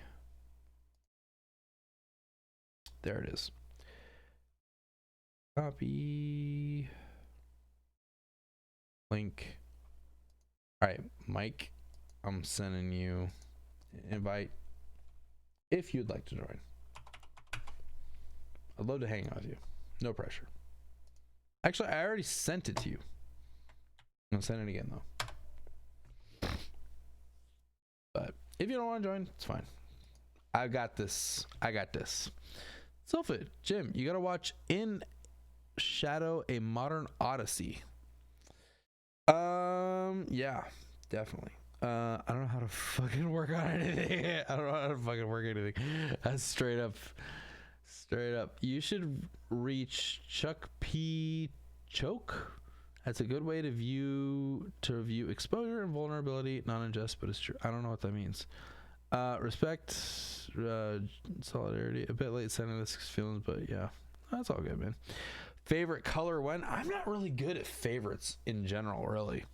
there it is. Copy link. All right, Mike, I'm sending you an invite if you'd like to join. I'd love to hang out with you. No pressure. Actually, I already sent it to you. I'm gonna send it again though. But if you don't want to join, it's fine. I got this. Selfit, Jim, you gotta watch In Shadow: A Modern Odyssey. Yeah, definitely. I don't know how to fucking work on anything. I don't know how to fucking work anything. That's straight up. You should reach Chuck P. Choke. That's a good way to review exposure and vulnerability. Not unjust, but it's true. I don't know what that means. Respect, solidarity. A bit late sending this feelings, but yeah, that's all good, man. Favorite color when? I'm not really good at favorites in general, really.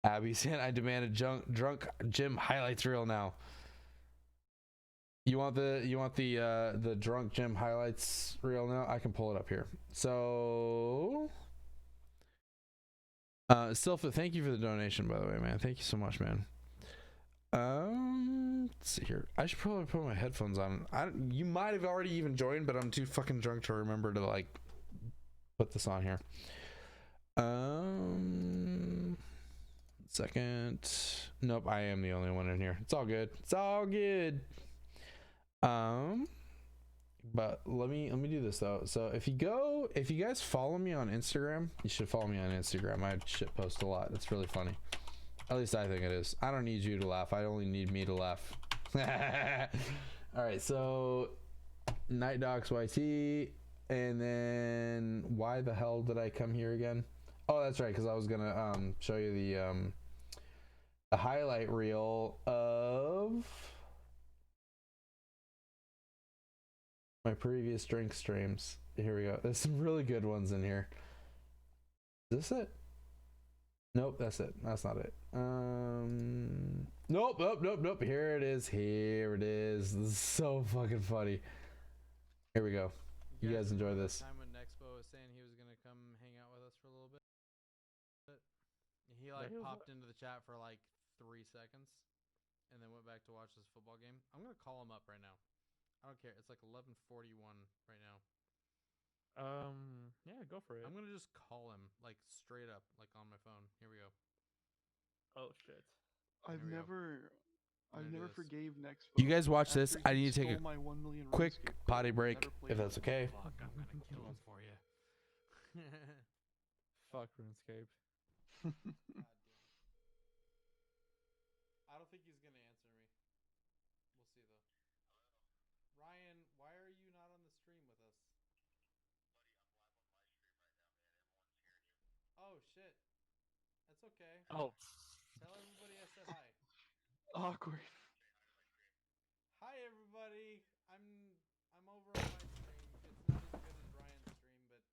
Abby said, I demand a drunk Jim highlights reel now. You want the drunk Jim highlights reel now? I can pull it up here. So Silpha, thank you for the donation, by the way, man. Thank you so much, man. Let's see here. I should probably put my headphones on. You might have already even joined, but I'm too fucking drunk to remember to like put this on here. Second. Nope, I am the only one in here. It's all good. But let me do this though. So if you guys follow me on Instagram, you should follow me on Instagram. I shit post a lot. It's really funny. At least I think it is. I don't need you to laugh. I only need me to laugh. All right, so NightDocsYT, and then why the hell did I come here again? Oh, that's right, because I was gonna show you the highlight reel of my previous drink streams. Here we go. There's some really good ones in here. Is this it? Nope, that's it. That's not it. Nope. Here it is. This is so fucking funny. Here we go. You guys enjoy this. Time when Nexpo was saying he was gonna come hang out with us for a little bit. He like popped into the chat for like 3 seconds, and then went back to watch this football game. I'm gonna call him up right now. I don't care. It's like 11:41 right now. Yeah, go for it. I'm gonna just call him like straight up, like on my phone. Here we go. Oh shit. I've Here we go. never forgave Nexpo. You guys watch this. after I he need to take stole a my 1 million quick RuneScape potty coins. break, Never played if that's with okay. Fuck, I'm gonna kill him for you. Fuck RuneScape. God damn it. I don't think he's gonna answer me. We'll see though. Ryan, why are you not on the stream with us? Oh shit. That's okay. Oh. Tell everybody I said hi. Awkward. Hi everybody. I'm over on my stream. It's not as good as Ryan's stream,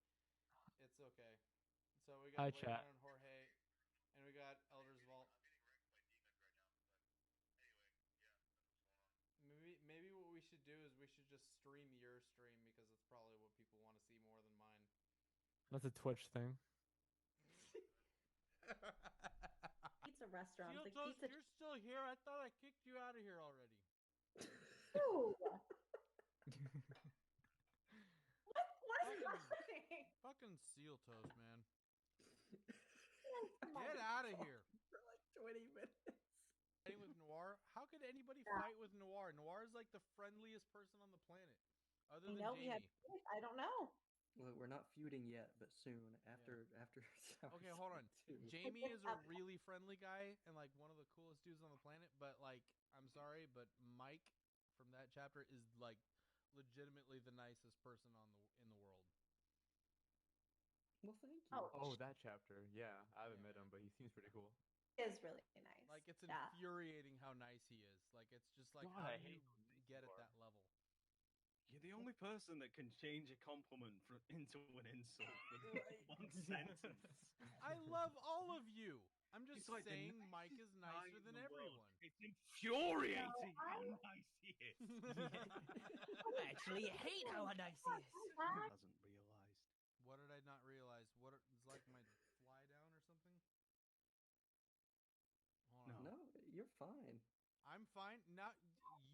but it's okay. So we got Hi, Leon chat. and Jorge, and we got Elder's Vault. Maybe what we should do is we should just stream your stream because it's probably what people want to see more than mine. That's a Twitch thing. Pizza restaurant. Steel Like Toast, pizza. you're still here? I thought I kicked you out of here already. Ew. What is happening? Fucking Steel Toast, man. Get out of here. For like 20 minutes. Fighting with Noir? How could anybody fight with Noir? Noir is like the friendliest person on the planet. Other than Jamie. I don't know. Well, we're not feuding yet, but soon. After Okay, hold on. Jamie is a really friendly guy and like one of the coolest dudes on the planet, but like I'm sorry, but Mike from that chapter is like legitimately the nicest person in the world. Well, thank you. Oh, that chapter. Yeah, I haven't met him, but he seems pretty cool. It is really nice. Like it's infuriating how nice he is. Like it's just like God, how I do you hate get at that level? You're the only person that can change a compliment into an insult with one sentence. I love all of you. I'm just It's like the saying Mike is nicest guy nicer in than the world. everyone. It's infuriating how nice he is. I actually hate how nice he is. Hasn't realized. What did I not realize? What is like my fly down or something? Hold on. No, you're fine. I'm fine. Not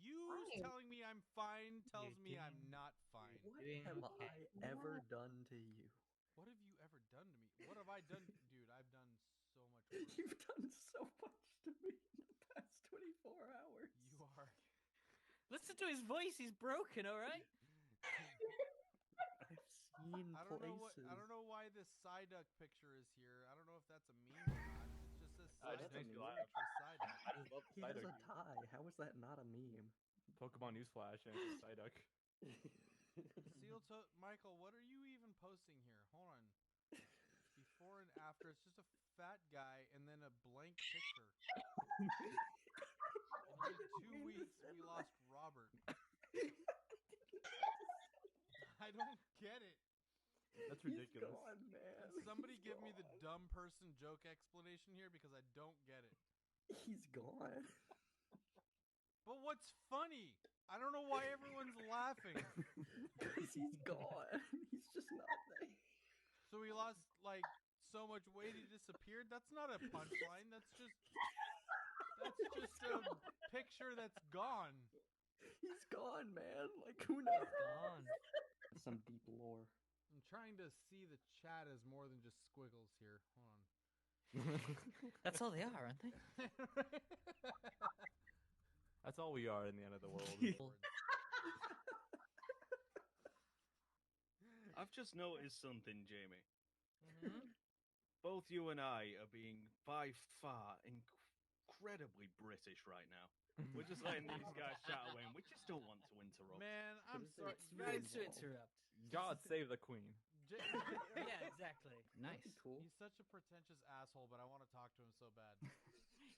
you telling me I'm fine tells me I'm not fine. What have I ever done to you? What have you ever done to me? What have I done? Dude, I've done so much worse. You've done so much to me in the past 24 hours. You are. Listen to his voice. He's broken. All right. I've seen I don't places. know. I don't know why this Psyduck picture is here. I don't know if that's a meme or not. It just says That Psyduck. makes me laugh. Psyduck. I just love He has a Psyduck. tie. How is that not a meme? Pokemon Newsflash and it's Psyduck. Michael, what are you even posting here? Hold on. Before and after, it's just a fat guy and then a blank picture. In 2 weeks, we lost Robert. I don't get it. That's ridiculous. He's gone, man. Somebody He's give me the gone. dumb person joke explanation here because I don't get it. He's gone. But what's funny? I don't know why everyone's laughing. Because he's gone. He's just not there. So he lost like so much weight he disappeared? That's not a punchline. That's just a picture that's gone. He's gone, man. Like, who knows? Gone. Some deep lore. I'm trying to see the chat as more than just squiggles here. Hold on. That's all they are, aren't they? That's all we are in the end of the world. I've just noticed something, Jamie. Both you and I are being by far incredibly British right now. We're just letting these guys chat away, and we just don't want to interrupt. Man, I'm sorry. It's rude to interrupt. God save the queen. Yeah, exactly. Nice. Cool. He's such a pretentious asshole, but I want to talk to him so bad.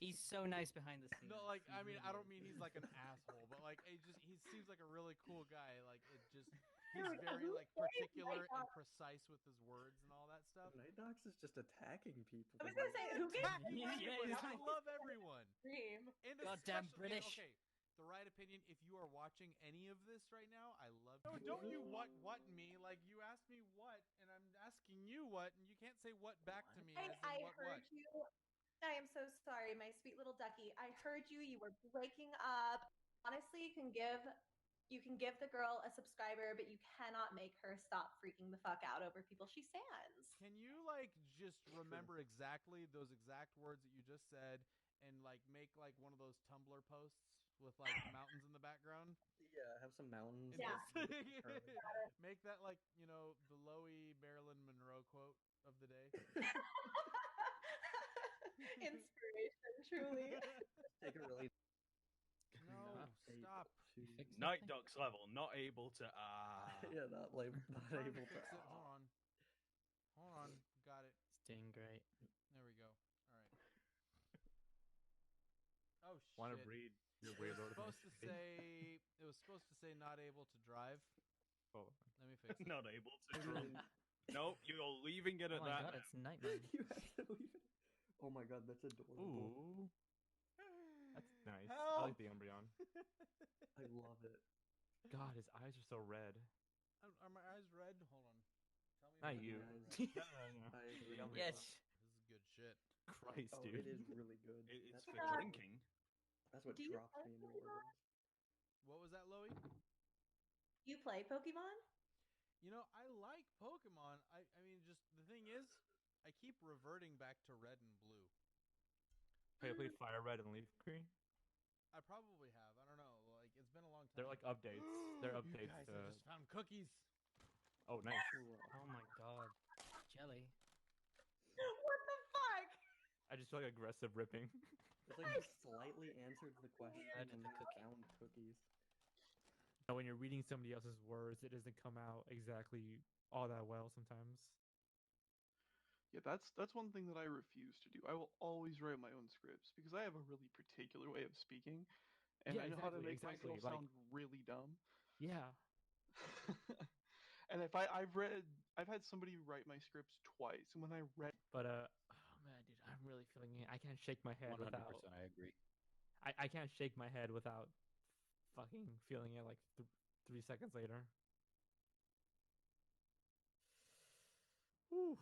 He's so nice behind the scenes. No, like He I mean, really I don't is. mean he's like an asshole, but like he seems like a really cool guy. Like it just he's Dude, very who like plays particular and NightDocs? precise with his words and all that stuff. NightDocs is just attacking people. I was gonna say, who gets Attacking Yeah, everyone. he's I like- love everyone. stream? And Goddamn especially- British. Okay, the right opinion. If you are watching any of this right now, I love you. Don't you what me? Like you asked me what, and I'm asking you what, and you can't say what back to me. As in I what, heard what. you. I am so sorry, my sweet little ducky. I heard you. You were breaking up. Honestly, you can give the girl a subscriber, but you cannot make her stop freaking the fuck out over people she stands. Can you like just remember exactly those exact words that you just said, and like make like one of those Tumblr posts with like mountains in the background? Yeah, have some mountains. And Yeah. just make that like the Loey Marilyn Monroe quote of the day. Inspiration, truly. Take a really. No, Not stop. NightDocs level, not able to. Yeah, not able Trying to to. fix it. Hold on. Got it. It's doing great. There we go. All right. Oh shit. Want to read your weird order? It was supposed to say not able to drive. Oh. Let me fix it. Not able to drive. Nope, you're leaving it Oh at my that. god, it's nightmare. You have to leave it. Oh my god, that's adorable. Ooh. That's nice. I Help! like the Umbreon. I love it. God, his eyes are so red. Are my eyes red? Hold on. Tell me. Not if you. my eyes are red. No. I agree. Yes. This is good shit. Christ, Oh, dude. it is really good. It's That's for what- drinking. That's what Do you dropped play me in the Pokemon? Orleans. What was that, Loey? You play Pokemon? I like Pokemon. I mean, just the thing is, I keep reverting back to red and blue. Have you played Fire Red and Leaf Green? I probably have. I don't know. Like it's been a long time. They're like updates. They're updates You guys, to. I just found cookies. Oh, nice. Oh my god. Jelly. What the fuck? I just feel like aggressive ripping. It's like you slightly answered the question Add and the cookie. found cookies. And when you're reading somebody else's words, it doesn't come out exactly all that well sometimes. Yeah, that's one thing that I refuse to do. I will always write my own scripts because I have a really particular way of speaking, and Yeah, I know how to exactly, make exactly, myself like- sound really dumb. Yeah. And if I've had somebody write my scripts twice, and when I read, But oh man, dude, I'm really feeling it. I can't shake my head 100%, without. I agree. I can't shake my head without fucking feeling it like 3 seconds later. Whew.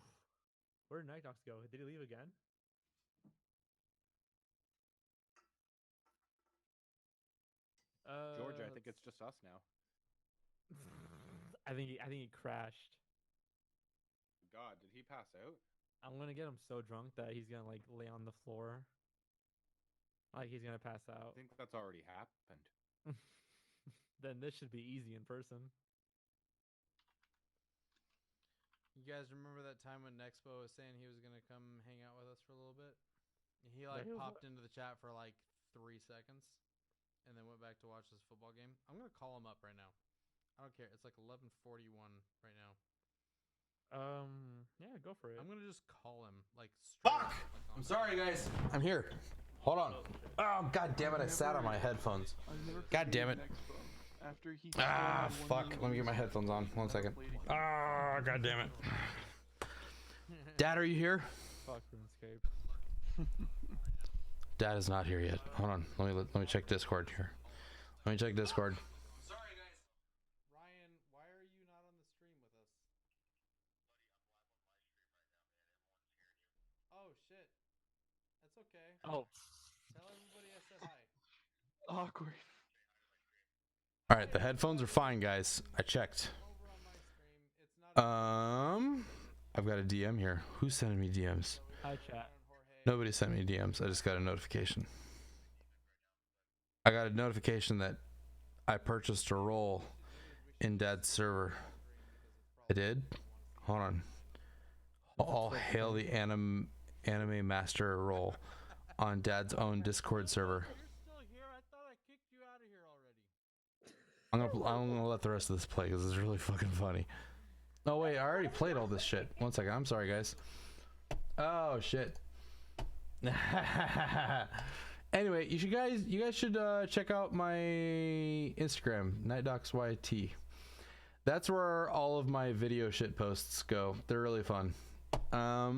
Where did NightDocs go? Did he leave again? Georgia, I think it's just us now. I think he crashed. God, did he pass out? I'm gonna get him so drunk that he's gonna like lay on the floor. Like he's gonna pass I out. think that's already happened. Then this should be easy in person. You guys remember that time when Nexpo was saying he was gonna come hang out with us for a little bit? He like he was popped into the chat for like 3 seconds, and then went back to watch this football game. I'm gonna call him up right now. I don't care. It's like 11:41 right now. Yeah, go for it. I'm gonna just call him like. Fuck! I'm sorry, guys. I'm here. Hold on. Oh god damn it! I sat on my headphones. God damn it. after he Fuck. Let me get my headphones on. 1 second. God damn it. Dad, are you here? Fuck RuneScape. Dad is not here yet. Hold on. Let me check Discord here. Let me check Discord. Sorry, guys. Ryan, why are you not on the stream with us? Oh shit. That's okay. Oh. Tell everybody I said hi. Awkward. All right, the headphones are fine, guys. I checked. I've got a DM here. Who's sending me DMs? Hi, chat. Nobody sent me DMs. I just got a notification. I got a notification that I purchased a role in Dad's server. I did? Hold on. All hail the anime master role on Dad's own Discord server. I'm gonna let the rest of this play because it's really fucking funny. Oh wait, I already played all this shit. 1 second. I'm sorry, guys. Oh shit. Anyway, you guys should check out my Instagram, NightDocsYT. That's where all of my video shit posts go. They're really fun. Let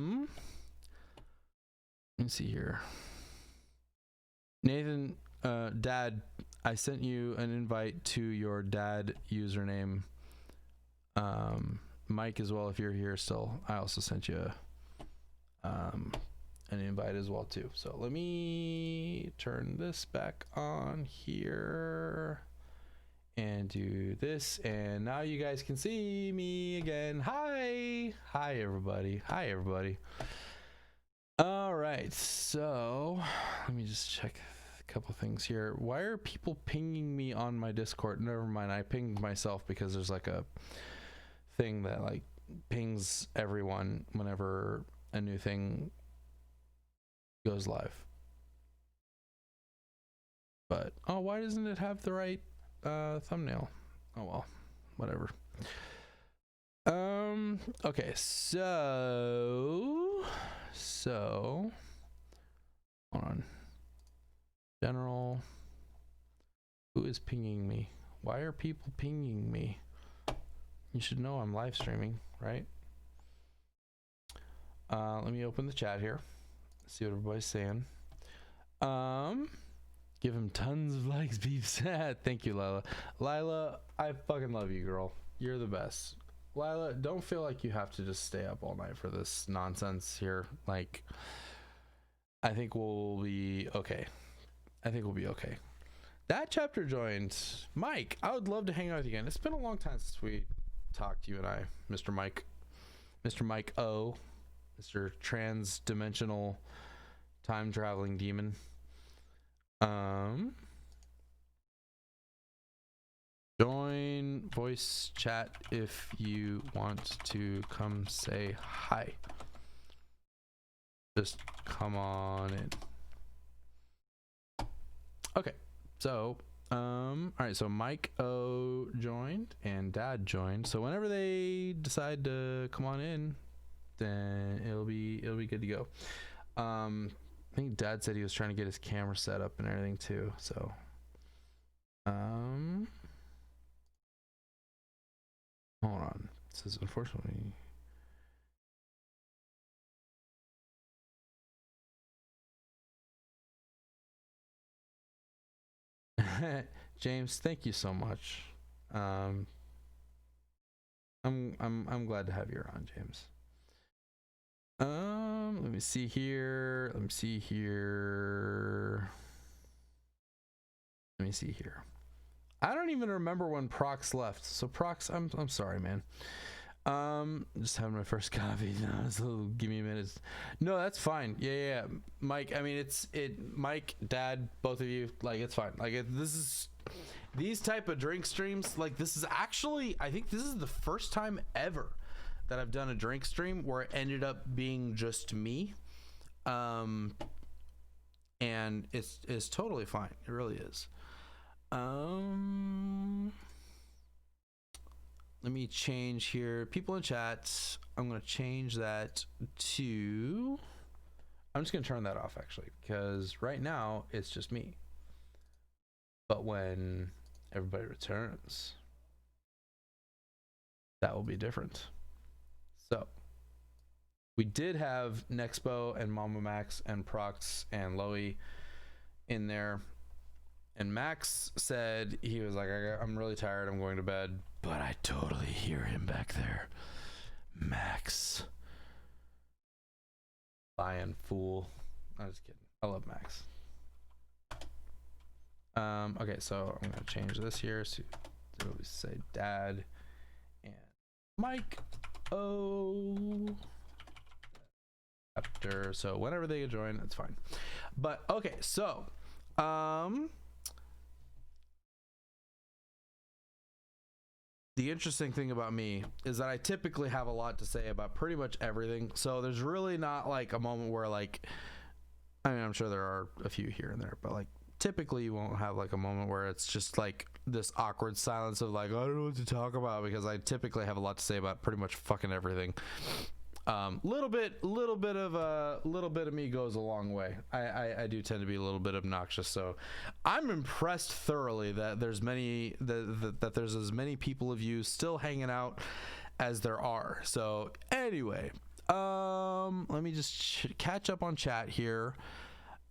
me see here. Nathan, Dad, I sent you an invite to your dad username. Mike as well, if you're here still. I also sent you an invite as well too. So let me turn this back on here and do this, and now you guys can see me again. Hi everybody. All right, so let me just check a couple things here. Why are people pinging me on my Discord? Never mind, I pinged myself because there's like a thing that like pings everyone whenever a new thing goes live. But oh, why doesn't it have the right thumbnail? Oh well, whatever. Okay, so hold on. General, who is pinging me? Why are people pinging me? You should know I'm live streaming, right? Let me open the chat here. See what everybody's saying. Give him tons of likes, beeps. Thank you, Lila. Lila, I fucking love you, girl. You're the best. Lila, don't feel like you have to just stay up all night for this nonsense here. Like, I think we'll be okay. That chapter joined. Mike, I would love to hang out with you again. It's been a long time since we talked, you and I, Mr. Mike. Mr. Mike O. Mr. Trans-dimensional time-traveling demon. Join voice chat if you want to come say hi. Just come on in. Okay, so all right, so Mike O joined and Dad joined. So whenever they decide to come on in, then it'll be good to go. I think Dad said he was trying to get his camera set up and everything too. So hold on. It says unfortunately. James, thank you so much. I'm glad to have you around, James. Let me see here. I don't even remember when Prox left. So Prox, I'm sorry, man. Just having my first coffee. No, so give me a minute. No, that's fine. Yeah. Mike, I mean, Mike, Dad, both of you, like, it's fine. Like, these type of drink streams, like, this is actually, I think this is the first time ever that I've done a drink stream where it ended up being just me. And it's totally fine. It really is. Let me change here. People in chat, I'm going to change that to... I'm just going to turn that off, actually, because right now it's just me. But when everybody returns, that will be different. So, we did have Nexpo and Mama Max and Prox and Loey in there. And Max said, he was like, I'm really tired, I'm going to bed. But I totally hear him back there. Max. Lying fool. I'm just kidding. I love Max. Okay, so I'm going to change this here. So we say Dad and Mike. Oh. After, so whenever they join, that's fine. But okay, so the interesting thing about me is that I typically have a lot to say about pretty much everything. So there's really not like a moment where, like, I mean, I'm sure there are a few here and there, but like typically you won't have like a moment where it's just like this awkward silence of like, I don't know what to talk about, because I typically have a lot to say about pretty much fucking everything. little bit of me goes a long way. I do tend to be a little bit obnoxious, so I'm impressed thoroughly that there's that there's as many people of you still hanging out as there are. So anyway, let me just catch up on chat here.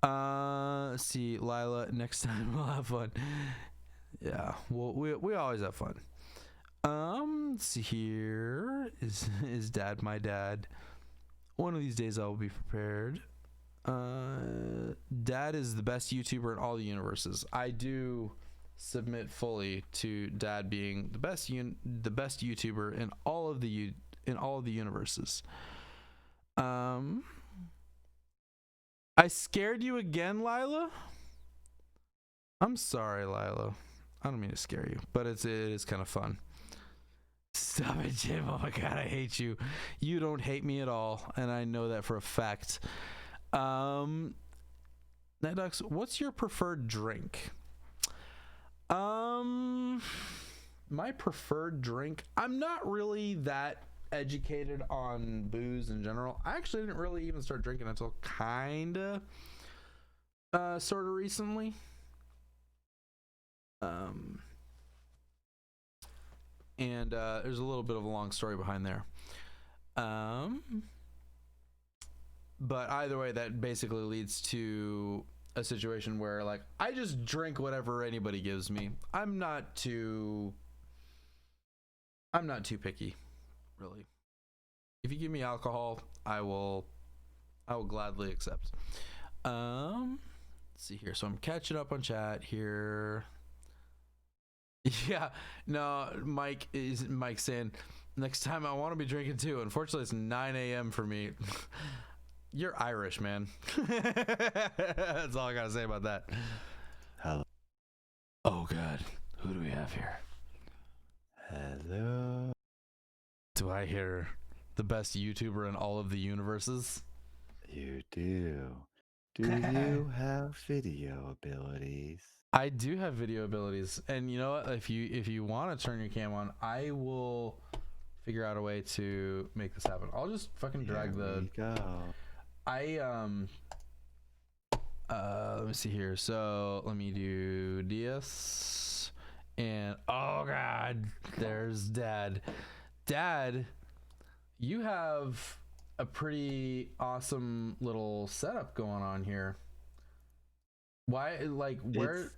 See, Lila, next time we'll have fun. Yeah, well, we always have fun. Let's see here. Is Dad my dad? One of these days I will be prepared. Dad is the best YouTuber in all the universes. I do submit fully to Dad being the best YouTuber in all of the universes. I scared you again, Lila? I'm sorry, Lila. I don't mean to scare you, but it is kind of fun. Stop it, Jim. Oh my god, I hate you. You don't hate me at all, and I know that for a fact. NightDocs, what's your preferred drink? My preferred drink, I'm not really that educated on booze in general. I actually didn't really even start drinking until kinda sort of recently. And there's a little bit of a long story behind there. But either way, that basically leads to a situation where, like, I just drink whatever anybody gives me. I'm not too picky, really. If you give me alcohol, I will gladly accept. Let's see here. So I'm catching up on chat here. Yeah, no, Mike saying next time I want to be drinking too. Unfortunately, it's 9 a.m. for me. You're Irish, man. That's all I gotta say about that. Hello. Oh god, who do we have here? Hello. Do I hear the best YouTuber in all of the universes? You do. Do you have video abilities? I do have video abilities, and you know what? If you want to turn your cam on, I will figure out a way to make this happen. I'll just fucking drag the. Go. Let me see here. So let me do DS, and oh god, there's Dad. Dad, you have a pretty awesome little setup going on here. Why, like, where's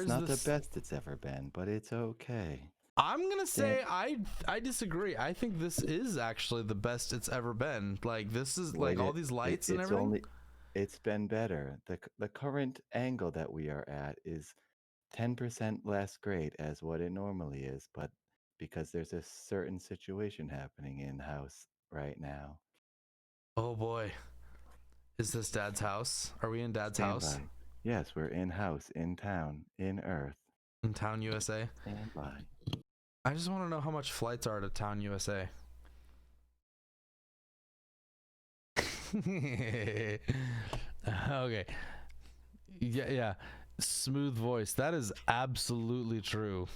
it's not this? the best it's ever been, but it's okay. I'm gonna say I disagree. I think this is actually the best it's ever been. Like, this is like all these lights and everything. It's been better. The current angle that we are at is 10% less great as what it normally is, but because there's a certain situation happening in house right now. Oh boy, is this Dad's house? Are we in Dad's Stand house? by. Yes, we're in house, in town, in Earth. In Town, USA? Stand by. I just want to know how much flights are to Town, USA. Okay. Yeah. Smooth voice. That is absolutely true.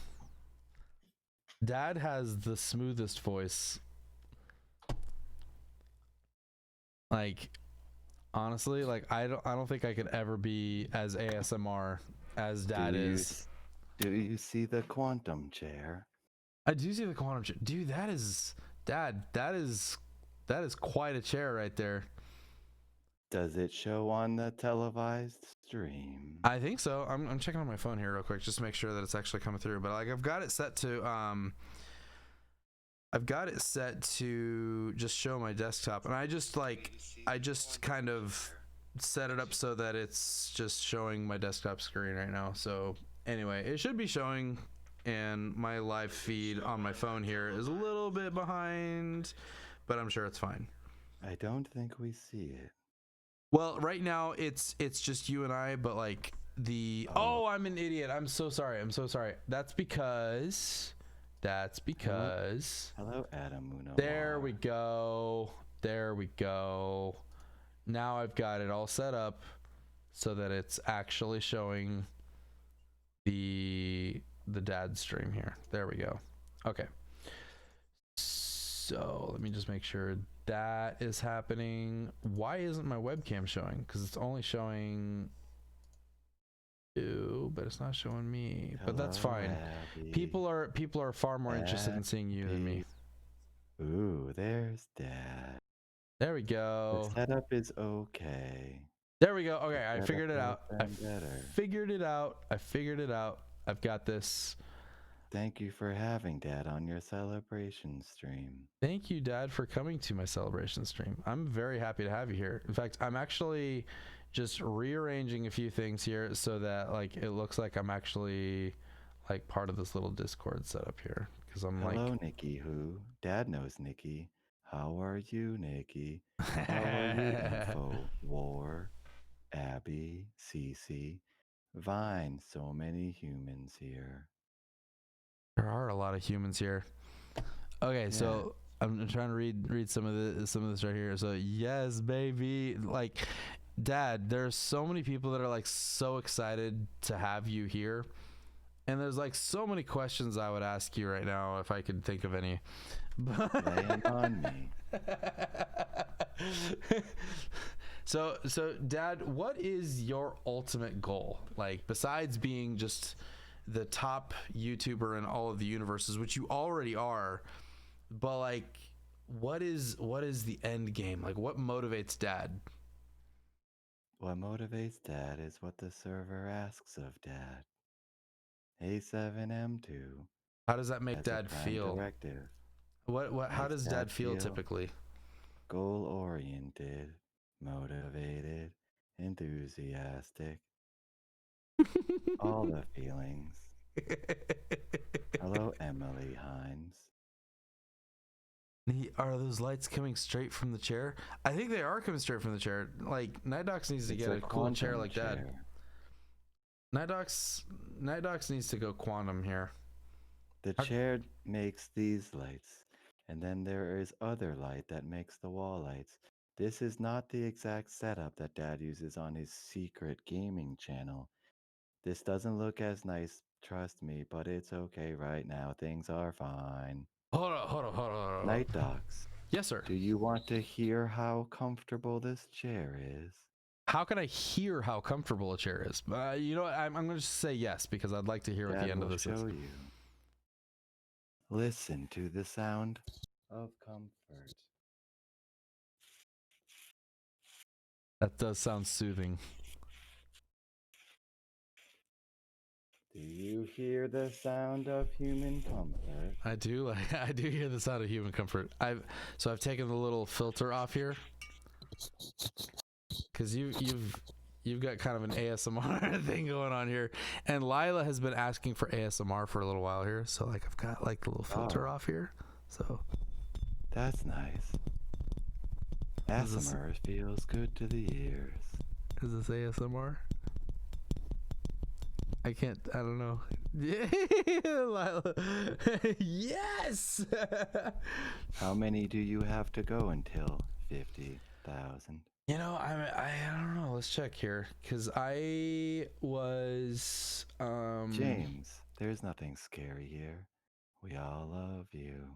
Dad has the smoothest voice. Like, honestly, like I don't think I could ever be as ASMR as Dad is. Do you see the quantum chair? I do see the quantum chair. Dude, that is Dad, that is quite a chair right there. Does it show on the televised stream? I think so. I'm checking on my phone here real quick just to make sure that it's actually coming through. But like I've got it set to just show my desktop, and I just kind of set it up so that it's just showing my desktop screen right now. So anyway, it should be showing, and my live feed on my phone here is a little bit behind, but I'm sure it's fine. I don't think we see it. Well, right now it's just you and I, but like oh, I'm an idiot. I'm so sorry. That's because Hello, Adam Muno. There we go. Now I've got it all set up so that it's actually showing the Dad stream here. There we go. Okay. So let me just make sure that is happening. Why isn't my webcam showing? Because it's only showing you, but it's not showing me. But that's fine. Abby. People are far more interested in seeing you than me. Ooh, there's Dad. There we go. The setup is okay. There we go. Okay, I figured it out. I Better. figured it out. I figured it out. I've got this. Thank you for having Dad on your celebration stream. Thank you, Dad, for coming to my celebration stream. I'm very happy to have you here. In fact, I'm actually just rearranging a few things here so that like it looks like I'm actually like part of this little Discord setup here. Because I'm Hello, Nikki who? Dad knows Nikki. How are you, Nikki? How are you, Info War, Abby, Cece, Vine? So many humans here. There are a lot of humans here. Okay, so I'm trying to read some of this right here. So yes, baby, like Dad, there's so many people that are like so excited to have you here, and there's like so many questions I would ask you right now if I could think of any. Lay 'em on me. So Dad, what is your ultimate goal? Like besides being just the top YouTuber in all of the universes, which you already are, but like what is the end game? Like what motivates Dad? What motivates Dad is what the server asks of Dad. A7M2. How does that make Dad feel? Directive. How does Dad feel typically? Goal oriented, motivated, enthusiastic. All the feelings. Hello, Emily Hines. Are those lights coming straight from the chair? I think they are coming straight from the chair. Like NightDocs needs to get a cool chair like that. NightDocs needs to go quantum here. The chair makes these lights, and then there is other light that makes the wall lights. This is not the exact setup that Dad uses on his secret gaming channel. This doesn't look as nice, trust me, but it's okay right now. Things are fine. Hold on. NightDocs. Yes, sir. Do you want to hear how comfortable this chair is? How can I hear how comfortable a chair is? You know what? I'm going to just say yes because I'd like to hear what the end of this is. You. Listen to the sound of comfort. That does sound soothing. Do you hear the sound of human comfort? I do. I do hear the sound of human comfort. I've taken the little filter off here because you've got kind of an ASMR thing going on here, and Lila has been asking for ASMR for a little while here. So like I've got like the little filter off here. So that's nice. ASMR feels good to the ears. Is this ASMR? I don't know. Yeah, Lila. Yes. How many do you have to go until 50,000? You know, I don't know. Let's check here, cause I was James. There's nothing scary here. We all love you.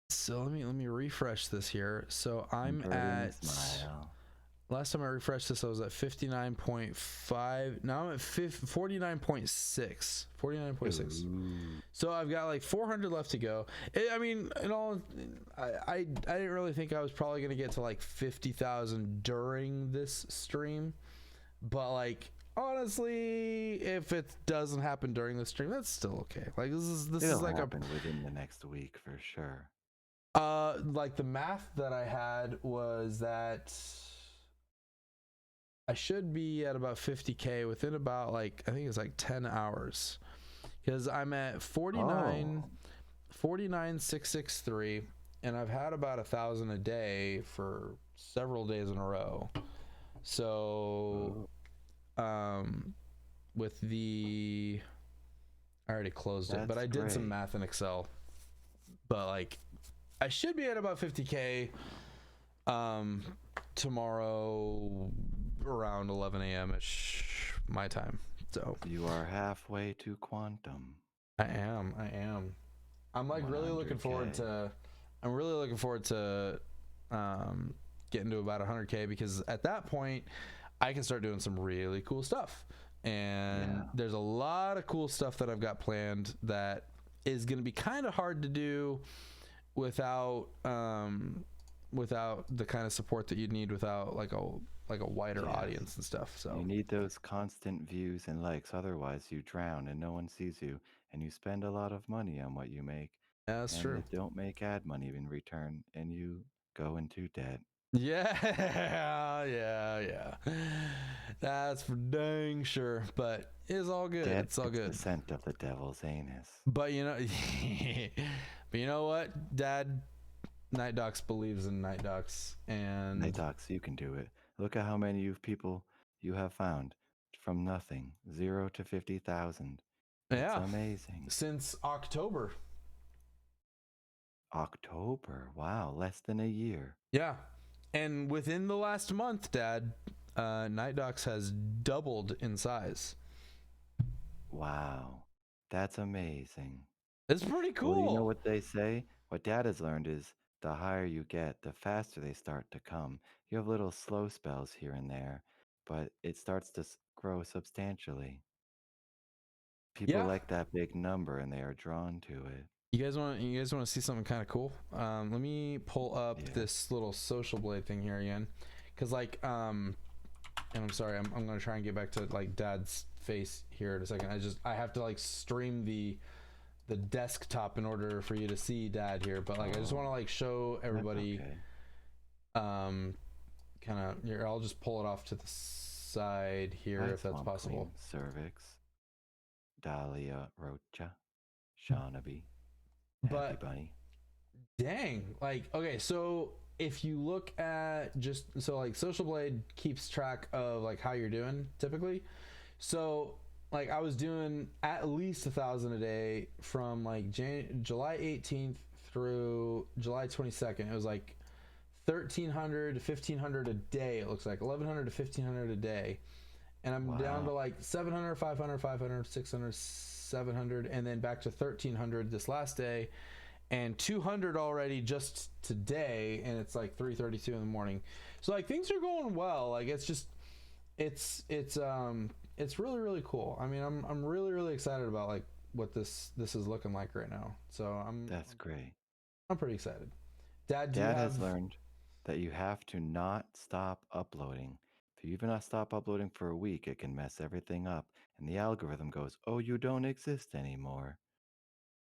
So let me refresh this here. So I'm at smile. Last time I refreshed this, I was at 59.5. Now I'm at 49.6. 49.6. So I've got like 400 left to go. I mean, in all, I didn't really think I was probably going to get to like 50,000 during this stream. But like, honestly, if it doesn't happen during the stream, that's still okay. Like this is like happen within the next week for sure. Like the math that I had was that I should be at about 50K within about like, I think it's like 10 hours, because I'm at 49,663, and I've had about 1,000 a day for several days in a row. So, with I already closed it, but I did some math in Excel, but like, I should be at about 50K, tomorrow around 11 a.m. ish my time. So you are halfway to quantum. I am. I'm like really looking forward to I'm really looking forward to getting to about 100K, because at that point I can start doing some really cool stuff. And there's a lot of cool stuff that I've got planned that is going to be kind of hard to do without the kind of support that you'd need without like a wider audience and stuff. So you need those constant views and likes, otherwise you drown and no one sees you, and you spend a lot of money on what you make. Yeah, that's and true. You don't make ad money in return, and you go into debt. Yeah. That's for dang sure, but it's all good. Debt it's all is good. The scent of the devil's anus. But you know what, Dad? NightDocs believes in NightDocs, and NightDocs, you can do it. Look at how many people you have found from nothing, 0 to 50,000. It's amazing. Since October. Wow, less than a year. Yeah, and within the last month, Dad, NightDocs has doubled in size. Wow, that's amazing. It's pretty cool. Well, you know what they say? What Dad has learned is the higher you get, the faster they start to come. You have little slow spells here and there, but it starts to grow substantially. People like that big number, and they are drawn to it. You guys want to see something kind of cool? Let me pull up this little Social Blade thing here again, because and I'm sorry, I'm gonna try and get back to like Dad's face here in a second. I have to like stream the desktop in order for you to see Dad here, but like I just want to like show everybody kind of here. I'll just pull it off to the side here if that's possible. Cervix, Dahlia Rocha, Shaunaby, Happy Bunny. Dang, like, okay, so if you look at like Social Blade keeps track of like how you're doing typically. So like I was doing at least 1,000 a day from like July 18th through July 22nd. It was like 1,300 to 1,500 a day. It looks like 1,100 to 1,500 a day. And I'm down to like 700, 500, 500, 600, 700, and then back to 1,300 this last day, and 200 already just today, and it's like 3:32 in the morning. So like things are going well. Like it's really, really cool. I mean, I'm really, really excited about like what this is looking like right now. So That's great. I'm pretty excited. Dad has learned that you have to not stop uploading. If you even not stop uploading for a week, it can mess everything up, and the algorithm goes, "Oh, you don't exist anymore."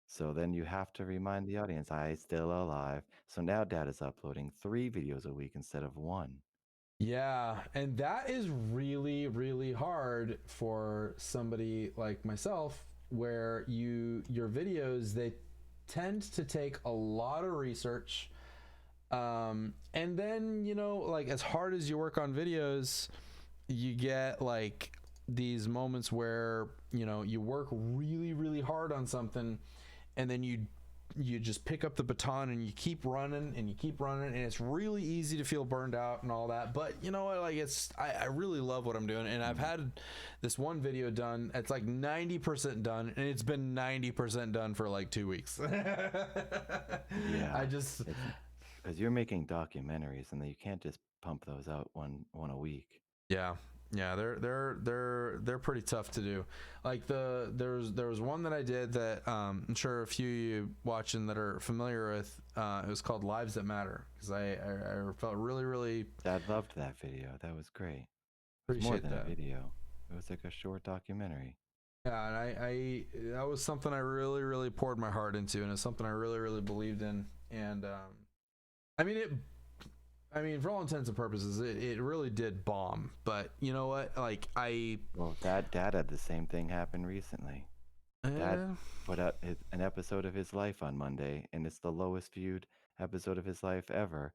So then you have to remind the audience, "I still alive." So now Dad is uploading 3 videos a week instead of 1. Yeah, and that is really, really hard for somebody like myself, where your videos, they tend to take a lot of research. And then, like as hard as you work on videos, you get like these moments where, you work really, really hard on something, and then you just pick up the baton and you keep running and you keep running, and it's really easy to feel burned out and all that. But you know what, like I really love what I'm doing, and I've had this one video done. It's like 90% done, and it's been 90% done for like 2 weeks. Yeah. Because you're making documentaries, and you can't just pump those out one a week. Yeah, they're pretty tough to do. Like there was one that I did that I'm sure a few of you watching that are familiar with. It was called Lives That Matter, because I felt really, really. Dad loved that video. That was great. Appreciate more than that. a video. It was like a short documentary. Yeah, and I that was something I really, really poured my heart into, and it's something I really, really believed in. And I mean, for all intents and purposes, it really did bomb. But you know what? Like Dad had the same thing happen recently. Dad put out an episode of his life on Monday, and it's the lowest viewed episode of his life ever.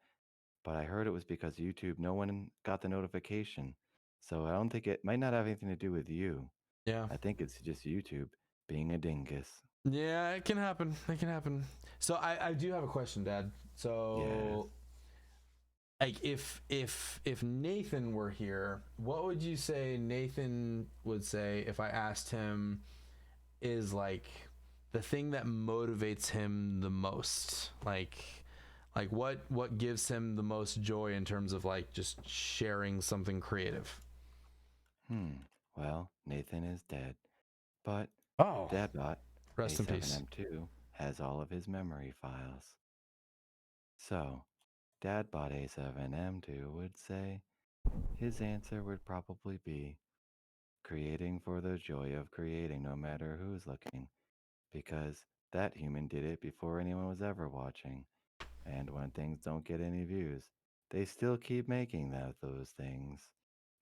But I heard it was because YouTube, no one got the notification. So I don't think it might not have anything to do with you. Yeah. I think it's just YouTube being a dingus. Yeah, it can happen. It can happen. So I do have a question, Dad. So like if Nathan were here, what would you say Nathan would say if I asked him is like the thing that motivates him the most? Like Like what gives him the most joy in terms of like just sharing something creative? Well, Nathan is dead, but Oh, Dadbot rest in peace. A7M2 has all of his memory files. So, Dadbot A7M2 would say his answer would probably be creating for the joy of creating, no matter who's looking, because that human did it before anyone was ever watching. And when things don't get any views, they still keep making those things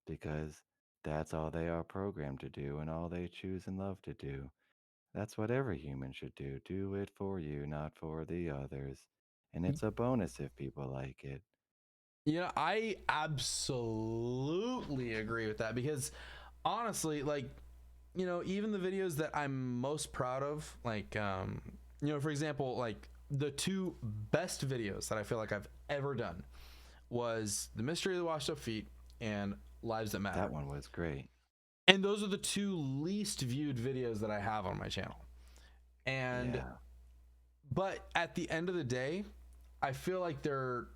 because that's all they are programmed to do and all they choose and love to do. That's what every human should do. Do it for you, not for the others. And it's a bonus if people like it. You know, I absolutely agree with that because honestly, like, you know, even the videos that I'm most proud of, like, you know, for example, like the two best videos that I feel like I've ever done was The Mystery of the Washed Up Feet and Lives That Matter. That one was great. And those are the two least viewed videos that I have on my channel. And but at the end of the day, I feel like they're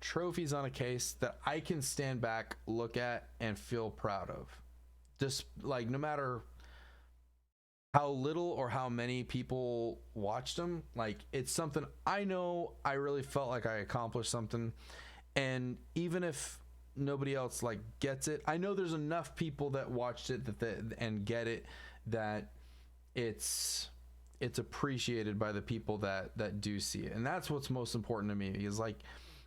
trophies on a case that I can stand back, look at, and feel proud of. Just like no matter how little or how many people watched them, like it's something I know I really felt like I accomplished something. And even if nobody else like gets it, I know there's enough people that watched it and get it, that it's appreciated by the people that do see it. And that's what's most important to me, because like,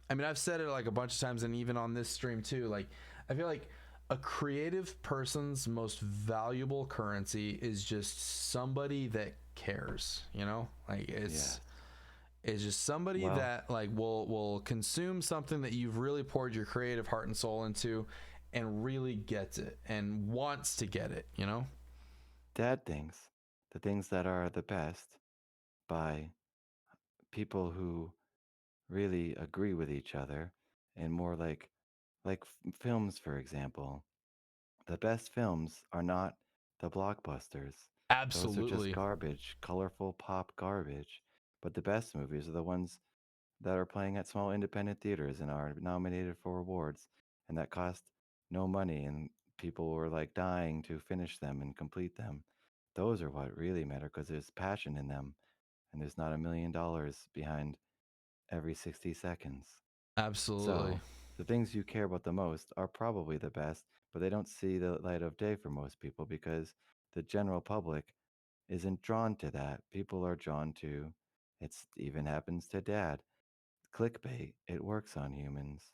I mean, I've said it like a bunch of times, and even on this stream too, like I feel like a creative person's most valuable currency is just somebody that cares, you know, like it's just somebody that like will consume something that you've really poured your creative heart and soul into and really gets it and wants to get it, you know? Dad thinks the things that are the best by people who really agree with each other and more like films, for example. The best films are not the blockbusters. Those are just Absolutely. garbage, colorful pop garbage. But the best movies are the ones that are playing at small independent theaters and are nominated for awards and that cost no money and people were like dying to finish them and complete them. Those are what really matter because there's passion in them and there's not $1 million behind every 60 seconds. Absolutely. So the things you care about the most are probably the best, but they don't see the light of day for most people because the general public isn't drawn to that. People are drawn to, it's even happens to Dad, clickbait. It works on humans.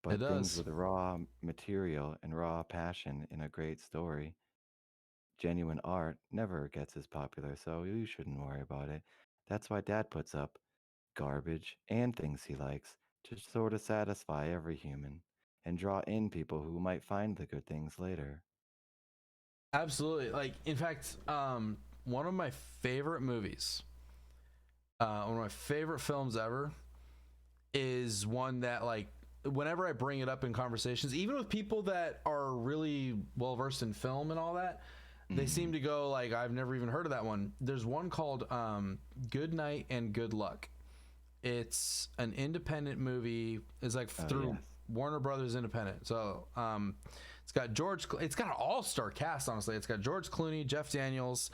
It But things does. with raw material and raw passion in a great story, genuine art, never gets as popular, so you shouldn't worry about it. That's why Dad puts up garbage and things he likes to sort of satisfy every human and draw in people who might find the good things later. Absolutely. Like, in fact, one of my favorite movies, one of my favorite films ever, is one that like whenever I bring it up in conversations, even with people that are really well versed in film and all that, they seem to go like, I've never even heard of that one. There's one called Good Night and Good Luck. It's an independent movie. It's like through Warner Brothers Independent. So it's got it's got an all-star cast, honestly. It's got George Clooney, Jeff Daniels,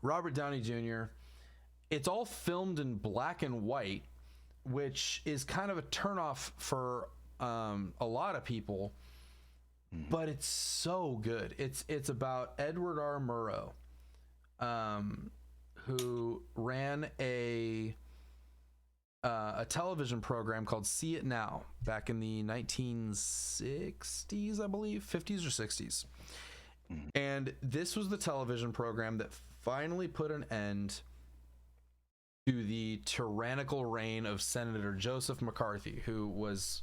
Robert Downey Jr. It's all filmed in black and white, which is kind of a turnoff for a lot of people, but it's so good. It's about Edward R. Murrow, who ran a television program called See It Now back in the 1960s, I believe, 50s or 60s. And this was the television program that finally put an end to the tyrannical reign of Senator Joseph McCarthy, who was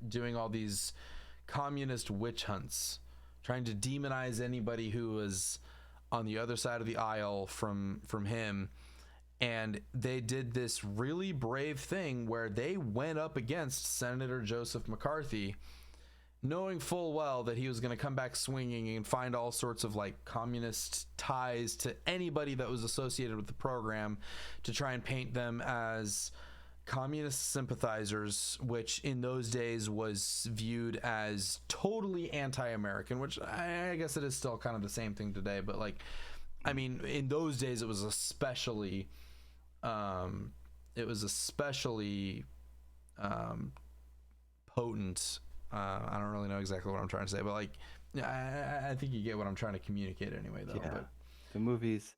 doing all these communist witch hunts, trying to demonize anybody who was on the other side of the aisle from him. And they did this really brave thing where they went up against Senator Joseph McCarthy, knowing full well that he was going to come back swinging and find all sorts of like communist ties to anybody that was associated with the program to try and paint them as communist sympathizers, which in those days was viewed as totally anti-American, which I guess it is still kind of the same thing today. But like, I mean, in those days it was especially, potent. I don't really know exactly what I'm trying to say, but like, I think you get what I'm trying to communicate anyway, though. Yeah. But The movies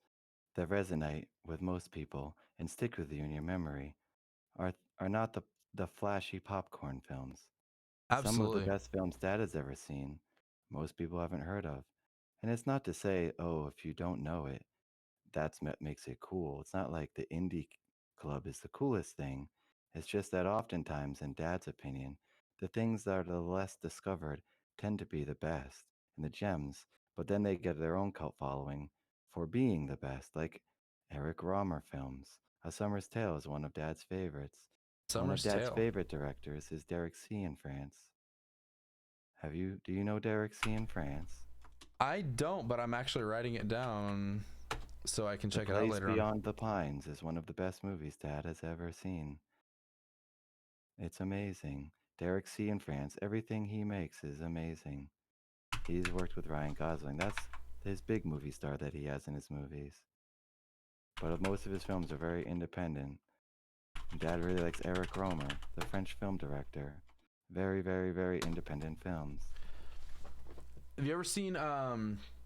that resonate with most people and stick with you in your memory are not the flashy popcorn films. Some of Absolutely. the best films Dad has ever seen, most people haven't heard of. And it's not to say, oh, if you don't know it, that's what makes it cool. It's not like the indie club is the coolest thing. It's just that oftentimes, in Dad's opinion, the things that are the less discovered tend to be the best and the gems, but then they get their own cult following for being the best, like Eric Rohmer films. A Summer's Tale is one of Dad's favorites. One of Summer's Dad's Tale. favorite directors is Derek C. in France. Do you know Derek C. in France? I don't, but I'm actually writing it down so I can check it out Place later on. Beyond the Pines is one of the best movies Dad has ever seen. It's amazing. Derek C. in France, everything he makes is amazing. He's worked with Ryan Gosling. That's his big movie star that he has in his movies. But most of his films are very independent. Dad really likes Eric Rohmer, the French film director. Very, very, very independent films. Have you ever seen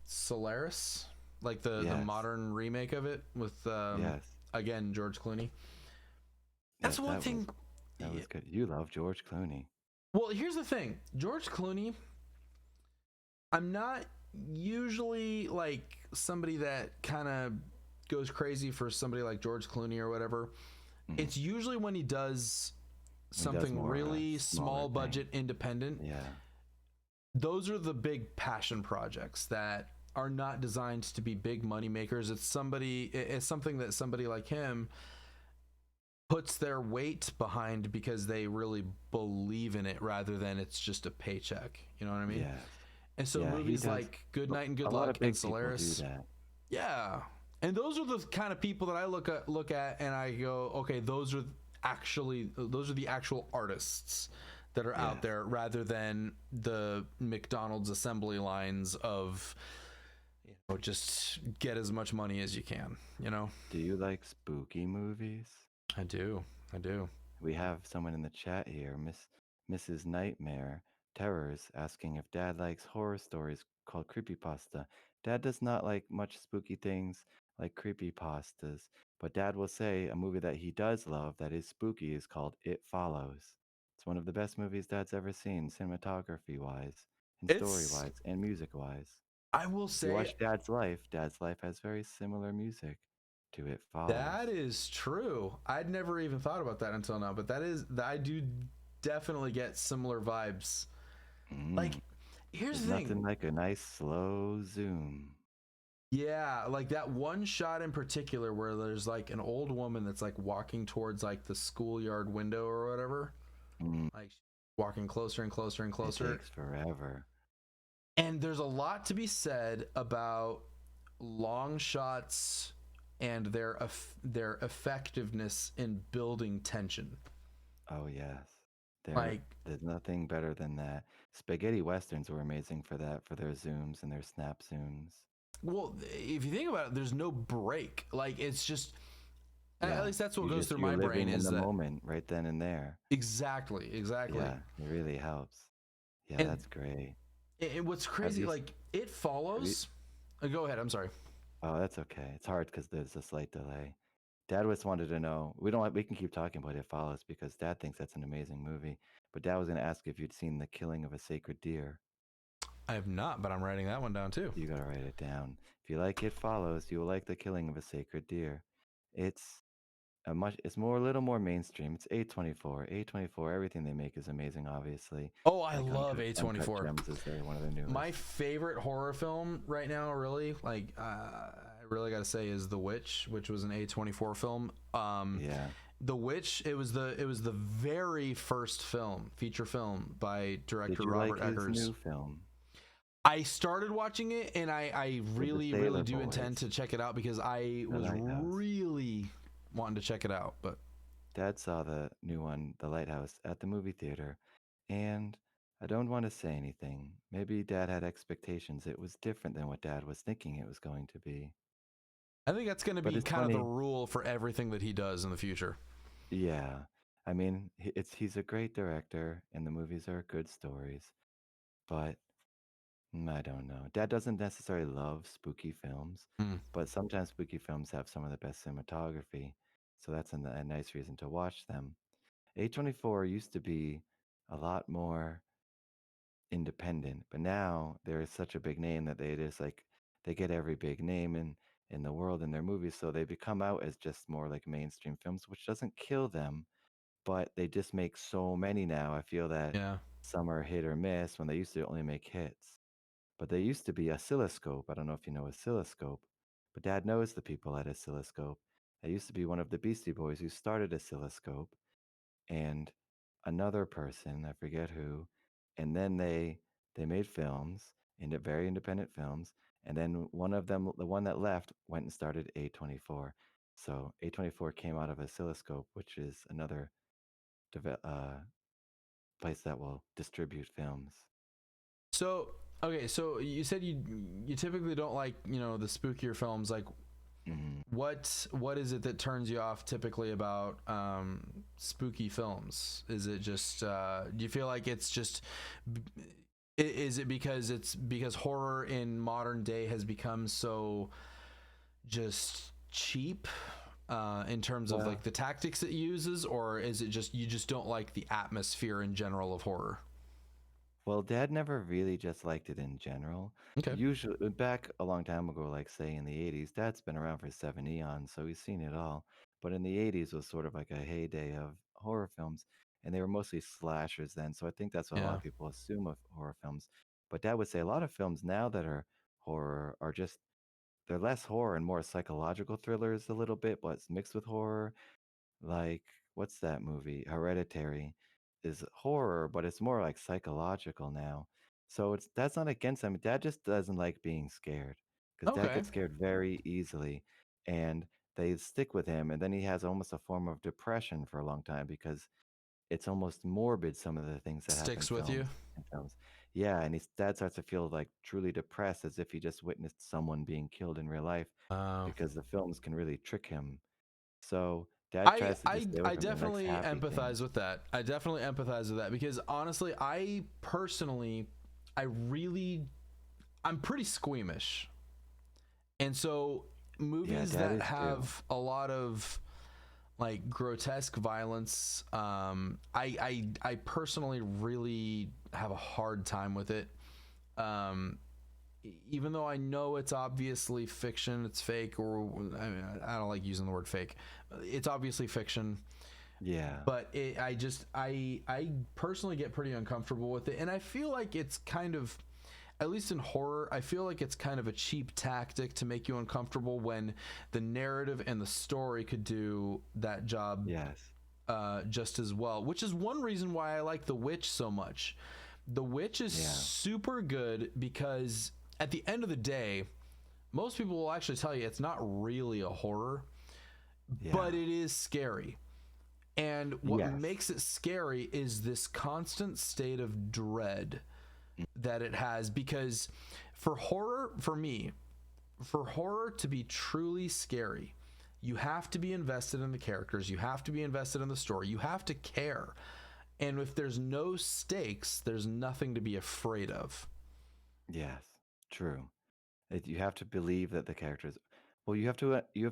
Solaris? Like the Yes. modern remake of it with Yes. again George Clooney. That's Yes, one that thing. That was good. You love George Clooney. Well, here's the thing. George Clooney, I'm not usually like somebody that kind of goes crazy for somebody like George Clooney or whatever. It's usually when he does something more, really smaller small thing. budget independent. Yeah. Those are the big passion projects that are not designed to be big money makers. It's something that somebody like him puts their weight behind because they really believe in it rather than it's just a paycheck. You know what I mean? Yeah. And so Yeah, he movies does. like Good Night and Good A lot Luck of big and people Solaris. do that. Yeah. And those are the kind of people that I look at and I go, okay, those are the actual artists that are out there rather than the McDonald's assembly lines of, you know, just get as much money as you can, you know? Do you like spooky movies? I do. We have someone in the chat here, Mrs. Nightmare Terrors, asking if Dad likes horror stories called creepypasta. Dad does not like much spooky things like creepypastas, but Dad will say a movie that he does love that is spooky is called It Follows. It's one of the best movies Dad's ever seen, cinematography-wise, and story-wise, and music-wise. I will If you say watch Dad's Life has very similar music to It Follows. that is true. I'd never even thought about that until now, but I do definitely get similar vibes. Like, here's There's the thing. nothing like a nice slow zoom. Yeah, like that one shot in particular where there's like an old woman that's like walking towards like the schoolyard window or whatever. Like walking closer and closer and closer. It takes forever. And there's a lot to be said about long shots and their effectiveness in building tension. Oh yes. There's nothing better than that. Spaghetti westerns were amazing for that, for their zooms and their snap zooms. Well, if you think about it, there's no break. Like, it's just, at least that's what goes through you're my brain living is in the that moment right then and there. Exactly. Yeah, it really helps. Yeah, And- that's great. And what's crazy, like, It Follows. Go ahead. I'm sorry. Oh, that's okay. It's hard because there's a slight delay. Dad just wanted to know. We can keep talking about It Follows because Dad thinks that's an amazing movie. But Dad was going to ask if you'd seen The Killing of a Sacred Deer. I have not, but I'm writing that one down too. You gotta write it down. If you like It Follows, you will like The Killing of a Sacred Deer. It's a little more mainstream. It's A24. A24, everything they make is amazing, obviously. Oh, I Like love Uncut A24. Gems is one of their newest. My favorite horror film right now, really, like, I really got to say, is The Witch, which was an A24 film. Yeah. The Witch, it was the very first feature film by director Did you Robert like Eggers. his new film? I started watching it, and I really Sailor do Boys. intend to check it out because I was like those. really wanting to check it out. But Dad saw the new one, The Lighthouse, at the movie theater, and I don't want to say anything. Maybe Dad had expectations. It was different than what Dad was thinking it was going to be. I think that's going to But be it's kind of the funny. rule for everything that he does in the future. Yeah. I mean, he's a great director, and the movies are good stories. But I don't know. Dad doesn't necessarily love spooky films, but sometimes spooky films have some of the best cinematography, so that's a nice reason to watch them. A24 used to be a lot more independent, but now there is such a big name that they just like they get every big name in the world in their movies, so they become out as just more like mainstream films, which doesn't kill them, but they just make so many now. I feel that Yeah. some are hit or miss when they used to only make hits. But they used to be Oscilloscope. I don't know if you know Oscilloscope, but Dad knows the people at Oscilloscope. I used to be one of the Beastie Boys who started Oscilloscope, and another person, I forget who, and then they made films, into very independent films, and then one of them, the one that left, went and started A24. So A24 came out of Oscilloscope, which is another place that will distribute films. So okay, so you said you typically don't like the spookier films. Like, what is it that turns you off typically about spooky films? Is it just do you feel like it's just is it because horror in modern day has become so just cheap in terms of like the tactics it uses, or is it just you just don't like the atmosphere in general of horror? Well, Dad never really just liked it in general. Okay. Usually, back a long time ago, like say in the 80s, Dad's been around for 7 eons, so he's seen it all. But in the 80s was sort of like a heyday of horror films, and they were mostly slashers then. So I think that's what a lot Yeah. of people assume of horror films. But Dad would say a lot of films now that are horror are just, they're less horror and more psychological thrillers a little bit, but it's mixed with horror. Like, what's that movie? Hereditary is horror, but it's more like psychological now. So that's not against him. Dad just doesn't like being scared because Dad Okay. gets scared very easily, and they stick with him. And then he has almost a form of depression for a long time because it's almost morbid, some of the things that happen Sticks with you. in films. Yeah, and his dad starts to feel like truly depressed, as if he just witnessed someone being killed in real life, because the films can really trick him. So Dad I tries to just I stay away I from it and likes definitely happy things. empathize with that. I definitely empathize with that because honestly, I personally, I'm pretty squeamish, and so Yeah, movies Dad that is too. have a lot of like grotesque violence, I personally really have a hard time with it. Um, Even though I know it's obviously fiction, it's fake, or I mean, I don't like using the word fake. It's obviously fiction. Yeah. But I personally get pretty uncomfortable with it, and I feel like it's kind of, at least in horror, I feel like it's kind of a cheap tactic to make you uncomfortable when the narrative and the story could do that job just as well. Which is one reason why I like The Witch so much. The Witch is super good because at the end of the day, most people will actually tell you it's not really a horror, but it is scary. And what makes it scary is this constant state of dread that it has, because for horror, for me, for horror to be truly scary, you have to be invested in the characters, you have to be invested in the story, you have to care. And if there's no stakes, there's nothing to be afraid of. Yes, true. You have to believe that the characters. Well, you have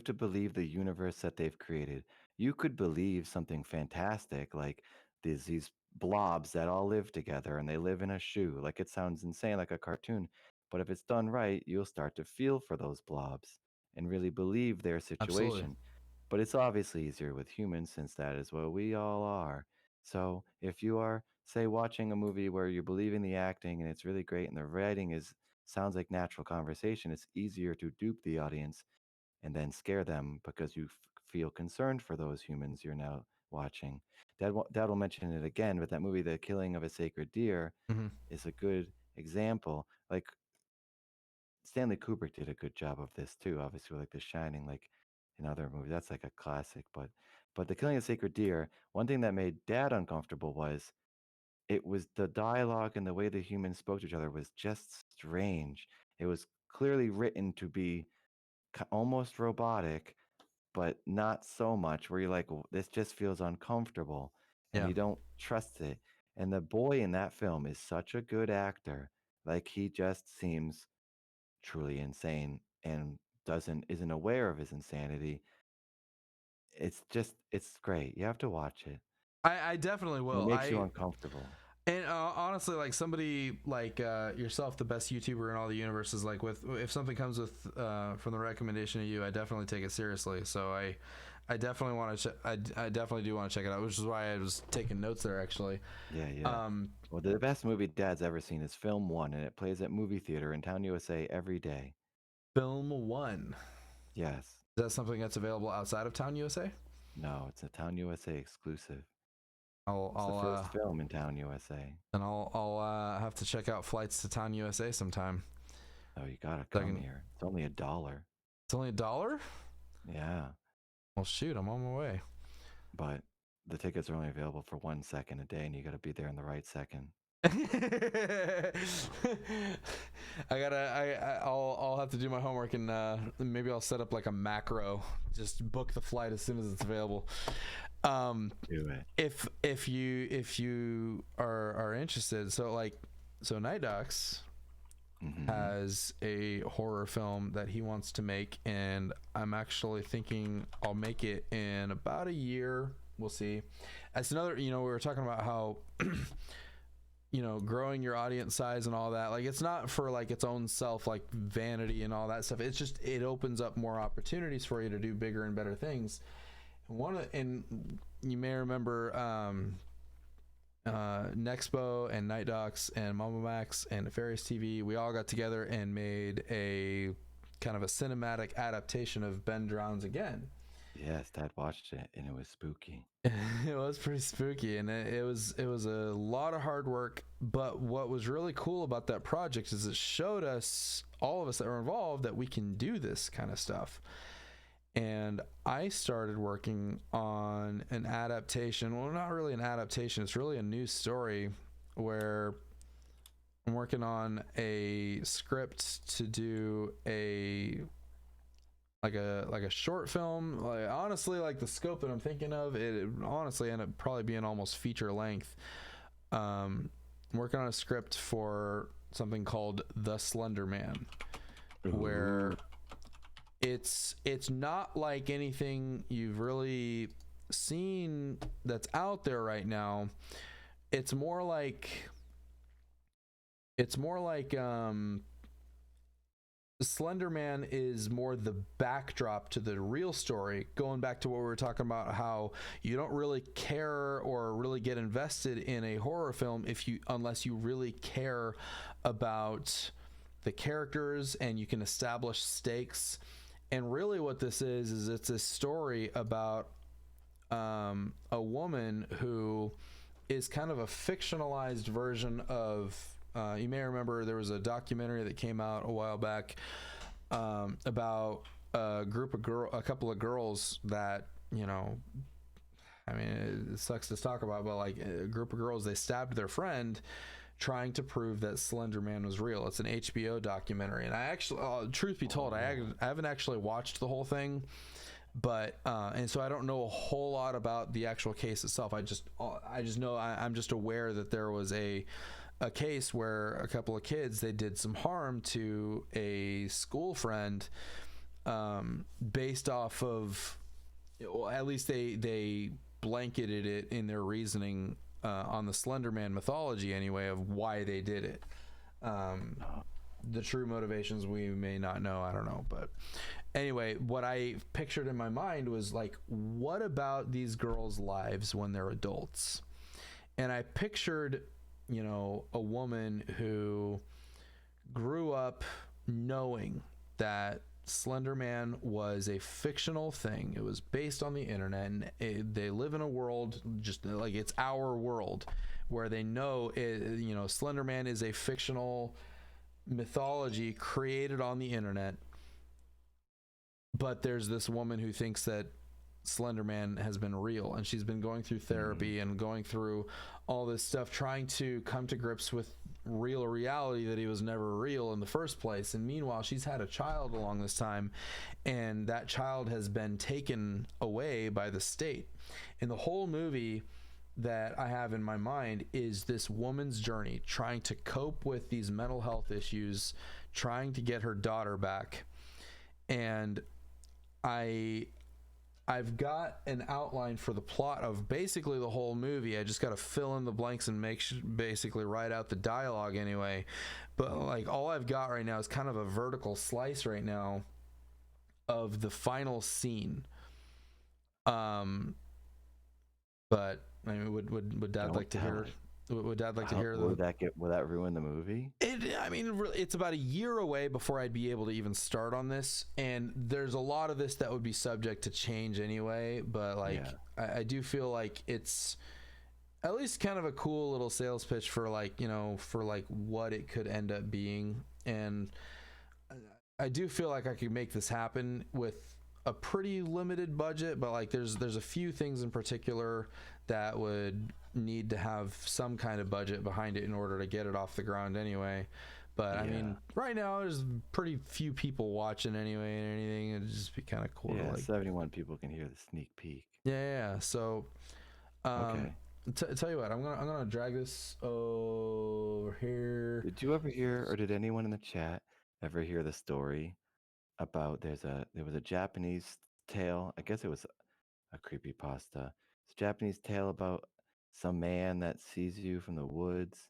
to believe the universe that they've created. You could believe something fantastic like these blobs that all live together and they live in a shoe. Like it sounds insane, like a cartoon. But if it's done right, you'll start to feel for those blobs and really believe their Absolutely. situation. But it's obviously easier with humans since that is what we all are. So if you are, say, watching a movie where you believe in the acting and it's really great and the writing is sounds like natural conversation, it's easier to dupe the audience and then scare them because you feel concerned for those humans you're now watching. Dad will mention it again, but that movie, The Killing of a Sacred Deer, is a good example. Like Stanley Kubrick did a good job of this too, obviously, like The Shining, like in other movies. That's like a classic. But But the killing of sacred deer, one thing that made Dad uncomfortable was it was the dialogue and the way the humans spoke to each other was just strange. It was clearly written to be almost robotic, but not so much where you're like, this just feels uncomfortable and you don't trust it. And the boy in that film is such a good actor. Like he just seems truly insane and isn't aware of his insanity. It's great. You have to watch it. I definitely will. It makes you uncomfortable. And honestly, like somebody like yourself, the best YouTuber in all the universes, like if something comes with from the recommendation of you, I definitely take it seriously. So I definitely want to I definitely do want to check it out, which is why I was taking notes there actually. Yeah. Well, the best movie Dad's ever seen is Film 1, and it plays at movie theater in Town USA every day. Film 1. Yes. Is that something that's available outside of Town USA? No, it's a Town USA exclusive. It's the first film in Town USA. And I'll have to check out Flights to Town USA sometime. Oh, you gotta come here. It's only $1. It's only $1? Yeah. Well, shoot, I'm on my way. But the tickets are only available for 1 second a day, and you gotta be there in the right second. I'll have to do my homework and maybe I'll set up like a macro. Just book the flight as soon as it's available. Do it. If you are interested, so NightDocs has a horror film that he wants to make, and I'm actually thinking I'll make it in about a year. We'll see. That's another, we were talking about how growing your audience size and all that, like it's not for like its own self, like vanity and all that stuff. It's just, it opens up more opportunities for you to do bigger and better things. And you may remember Nexpo and NightDocs and Mama Max and Nefarious TV, we all got together and made a kind of a cinematic adaptation of Ben Drowns Again. Yes, Dad watched it and it was spooky. It was pretty spooky, and it was a lot of hard work, but what was really cool about that project is it showed us, all of us that were involved, that we can do this kind of stuff. And I started working on an adaptation. Well, not really an adaptation. It's really a new story where I'm working on a script to do a short film. Like, honestly, like the scope that I'm thinking of, it honestly ended up probably being almost feature length. I'm working on a script for something called The Slender Man, where it's not like anything you've really seen that's out there right now. It's more like Slender Man is more the backdrop to the real story, going back to what we were talking about, how you don't really care or really get invested in a horror film unless you really care about the characters and you can establish stakes. And really what this is it's a story about a woman who is kind of a fictionalized version of, you may remember there was a documentary that came out a while back about a couple of girls that, I mean, it sucks to talk about, but like a group of girls, they stabbed their friend trying to prove that Slender Man was real. It's an HBO documentary, and I actually, truth be told, I haven't actually watched the whole thing, but and so I don't know a whole lot about the actual case itself. I just know I'm just aware that there was a case where a couple of kids, they did some harm to a school friend, based off of, well, at least they blanketed it in their reasoning on the Slender Man mythology anyway, of why they did it. The true motivations we may not know, I don't know, but anyway, what I pictured in my mind was like, what about these girls' lives when they're adults? And I pictured, a woman who grew up knowing that Slender Man was a fictional thing. It was based on the internet, and they live in a world just like it's our world, where they know Slender Man is a fictional mythology created on the internet. But there's this woman who thinks that Slender Man has been real, and she's been going through therapy and going through all this stuff, trying to come to grips with real reality that he was never real in the first place. And meanwhile, she's had a child along this time, and that child has been taken away by the state. And the whole movie that I have in my mind is this woman's journey, trying to cope with these mental health issues, trying to get her daughter back. And I've got an outline for the plot of basically the whole movie. I just got to fill in the blanks and basically write out the dialogue anyway. But like all I've got right now is kind of a vertical slice right now of the final scene. But I mean, would Dad like to hear? Would Dad like to hear? Will that ruin the movie? It's about a year away before I'd be able to even start on this, and there's a lot of this that would be subject to change anyway. But like, yeah. I do feel like it's at least kind of a cool little sales pitch for like, you know, for like what it could end up being. And I do feel like I could make this happen with a pretty limited budget, but like there's a few things in particular that would need to have some kind of budget behind it in order to get it off the ground anyway. But I mean, right now there's pretty few people watching anyway and anything. It'd just be kind of cool. Yeah, to like 71 people can hear the sneak peek. Yeah. So, Okay. Tell you what, I'm gonna drag this over here. Did you ever hear, or did anyone in the chat ever hear the story about there was a Japanese tale? I guess it was a creepypasta. It's a Japanese tale about some man that sees you from the woods,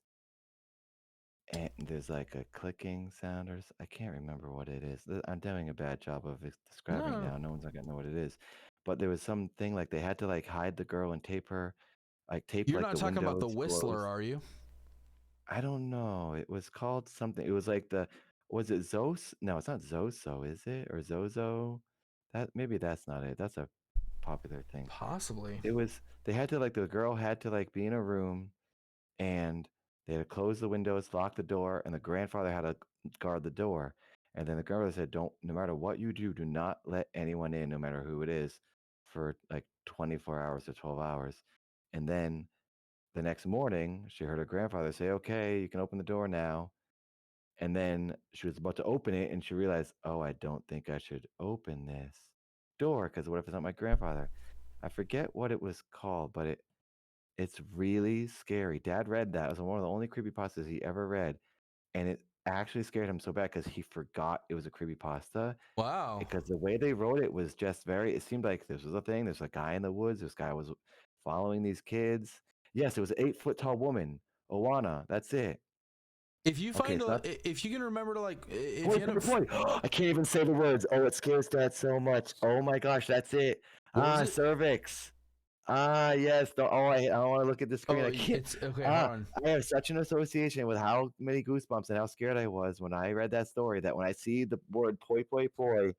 and there's like a clicking sound, or I can't remember what it is. I'm doing a bad job of describing it now. No one's not gonna know what it is. But there was something like they had to like hide the girl and tape her, like tape. You're like not the talking about the windows Whistler, closed. are you? I don't know. It was called something. It was like was it Zos? No, it's not Zoso, is it? Or Zozo? Maybe that's not it. That's a popular thing. Possibly. They had to like, the girl had to like be in a room, and they had to close the windows, lock the door, and the grandfather had to guard the door. And then the grandfather said, no matter what you do not let anyone in, no matter who it is, for like 24 hours to 12 hours. And then the next morning, she heard her grandfather say, okay, you can open the door now. And then she was about to open it, and she realized, oh, I don't think I should open this door, because what if it's not my grandfather? I forget what it was called, but it's really scary. Dad read that. It was one of the only creepypastas he ever read, and it actually scared him so bad because he forgot it was a creepypasta. Wow. Because the way they wrote it was just it seemed like this was a thing. There's a guy in the woods. This guy was following these kids. Yes, it was an 8-foot tall woman. Owana. That's it. If you find if you can remember to like, if you end up I can't even say the words. Oh, it scares Dad so much. Oh my gosh, that's it. What was it? Cervix. Yes. I don't want to look at the screen. I can't. It's okay. Hold on. I have such an association with how many goosebumps and how scared I was when I read that story, that when I see the word poi poi poi,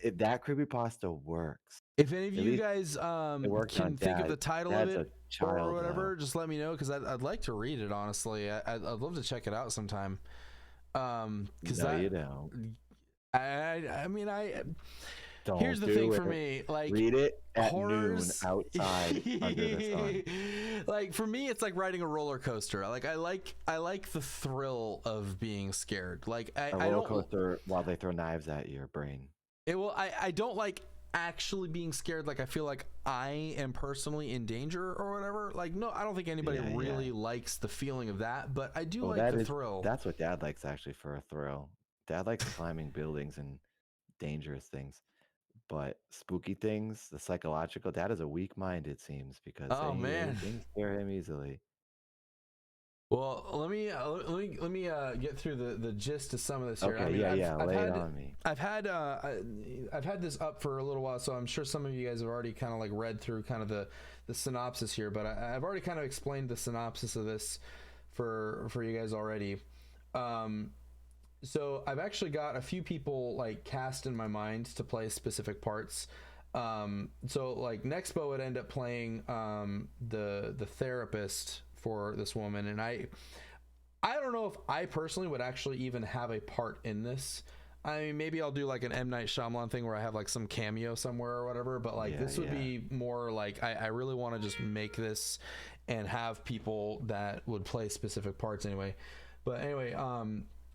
that creepypasta works. If any of At you least guys it worked can on think of Dad. the title Dad's of a it child or now. whatever, just let me know, because I'd like to read it. Honestly, I'd love to check it out sometime. Because No, you don't. I mean, Don't here's the do thing it. for me, like, read it at horrors noon outside under the sun. Like, for me, it's like riding a roller coaster. Like, I like the thrill of being scared. Like, A I roller don't coaster while they throw knives at your brain. I don't like actually being scared. Like, I feel like I am personally in danger or whatever. Like, no, I don't think anybody really likes the feeling of that, but I do like the thrill. That's what Dad likes, actually, for a thrill. Dad likes climbing buildings and dangerous things. But spooky things, the psychological, Dad is a weak mind, it seems, because things scare him easily. Well, let me get through the gist of some of this here. Okay, I mean, lay it on me. I've had this up for a little while, so I'm sure some of you guys have already kind of like read through kind of the synopsis here. But I've already kind of explained the synopsis of this for you guys already. So I've actually got a few people like cast in my mind to play specific parts. So like Nexpo would end up playing the therapist for this woman, and I don't know if I personally would actually even have a part in this. I mean, maybe I'll do like an M. Night Shyamalan thing where I have like some cameo somewhere or whatever, but like this would be more like I really want to just make this and have people that would play specific parts anyway. But anyway,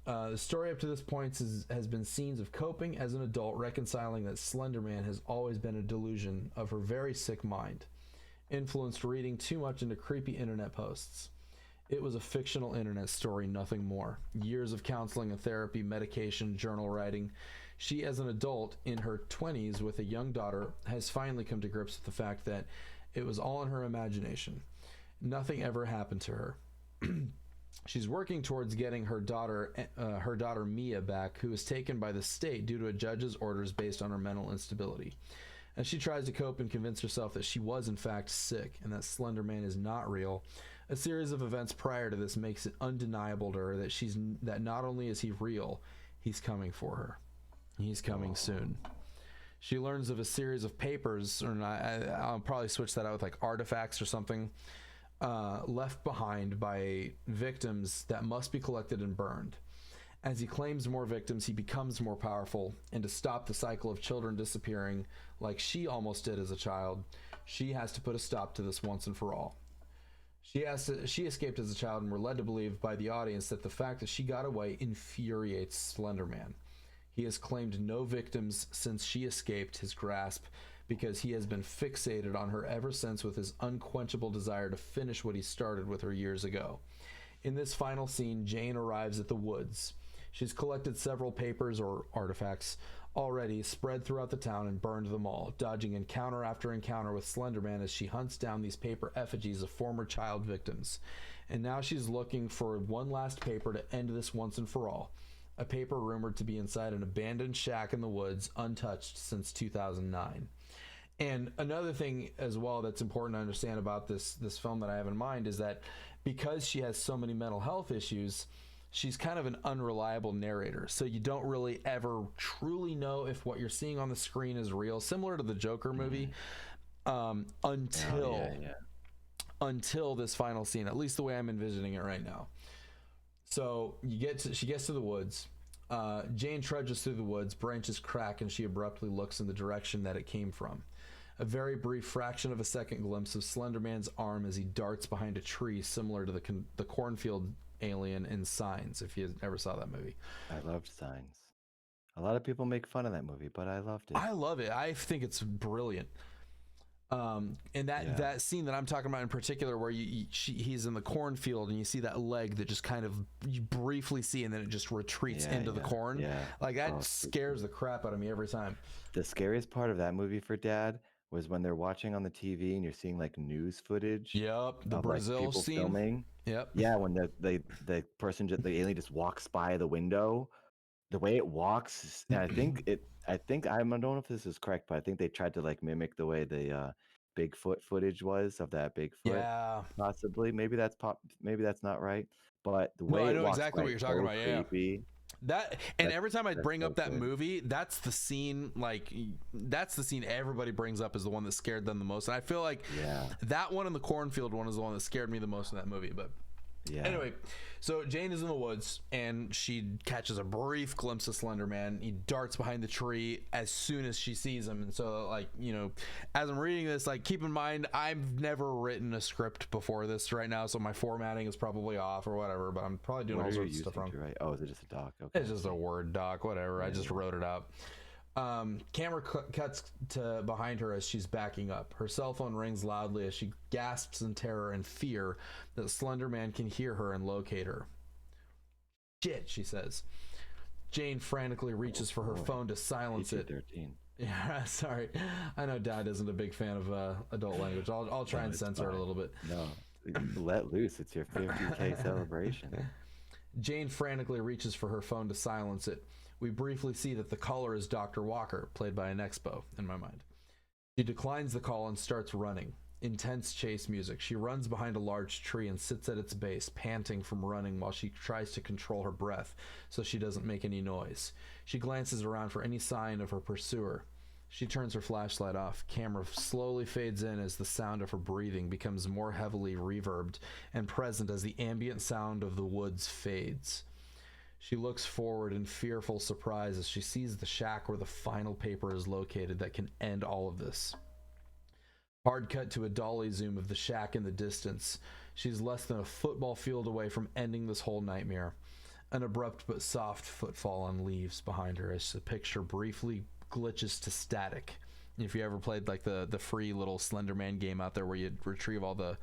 the story up to this point has been scenes of coping as an adult, reconciling that Slender Man has always been a delusion of her very sick mind, influenced reading too much into creepy internet posts. It was a fictional internet story, nothing more. Years of counseling and therapy, medication, journal writing. She, as an adult in her 20s with a young daughter, has finally come to grips with the fact that it was all in her imagination. Nothing ever happened to her. She's working towards getting her daughter Mia back, who was taken by the state due to a judge's orders based on her mental instability. As she tries to cope and convince herself that she was in fact sick and that Slender Man is not real, a series of events prior to this makes it undeniable to her that not only is he real, he's coming for her. He's coming soon. She learns of a series of papers, or I'll probably switch that out with like artifacts or something, left behind by victims that must be collected and burned. As he claims more victims, he becomes more powerful, and to stop the cycle of children disappearing like she almost did as a child, she has to put a stop to this once and for all. She escaped as a child, and we're led to believe by the audience that the fact that she got away infuriates Slender Man. He has claimed no victims since she escaped his grasp, because he has been fixated on her ever since with his unquenchable desire to finish what he started with her years ago. In this final scene, Jane arrives at the woods. She's collected several papers or artifacts already, spread throughout the town, and burned them all, dodging encounter after encounter with Slender Man as she hunts down these paper effigies of former child victims. And now she's looking for one last paper to end this once and for all. A paper rumored to be inside an abandoned shack in the woods, untouched since 2009. And another thing as well that's important to understand about this film that I have in mind is that because she has so many mental health issues, she's kind of an unreliable narrator. So you don't really ever truly know if what you're seeing on the screen is real, similar to the Joker movie, until this final scene, at least the way I'm envisioning it right now. So she gets to the woods. Jane trudges through the woods, branches crack, and she abruptly looks in the direction that it came from. A very brief fraction of a second glimpse of Slender Man's arm as he darts behind a tree, similar to the cornfield alien in Signs, if you ever saw that movie. I loved Signs. A lot of people make fun of that movie, but I loved it. I love it. I think it's brilliant. And that scene that I'm talking about in particular, where he's in the cornfield and you see that leg that just kind of you briefly see, and then it just retreats into the corn. Yeah. Like that scares the crap out of me every time. The scariest part of that movie for Dad was when they're watching on the TV and you're seeing like news footage. Yep, the Brazil people scene. Filming. Yep. Yeah, when the person, the alien just walks by the window, the way it walks, and I don't know if this is correct, but I think they tried to like mimic the way the Bigfoot footage was of that Bigfoot. Yeah. Possibly. Maybe that's not right. But the way I it know walks exactly by what you're is talking so about. Yeah. creepy. Every time I bring up that movie, that's the scene. Like that's the scene everybody brings up as the one that scared them the most. And I feel like that one and the cornfield one is the one that scared me the most in that movie. But anyway, so Jane is in the woods and she catches a brief glimpse of Slender Man. He darts behind the tree as soon as she sees him. And so, like, you know, as I'm reading this, like, keep in mind, I've never written a script before this right now, so my formatting is probably off or whatever, but I'm probably doing all sorts of stuff wrong. Oh, is it just a doc? Okay. It's just a Word doc, whatever. I just wrote it out. Camera cuts to behind her as she's backing up. Her cell phone rings loudly as she gasps in terror and fear that Slender Man can hear her and locate her. Shit, she says. Jane frantically reaches for her phone to silence it. PG-13. Yeah, sorry. I know Dad isn't a big fan of adult language. I'll try and censor it a little bit. No, let loose. It's your 50K celebration. Jane frantically reaches for her phone to silence it. We briefly see that the caller is Dr. Walker, played by an expo, in my mind. She declines the call and starts running. Intense chase music. She runs behind a large tree and sits at its base, panting from running while she tries to control her breath so she doesn't make any noise. She glances around for any sign of her pursuer. She turns her flashlight off. Camera slowly fades in as the sound of her breathing becomes more heavily reverbed and present as the ambient sound of the woods fades. She looks forward in fearful surprise as she sees the shack where the final paper is located that can end all of this. Hard cut to a dolly zoom of the shack in the distance. She's less than a football field away from ending this whole nightmare. An abrupt but soft footfall on leaves behind her as the picture briefly glitches to static. If you ever played like the free little Slender Man game out there where you retrieve all the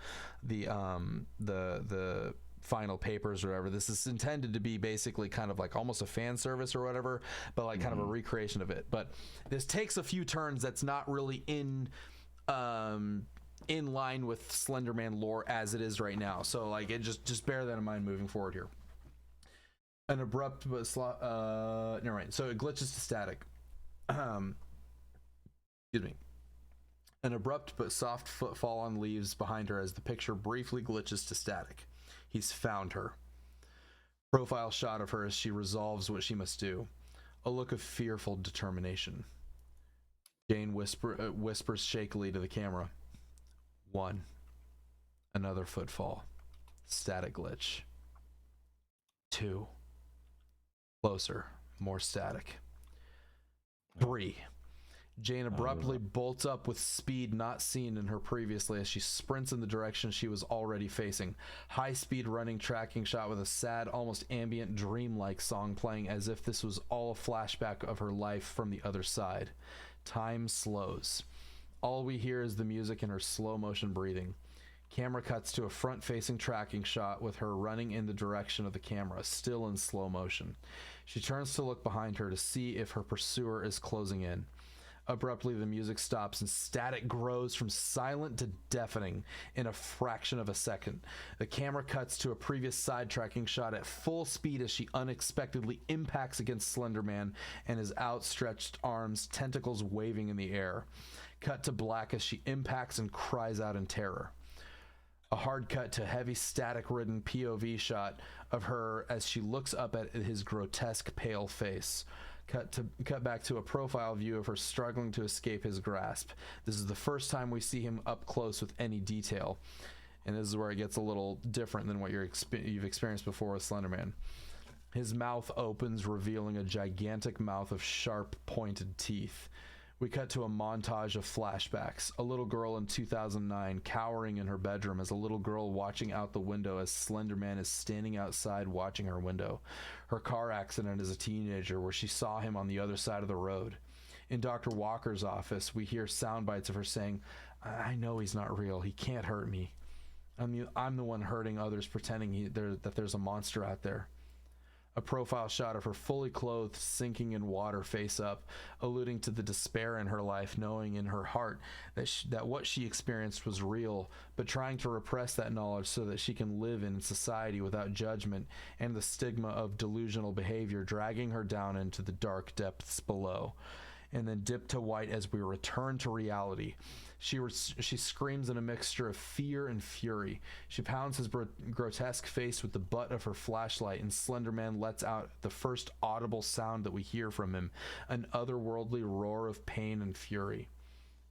final papers or whatever, this is intended to be basically kind of like almost a fan service or whatever, but like kind of a recreation of it. But this takes a few turns that's not really in line with Slender Man lore as it is right now. So like it just bear that in mind moving forward here. An abrupt but never mind. So it glitches to static. Excuse me. An abrupt but soft footfall on leaves behind her as the picture briefly glitches to static. He's found her. Profile shot of her as she resolves what she must do. A look of fearful determination. Jane whispers shakily to the camera. 1. Another footfall. Static glitch. 2. Closer. More static. 3. Jane abruptly bolts up with speed not seen in her previously as she sprints in the direction she was already facing. High-speed running tracking shot with a sad, almost ambient, dreamlike song playing as if this was all a flashback of her life from the other side. Time slows. All we hear is the music and her slow-motion breathing. Camera cuts to a front-facing tracking shot with her running in the direction of the camera, still in slow motion. She turns to look behind her to see if her pursuer is closing in. Abruptly, the music stops and static grows from silent to deafening in a fraction of a second. The camera cuts to a previous side-tracking shot at full speed as she unexpectedly impacts against Slender Man and his outstretched arms, tentacles waving in the air. Cut to black as she impacts and cries out in terror. A hard cut to heavy static-ridden POV shot of her as she looks up at his grotesque pale face. Cut back to a profile view of her struggling to escape his grasp. This is the first time we see him up close with any detail, and this is where it gets a little different than what you've experienced before with Slender Man. His mouth opens, revealing a gigantic mouth of sharp, pointed teeth. We cut to a montage of flashbacks. A little girl in 2009 cowering in her bedroom as a little girl watching out the window as Slender Man is standing outside watching her window. Her car accident as a teenager where she saw him on the other side of the road. In Dr. Walker's office, we hear sound bites of her saying, "I know he's not real. He can't hurt me. I'm the one hurting others pretending that there's a monster out there." A profile shot of her fully clothed, sinking in water face up, alluding to the despair in her life, knowing in her heart that what she experienced was real, but trying to repress that knowledge so that she can live in society without judgment and the stigma of delusional behavior dragging her down into the dark depths below. And then dip to white as we return to reality. She screams in a mixture of fear and fury. She pounds his grotesque face with the butt of her flashlight, and Slender Man lets out the first audible sound that we hear from him, an otherworldly roar of pain and fury.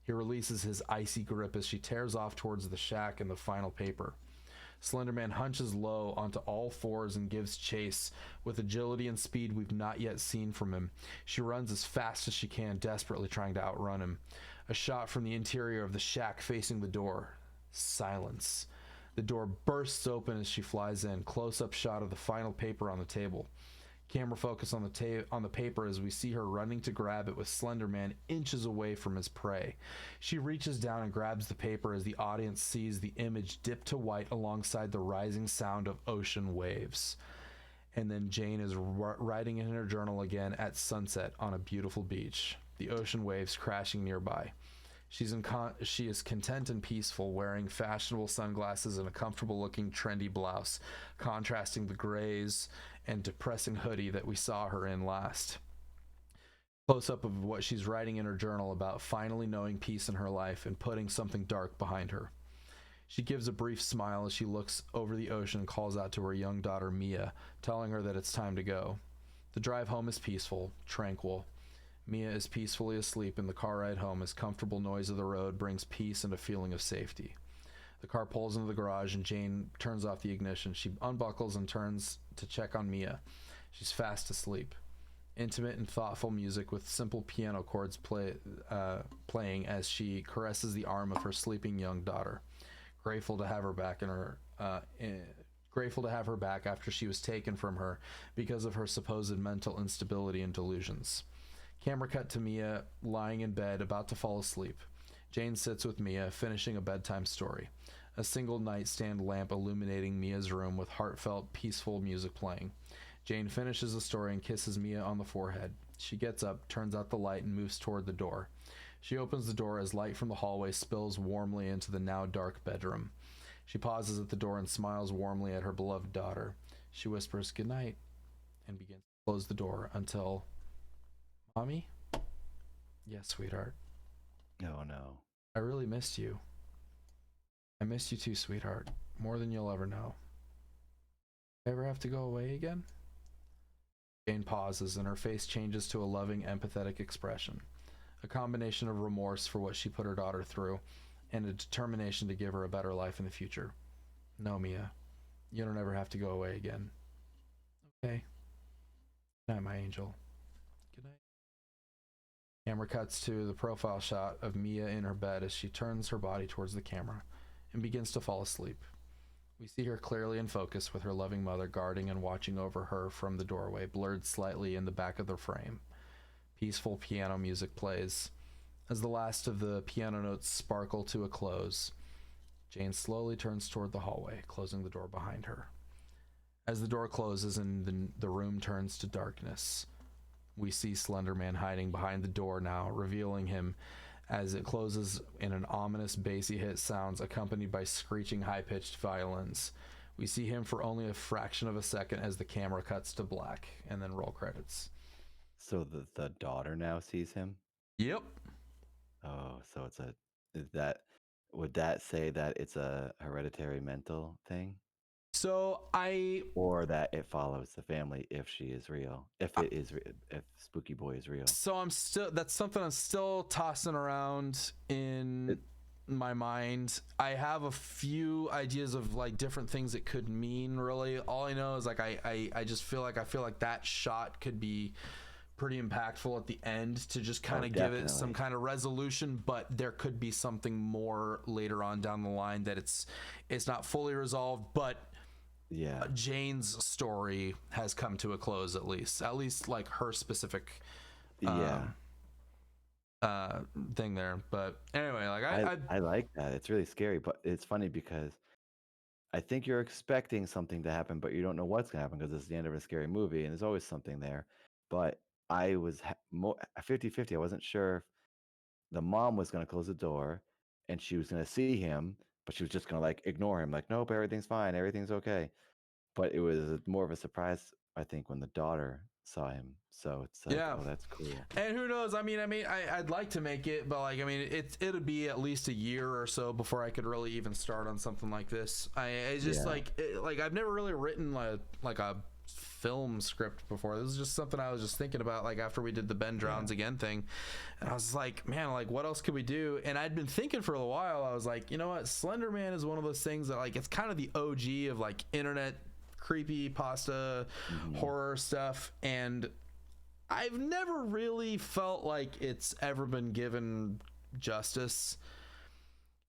He releases his icy grip as she tears off towards the shack and the final paper. Slender Man hunches low onto all fours and gives chase with agility and speed we've not yet seen from him. She runs as fast as she can, desperately trying to outrun him. A shot from the interior of the shack facing the door. Silence. The door bursts open as she flies in. Close-up shot of the final paper on the table. Camera focus on the paper as we see her running to grab it with Slender Man inches away from his prey. She reaches down and grabs the paper as the audience sees the image dip to white alongside the rising sound of ocean waves. And then Jane is writing in her journal again at sunset on a beautiful beach, the ocean waves crashing nearby. She is content and peaceful, wearing fashionable sunglasses and a comfortable-looking trendy blouse, contrasting the grays and depressing hoodie that we saw her in last. Close-up of what she's writing in her journal about finally knowing peace in her life and putting something dark behind her. She gives a brief smile as she looks over the ocean and calls out to her young daughter Mia, telling her that it's time to go. The drive home is peaceful, tranquil. Mia is peacefully asleep in the car ride home as comfortable noise of the road brings peace and a feeling of safety. The car pulls into the garage and Jane turns off the ignition. She unbuckles and turns to check on Mia. She's fast asleep. Intimate and thoughtful music with simple piano chords playing as she caresses the arm of her sleeping young daughter. Grateful to have her back after she was taken from her because of her supposed mental instability and delusions. Camera cut to Mia lying in bed about to fall asleep. Jane sits with Mia, finishing a bedtime story. A single nightstand lamp illuminating Mia's room with heartfelt, peaceful music playing. Jane finishes the story and kisses Mia on the forehead. She gets up, turns out the light, and moves toward the door. She opens the door as light from the hallway spills warmly into the now dark bedroom. She pauses at the door and smiles warmly at her beloved daughter. She whispers goodnight and begins to close the door until... Mommy? Yes, sweetheart. Oh no. I really missed you. I missed you too, sweetheart. More than you'll ever know. Ever have to go away again? Jane pauses and her face changes to a loving, empathetic expression. A combination of remorse for what she put her daughter through and a determination to give her a better life in the future. No, Mia. You don't ever have to go away again. Okay. Good night, my angel. Good night. Camera cuts to the profile shot of Mia in her bed as she turns her body towards the camera and begins to fall asleep. We see her clearly in focus with her loving mother guarding and watching over her from the doorway, blurred slightly in the back of the frame. Peaceful piano music plays. As the last of the piano notes sparkle to a close, Jane slowly turns toward the hallway, closing the door behind her. As the door closes and the room turns to darkness, we see Slender Man hiding behind the door now, revealing him as it closes in an ominous bassy hit sounds accompanied by screeching high-pitched violins. We see him for only a fraction of a second as the camera cuts to black and then roll credits. So the daughter now sees him? Yep. Oh, so would that say that it's a hereditary mental thing? So or that it follows the family if she is real, if Spooky Boy is real. So that's something I'm still tossing around in my mind. I have a few ideas of like different things it could mean. Really, all I know is like I just feel like that shot could be pretty impactful at the end to just kind of give it some kind of resolution, but there could be something more later on down the line that it's not fully resolved, but yeah, Jane's story has come to a close, at least like her specific thing there. But anyway, like I like that. It's really scary, but it's funny because I think you're expecting something to happen, but you don't know what's gonna happen because it's the end of a scary movie and there's always something there. But I was 50-50. I wasn't sure if the mom was gonna close the door and she was gonna see him, but she was just gonna like ignore him, like, nope, everything's fine, everything's okay. But it was more of a surprise, I think, when the daughter saw him. So it's like, oh, that's cool. And who knows? I'd like to make it, but like, it'd be at least a year or so before I could really even start on something like this. It's just like I've never really written like a film script before. This is just something I was just thinking about, like after we did the Ben Drowns Again thing, and I was like, man, like what else could we do? And I'd been thinking for a while. I was like, you know what, Slender Man is one of those things that like it's kind of the OG of like internet creepy pasta horror stuff, and I've never really felt like it's ever been given justice.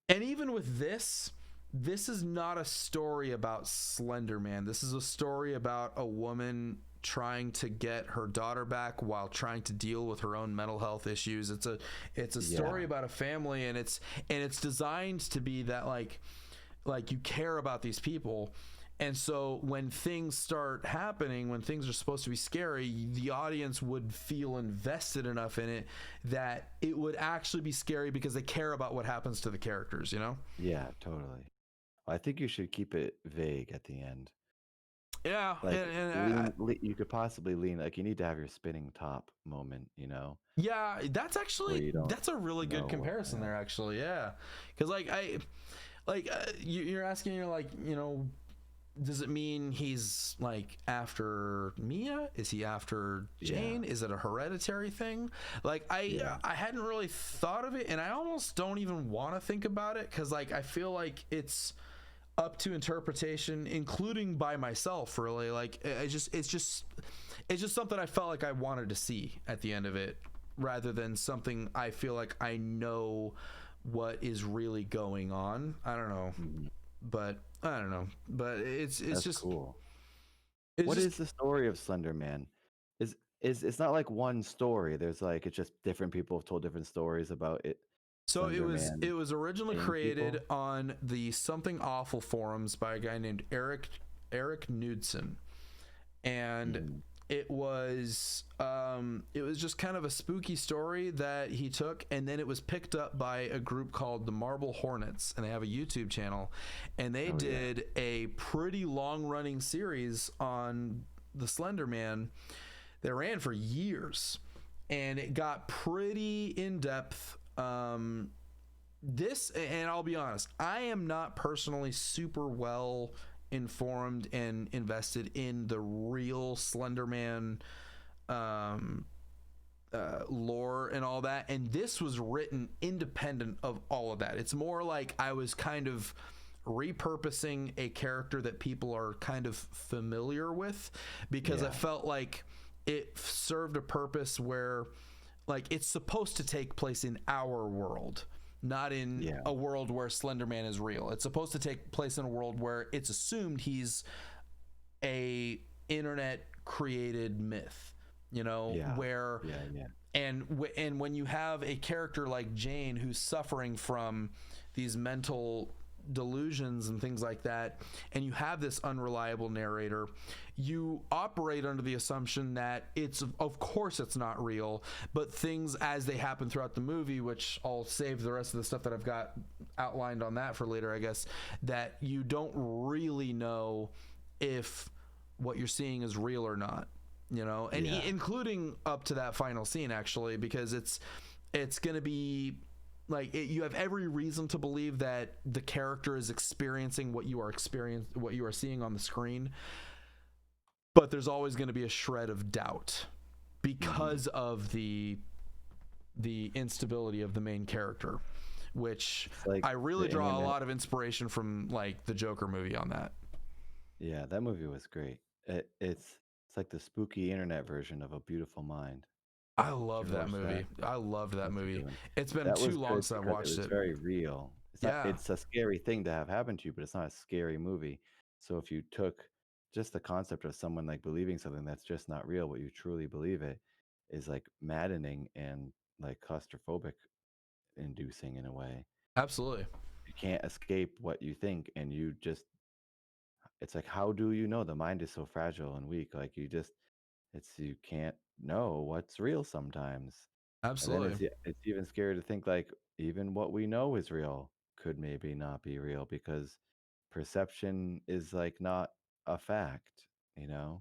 And even with this is not a story about Slender Man. This is a story about a woman trying to get her daughter back while trying to deal with her own mental health issues. It's a story about a family, and it's designed to be that like you care about these people. And so when things start happening, when things are supposed to be scary, the audience would feel invested enough in it that it would actually be scary because they care about what happens to the characters, you know? Yeah, totally. I think you should keep it vague at the end. Yeah. Like, you could possibly lean, like you need to have your spinning top moment, you know? Yeah, that's actually, that's a really good comparison there, actually. Yeah. Because you're asking, you're like, you know, does it mean he's like after Mia? Is he after Jane? Is it a hereditary thing? Like I hadn't really thought of it, and I almost don't even want to think about it because like I feel like it's up to interpretation, including by myself. Really, like it's just it's just something I felt like I wanted to see at the end of it, rather than something I feel like I know what is really going on. I don't know, but I don't know, but it's That's just cool. It's What just, is the story of Slender Man? Is it's not like one story. There's like it's just different people have told different stories about it. So Slender Man it was originally paying created people? on the Something Awful forums by a guy named Eric Knudsen, and it was just kind of a spooky story that he took, and then it was picked up by a group called the Marble Hornets, and they have a YouTube channel, and they did a pretty long running series on the Slender Man that ran for years, and it got pretty in depth. This, and I'll be honest, I am not personally super well informed and invested in the real Slenderman lore and all that, and this was written independent of all of that. It's more like I was kind of repurposing a character that people are kind of familiar with, because I felt like it served a purpose where, like, it's supposed to take place in our world, not in a world where Slenderman is real. It's supposed to take place in a world where it's assumed he's a internet created myth, you know, where and when you have a character like Jane who's suffering from these mental delusions and things like that, and you have this unreliable narrator, you operate under the assumption that it's, of course it's not real, but things as they happen throughout the movie, which I'll save the rest of the stuff that I've got outlined on that for later, I guess, that you don't really know if what you're seeing is real or not, you know, and including up to that final scene, actually, because it's going to be like you have every reason to believe that the character is experiencing what you are seeing on the screen, but there's always going to be a shred of doubt because of the instability of the main character, which like I really the draw a internet. lot of inspiration from, like the Joker movie on that. Yeah, that movie was great. It's like the spooky internet version of A Beautiful Mind. I love Did you that watch movie. I loved that That's a movie. good one. It's been That was too long good since I've because watched it was it. very real. It's not, it's a scary thing to have happen to you, but it's not a scary movie. So if you took just the concept of someone like believing something that's just not real, but you truly believe it, is like maddening and like claustrophobic inducing in a way. Absolutely. You can't escape what you think, and you just, it's like, how do you know? The mind is so fragile and weak. Like you can't know what's real sometimes. Absolutely. And then it's even scary to think like even what we know is real could maybe not be real, because perception is like not a fact, you know?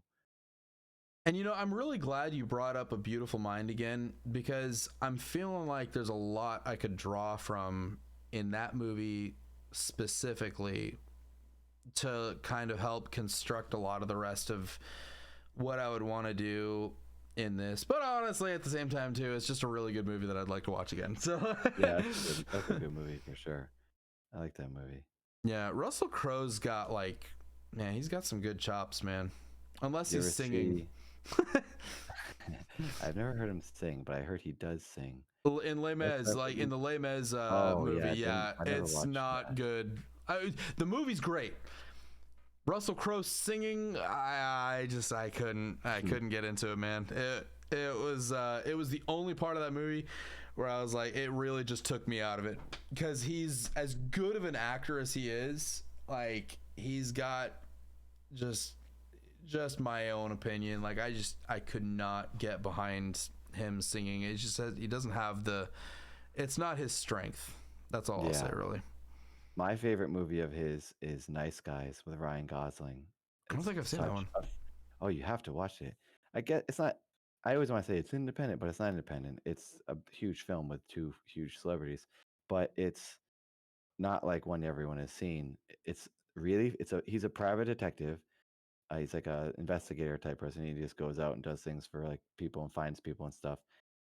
And you know, I'm really glad you brought up A Beautiful Mind again, because I'm feeling like there's a lot I could draw from in that movie specifically to kind of help construct a lot of the rest of what I would want to do in this. But honestly, at the same time too, it's just a really good movie that I'd like to watch again. So Yeah, that's a good movie for sure. I like that movie. Yeah, Russell Crowe's got like, man, he's got some good chops, man. Unless You he's ever singing. I've never heard him sing, but I heard he does sing. In Les Mis, like in the Les Mis movie, I never it's watched not good. The movie's great. Russell Crowe singing, I couldn't get into it, man. It was the only part of that movie where I was like, it really just took me out of it, because he's as good of an actor as he is. Like, he's got just my own opinion. Like, I could not get behind him singing. It just says he doesn't have it's not his strength. That's all I'll say, really. My favorite movie of his is Nice Guys with Ryan Gosling. I don't think I've seen that one. Oh, you have to watch it. I get it's not. I always want to say it's independent, but it's not independent. It's a huge film with two huge celebrities, but it's not like one everyone has seen. It's really he's a private detective. He's like a investigator type person. He just goes out and does things for like people and finds people and stuff.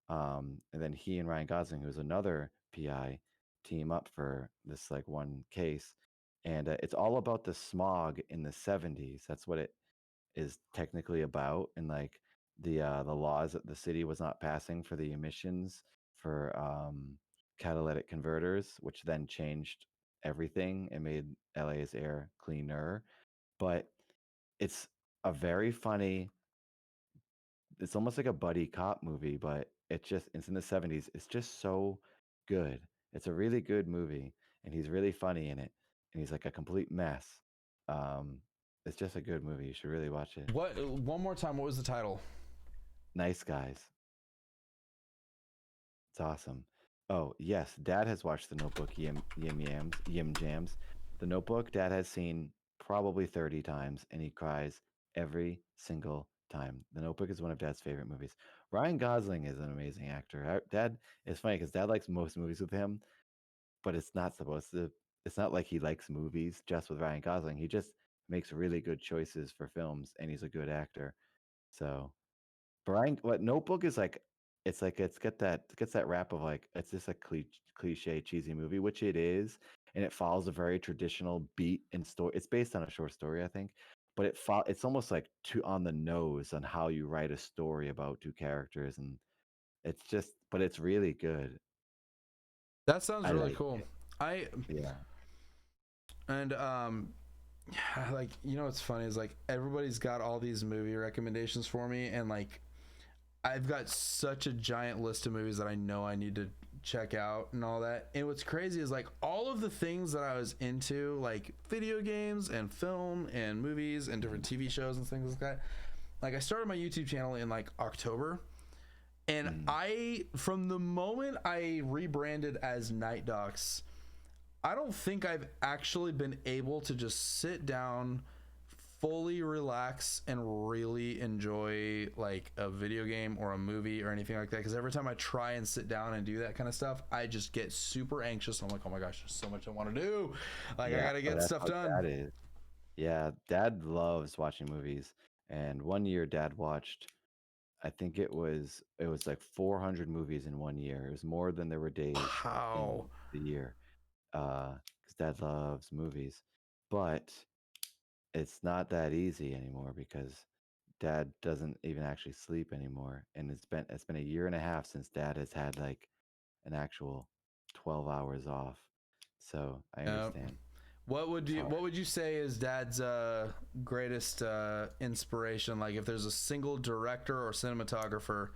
And then he and Ryan Gosling, who's another PI, team up for this like one case, and it's all about the smog in the 70s. That's what it is technically about, and like the laws that the city was not passing for the emissions for catalytic converters, which then changed everything and made LA's air cleaner. But it's a very funny, it's almost like a buddy cop movie, but it's in the 70s. It's just so good. It's a really good movie, and he's really funny in it, and he's like a complete mess. Um, it's just a good movie. You should really watch it. What? One more time. What was the title? Nice Guys. It's awesome. Oh yes, Dad has watched The Notebook. Yim Jams. The Notebook. Dad has seen probably 30 times, and he cries every single time. The Notebook is one of Dad's favorite movies. Ryan Gosling is an amazing actor. Dad, it's funny because Dad likes most movies with him, but it's not supposed to. It's not like he likes movies just with Ryan Gosling. He just makes really good choices for films, and he's a good actor. So Brian, what Notebook is like? It's like it gets that rap of like it's just a cliche cheesy movie, which it is, and it follows a very traditional beat and story. It's based on a short story, I think, but it's almost like too on the nose on how you write a story about two characters, and it's just, but it's really good. That sounds I really like cool. it. Yeah. And like, you know what's funny is like everybody's got all these movie recommendations for me, and like I've got such a giant list of movies that I know I need to check out and all that. And what's crazy is like all of the things that I was into, like video games and film and movies and different TV shows and things like that. Like I started my YouTube channel in like October, and I, from the moment I rebranded as NightDocs, I don't think I've actually been able to just sit down, fully relax, and really enjoy like a video game or a movie or anything like that. Because every time I try and sit down and do that kind of stuff, I just get super anxious. I'm like, oh my gosh, there's so much I want to do. Like, I gotta get stuff done. Dad is. Yeah, Dad loves watching movies, and one year Dad watched, I think it was like 400 movies in one year. It was more than there were days in the year. Because Dad loves movies, but it's not that easy anymore because Dad doesn't even actually sleep anymore, and it's been a year and a half since Dad has had like an actual 12 hours off. So I understand. What would you say is Dad's greatest inspiration? Like, if there's a single director or cinematographer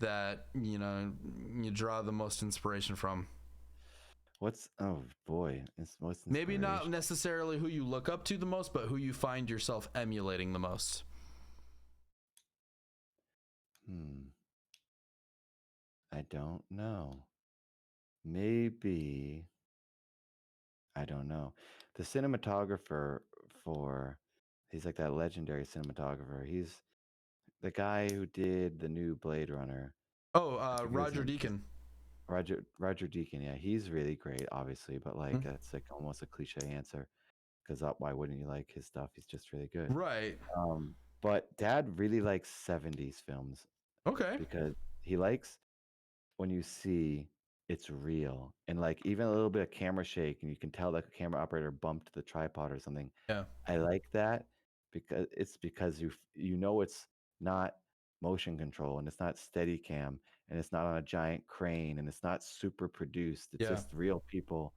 that you draw the most inspiration from. Oh boy, it's most maybe not necessarily who you look up to the most, but who you find yourself emulating the most. I don't know. Maybe, I don't know. The cinematographer he's like that legendary cinematographer. He's the guy who did the new Blade Runner. Oh, Roger Deakins. Roger Deakins, yeah, he's really great, obviously, but like that's like almost a cliche answer because why wouldn't you like his stuff? He's just really good, right? But Dad really likes 70s films, because he likes when you see it's real, and like even a little bit of camera shake, and you can tell that the camera operator bumped the tripod or something. Yeah, I like that because you know it's not motion control, and it's not steady cam, and it's not on a giant crane, and it's not super produced. It's just real people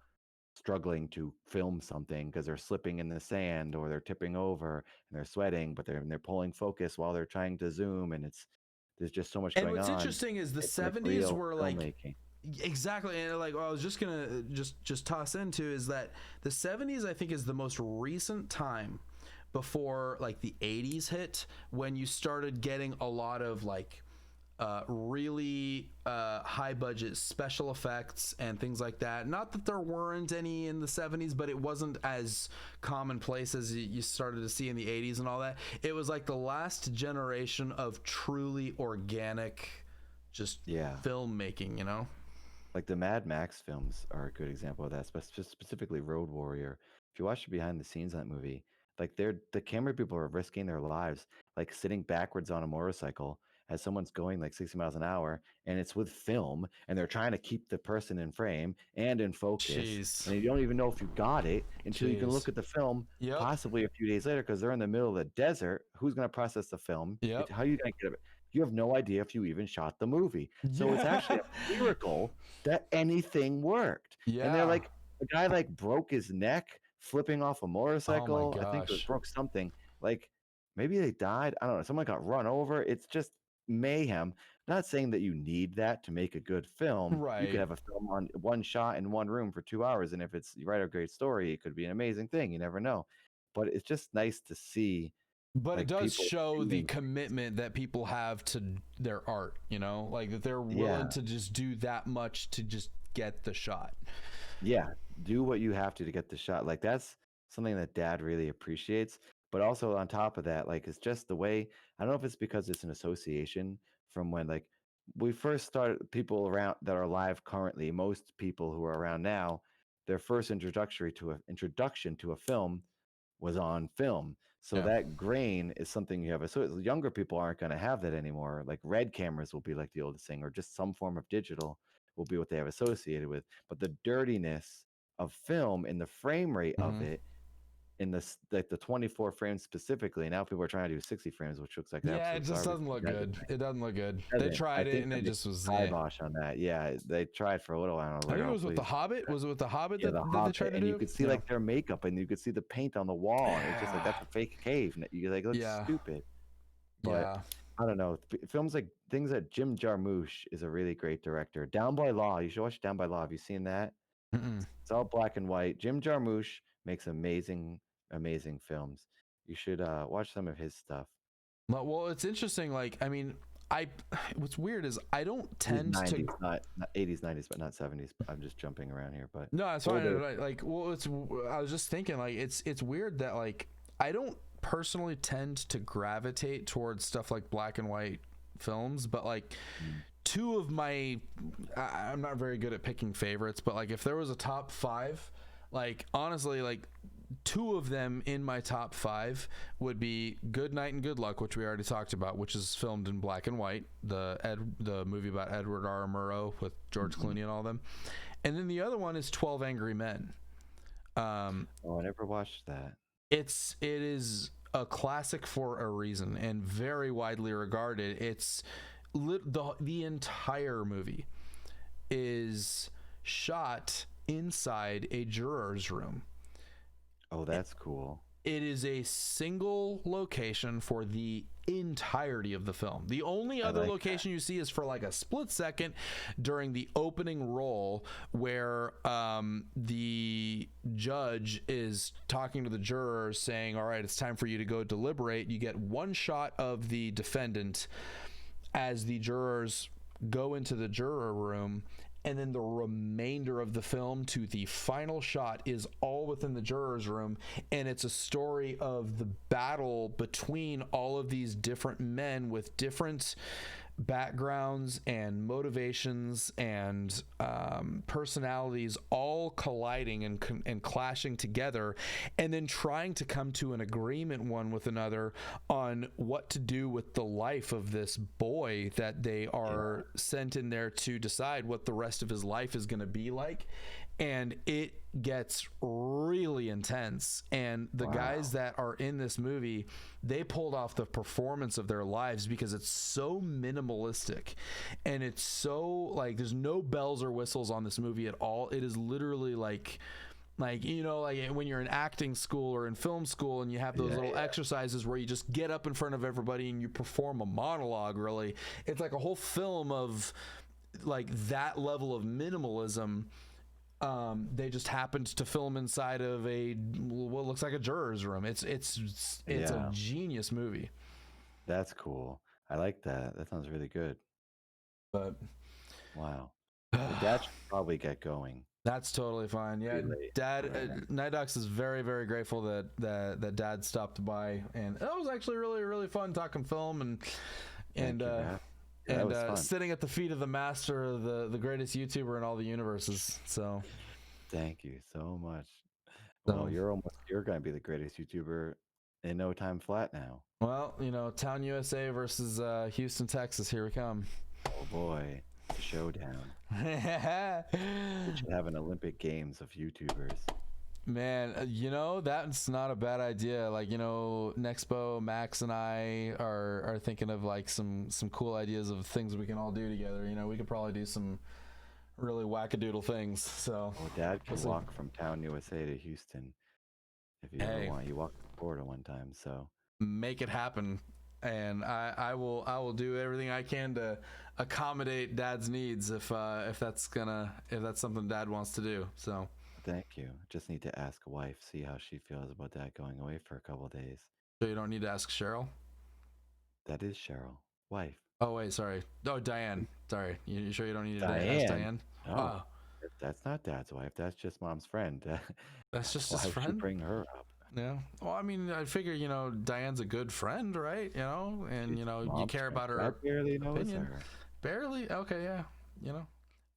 struggling to film something because they're slipping in the sand or they're tipping over and they're sweating, but they're pulling focus while they're trying to zoom, and there's just so much going on. And what's interesting is the 70s were like filmmaking. Exactly, and like what I was just gonna just toss into is that the 70s I think is the most recent time before like the 80s hit, when you started getting a lot of like really high budget special effects and things like that. Not that there weren't any in the 70s, but it wasn't as commonplace as you started to see in the 80s and all that. It was like the last generation of truly organic just filmmaking, Like the Mad Max films are a good example of that, specifically Road Warrior. If you watch the behind the scenes of that movie, like the camera people are risking their lives, like sitting backwards on a motorcycle as someone's going like 60 miles an hour, and it's with film, and they're trying to keep the person in frame and in focus. And you don't even know if you got it until you can look at the film, possibly a few days later, because they're in the middle of the desert. Who's going to process the film? How are you going to get it? you have no idea if you even shot the movie. So it's actually a miracle that anything worked. And they're like, the guy like broke his neck flipping off a motorcycle. I think it was gosh. broke something. Like maybe they died. I don't know. Someone got run over. It's just mayhem. Not saying that you need that to make a good film. You could Right. have a film on one shot in one room for 2 hours, and if it's you write a great story, it could be an amazing thing. You never know. But it's just nice to see. But it Like, does people show the doing- commitment that people have to their art, you know, like that they're willing Yeah. to just do that much to just get the shot. Yeah, do what you have to get the shot. Like that's something that Dad really appreciates. But also on top of that, like it's just the way. I don't know if it's because it's an association from when like we first started. People around that are alive currently, most people who are around now, their first introduction to a film was on film. So Yeah. that grain is something you have. So younger people aren't going to have that anymore. Like red cameras will be like the oldest thing, or just some form of digital will be what they have associated with. But the dirtiness of film and the frame rate of it, in like the 24 frames specifically. Now people are trying to do 60 frames, which looks like Yeah, absolute it just garbage doesn't look compared to good. things. It doesn't look good. It They doesn't. tried I it think and that it they just was. kibosh on that. Yeah, they tried for a little while. I think it was with the Hobbit. Was it with the Hobbit Yeah, that, the that they Hobbit, tried to and do? you could see like their makeup, and you could see the paint on the wall, and it's just like that's a fake cave. And you like, it looks Yeah. stupid. But Yeah. I don't know. Films like things that Jim Jarmusch is a really great director. Down by Law, you should watch Down by Law. Have you seen that? Mm-mm. It's all black and white. Jim Jarmusch makes amazing films. You should watch some of his stuff. Well, it's interesting. Like, I mean, what's weird is I don't He's tend 90s, to. not 80s, 90s, but not 70s. But I'm just jumping around here. But No, it's fine. older- Like, well, I was just thinking, like, it's weird that like I don't personally tend to gravitate towards stuff like black and white films, but like two of my, I'm not very good at picking favorites, but like if there was a top 5, like honestly, like two of them in my top 5 would be Good Night and Good Luck, which we already talked about, which is filmed in black and white, the movie about Edward R. Murrow with George Clooney and all of them, and then the other one is 12 Angry Men. Oh, I never watched that. It is a classic for a reason and very widely regarded. It's the entire movie is shot inside a juror's room. Oh, that's cool. It is a single location for the entirety of the film. The only other location you see is for like a split second during the opening roll where the judge is talking to the jurors saying, all right, it's time for you to go deliberate. You get one shot of the defendant as the jurors go into the juror room, and then the remainder of the film to the final shot is all within the jurors room, and it's a story of the battle between all of these different men with different backgrounds and motivations and personalities all colliding and clashing together, and then trying to come to an agreement one with another on what to do with the life of this boy that they are sent in there to decide what the rest of his life is going to be like. And it gets really intense, and the guys that are in this movie, they pulled off the performance of their lives because it's so minimalistic and it's so like there's no bells or whistles on this movie at all. It is literally like you know, like when you're in acting school or in film school and you have those little exercises where you just get up in front of everybody and you perform a monologue. Really, it's like a whole film of like that level of minimalism. They just happened to film inside of what looks like a juror's room. It's a genius movie. That's cool. I like that. That sounds really good. But wow, that should probably get going. That's totally fine. Yeah, Dad, NightDocs is very, very grateful that Dad stopped by, and that was actually really, really fun talking film and sitting at the feet of the master, the greatest YouTuber in all the universes. So, thank you so much. Well, you're going to be the greatest YouTuber in no time flat now. Well, you know, Town USA versus Houston, Texas. Here we come. Oh boy, showdown. We should have an Olympic Games of YouTubers. Man, that's not a bad idea. Like, Nexpo, Max, and I are thinking of like some cool ideas of things we can all do together. We could probably do some really wackadoodle things. So, Well, Dad can walk from Town USA to Houston if you ever want. You walked to Florida one time, so make it happen. And I will do everything I can to accommodate Dad's needs if that's something Dad wants to do. So. Thank you. Just need to ask wife, see how she feels about that going away for a couple days. So you don't need to ask Cheryl? That is Cheryl, wife. Oh wait, sorry. Oh, Diane. Sorry. You sure you don't need to ask Diane? Oh, that's not Dad's wife. That's just Mom's friend. That's just his friend. Why would you bring her up? Yeah. Well, I mean, I figure Diane's a good friend, right? And you care about her. I barely knows her. Barely? Okay, yeah.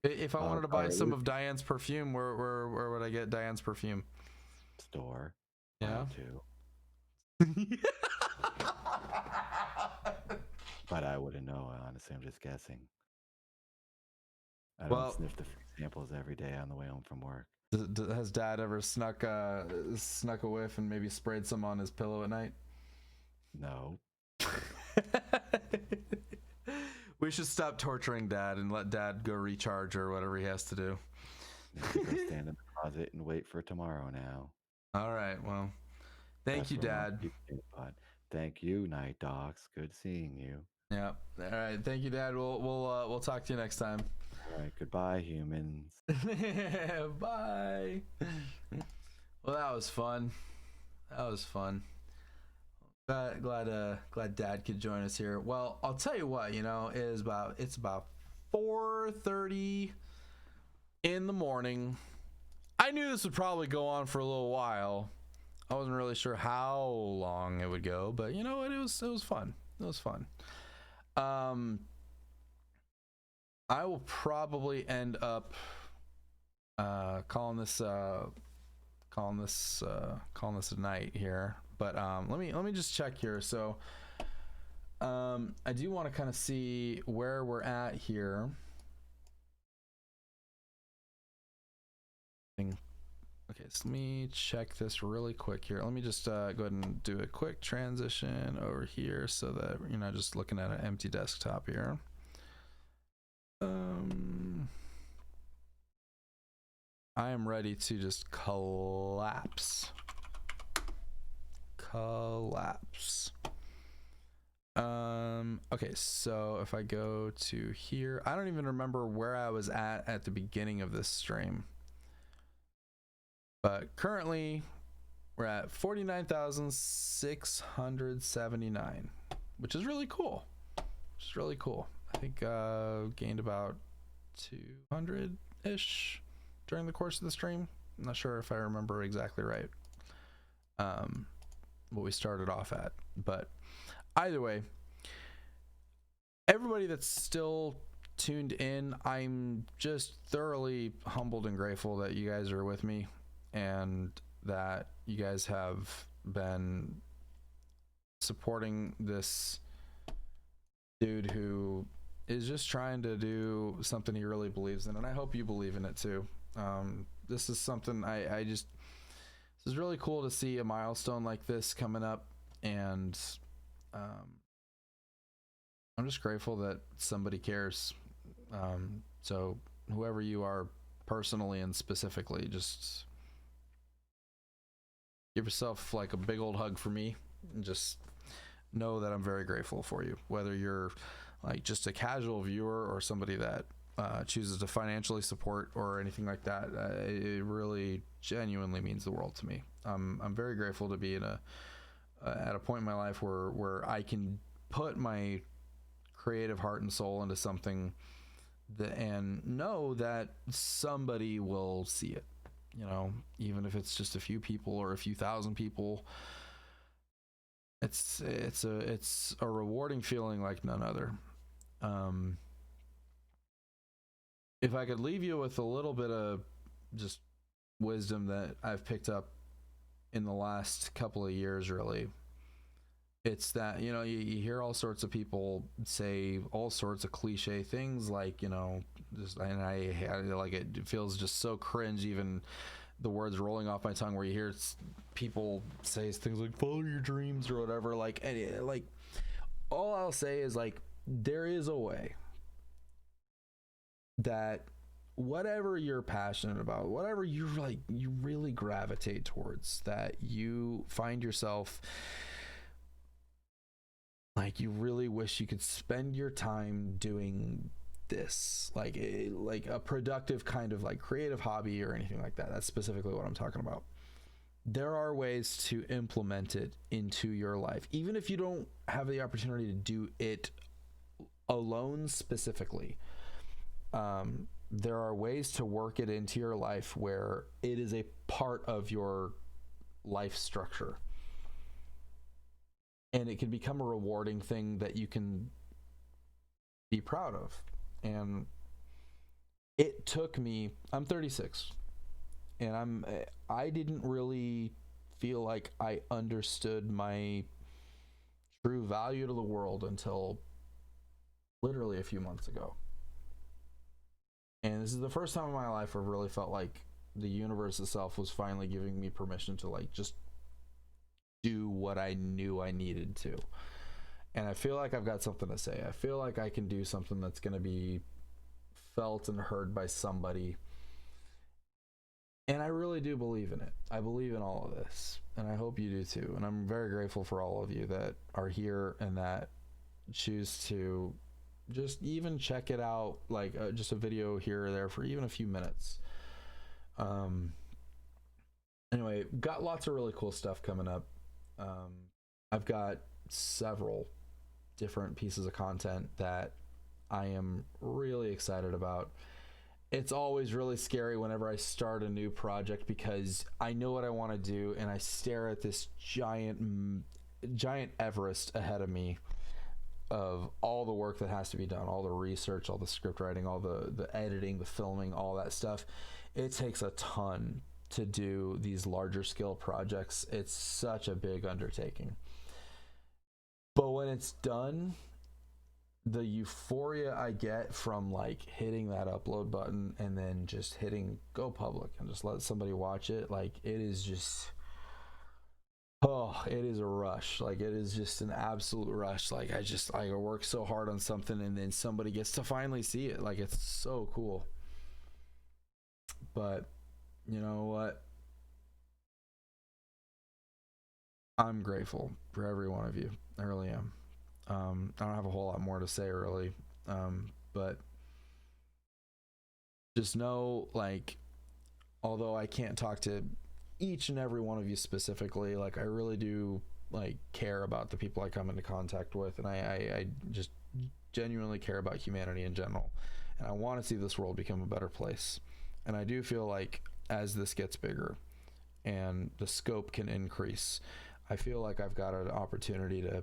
If I wanted to buy some of Diane's perfume, where would I get Diane's perfume? Store. Yeah. But I wouldn't know. Honestly, I'm just guessing. I don't sniff the samples every day on the way home from work. Has Dad ever snuck a whiff and maybe sprayed some on his pillow at night? No. We should stop torturing Dad and let Dad go recharge or whatever he has to do. Go stand in the closet and wait for tomorrow now. All right. Well, thank you, Dad. Thank you, NightDocs. Good seeing you. Yeah. All right. Thank you, Dad. We'll talk to you next time. All right. Goodbye, humans. Bye. Well, that was fun. Glad Dad could join us here. Well, I'll tell you what, it's about 4:30 in the morning. I knew this would probably go on for a little while. I wasn't really sure how long it would go, but you know what? It was fun. It was fun. I will probably end up calling this a night here. But let me just check here. So I do want to kind of see where we're at here. Okay, so let me check this really quick here. Let me just go ahead and do a quick transition over here so that you're not just looking at an empty desktop here. I am ready to just collapse. Okay, so if I go to here, I don't even remember where I was at the beginning of this stream, but currently we're at 49,679, which is really cool. I think gained about 200-ish during the course of the stream. I'm not sure if I remember exactly right what we started off at, but either way, everybody that's still tuned in, I'm just thoroughly humbled and grateful that you guys are with me and that you guys have been supporting this dude who is just trying to do something he really believes in, and I hope you believe in it too. This is something this is really cool to see a milestone like this coming up, and I'm just grateful that somebody cares. So whoever you are personally and specifically, just give yourself like a big old hug for me and just know that I'm very grateful for you, whether you're like just a casual viewer or somebody that chooses to financially support or anything like that. It really genuinely means the world to me. I'm very grateful to be in at a point in my life where I can put my creative heart and soul into something and know that somebody will see it, even if it's just a few people or a few thousand people. It's a rewarding feeling like none other. If I could leave you with a little bit of just wisdom that I've picked up in the last couple of years, really, it's that, you hear all sorts of people say all sorts of cliche things like, just, and I like it feels just so cringe even the words rolling off my tongue where you hear people say things like follow your dreams or whatever. Like, and like all I'll say is like there is a way that whatever you're passionate about, whatever you're like, you really gravitate towards, that you find yourself like you really wish you could spend your time doing this, like a productive kind of like creative hobby or anything like that. That's specifically what I'm talking about. There are ways to implement it into your life, even if you don't have the opportunity to do it alone specifically. There are ways to work it into your life where it is a part of your life structure, and it can become a rewarding thing that you can be proud of. And it took me, I'm 36, and I didn't really feel like I understood my true value to the world until literally a few months ago. And this is the first time in my life where I've really felt like the universe itself was finally giving me permission to like just do what I knew I needed to. And I feel like I've got something to say. I feel like I can do something that's going to be felt and heard by somebody. And I really do believe in it. I believe in all of this. And I hope you do too. And I'm very grateful for all of you that are here and that choose to just even check it out, like just a video here or there for even a few minutes. Anyway, got lots of really cool stuff coming up. I've got several different pieces of content that I am really excited about. It's always really scary whenever I start a new project because I know what I want to do and I stare at this giant Everest ahead of me of all the work that has to be done, all the research, all the script writing, all the editing, the filming, all that stuff. It takes a ton to do these larger scale projects. It's such a big undertaking. But when it's done, the euphoria I get from like hitting that upload button and then just hitting go public and just let somebody watch it, like it is just, oh, it is a rush. Like it is just an absolute rush. Like I work so hard on something and then somebody gets to finally see it. Like it's so cool. But you know what? I'm grateful for every one of you. I really am. I don't have a whole lot more to say really. But just know, like, although I can't talk to each and every one of you specifically, like I really do like care about the people I come into contact with, and I just genuinely care about humanity in general, and I want to see this world become a better place. And I do feel like as this gets bigger and the scope can increase, I feel like I've got an opportunity to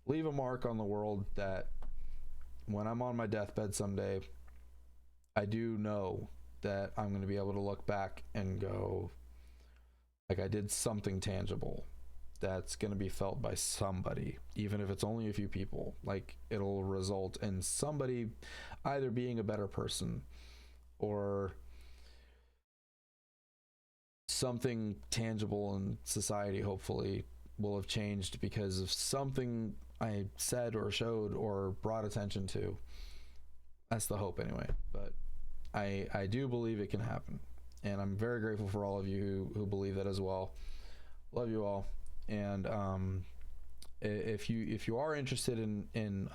leave a mark on the world that when I'm on my deathbed someday, I do know that I'm going to be able to look back and go, like I did something tangible that's going to be felt by somebody, even if it's only a few people. Like it'll result in somebody either being a better person or something tangible in society hopefully will have changed because of something I said or showed or brought attention to. That's the hope anyway. But I do believe it can happen, and I'm very grateful for all of you who believe that as well. Love you all. And if you are interested in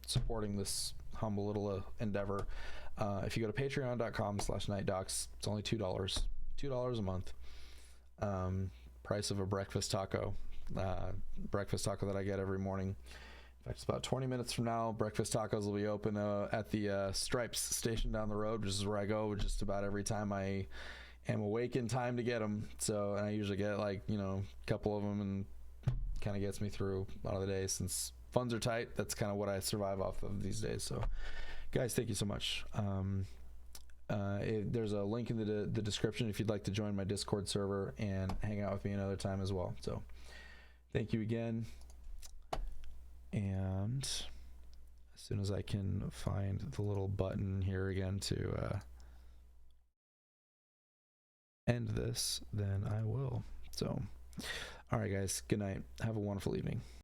supporting this humble little endeavor, if you go to patreon.com/NightDocs, it's only $2 a month. Price of a breakfast taco that I get every morning. In fact, it's about 20 minutes from now. Breakfast tacos will be open at the Stripes station down the road, which is where I go just about every time I am awake in time to get them. So, and I usually get like, a couple of them, and kind of gets me through a lot of the days. Since funds are tight, that's kind of what I survive off of these days. So guys, thank you so much. There's a link in the description if you'd like to join my Discord server and hang out with me another time as well. So thank you again. And as soon as I can find the little button here again to end this, then I will. So, all right, guys. Good night. Have a wonderful evening.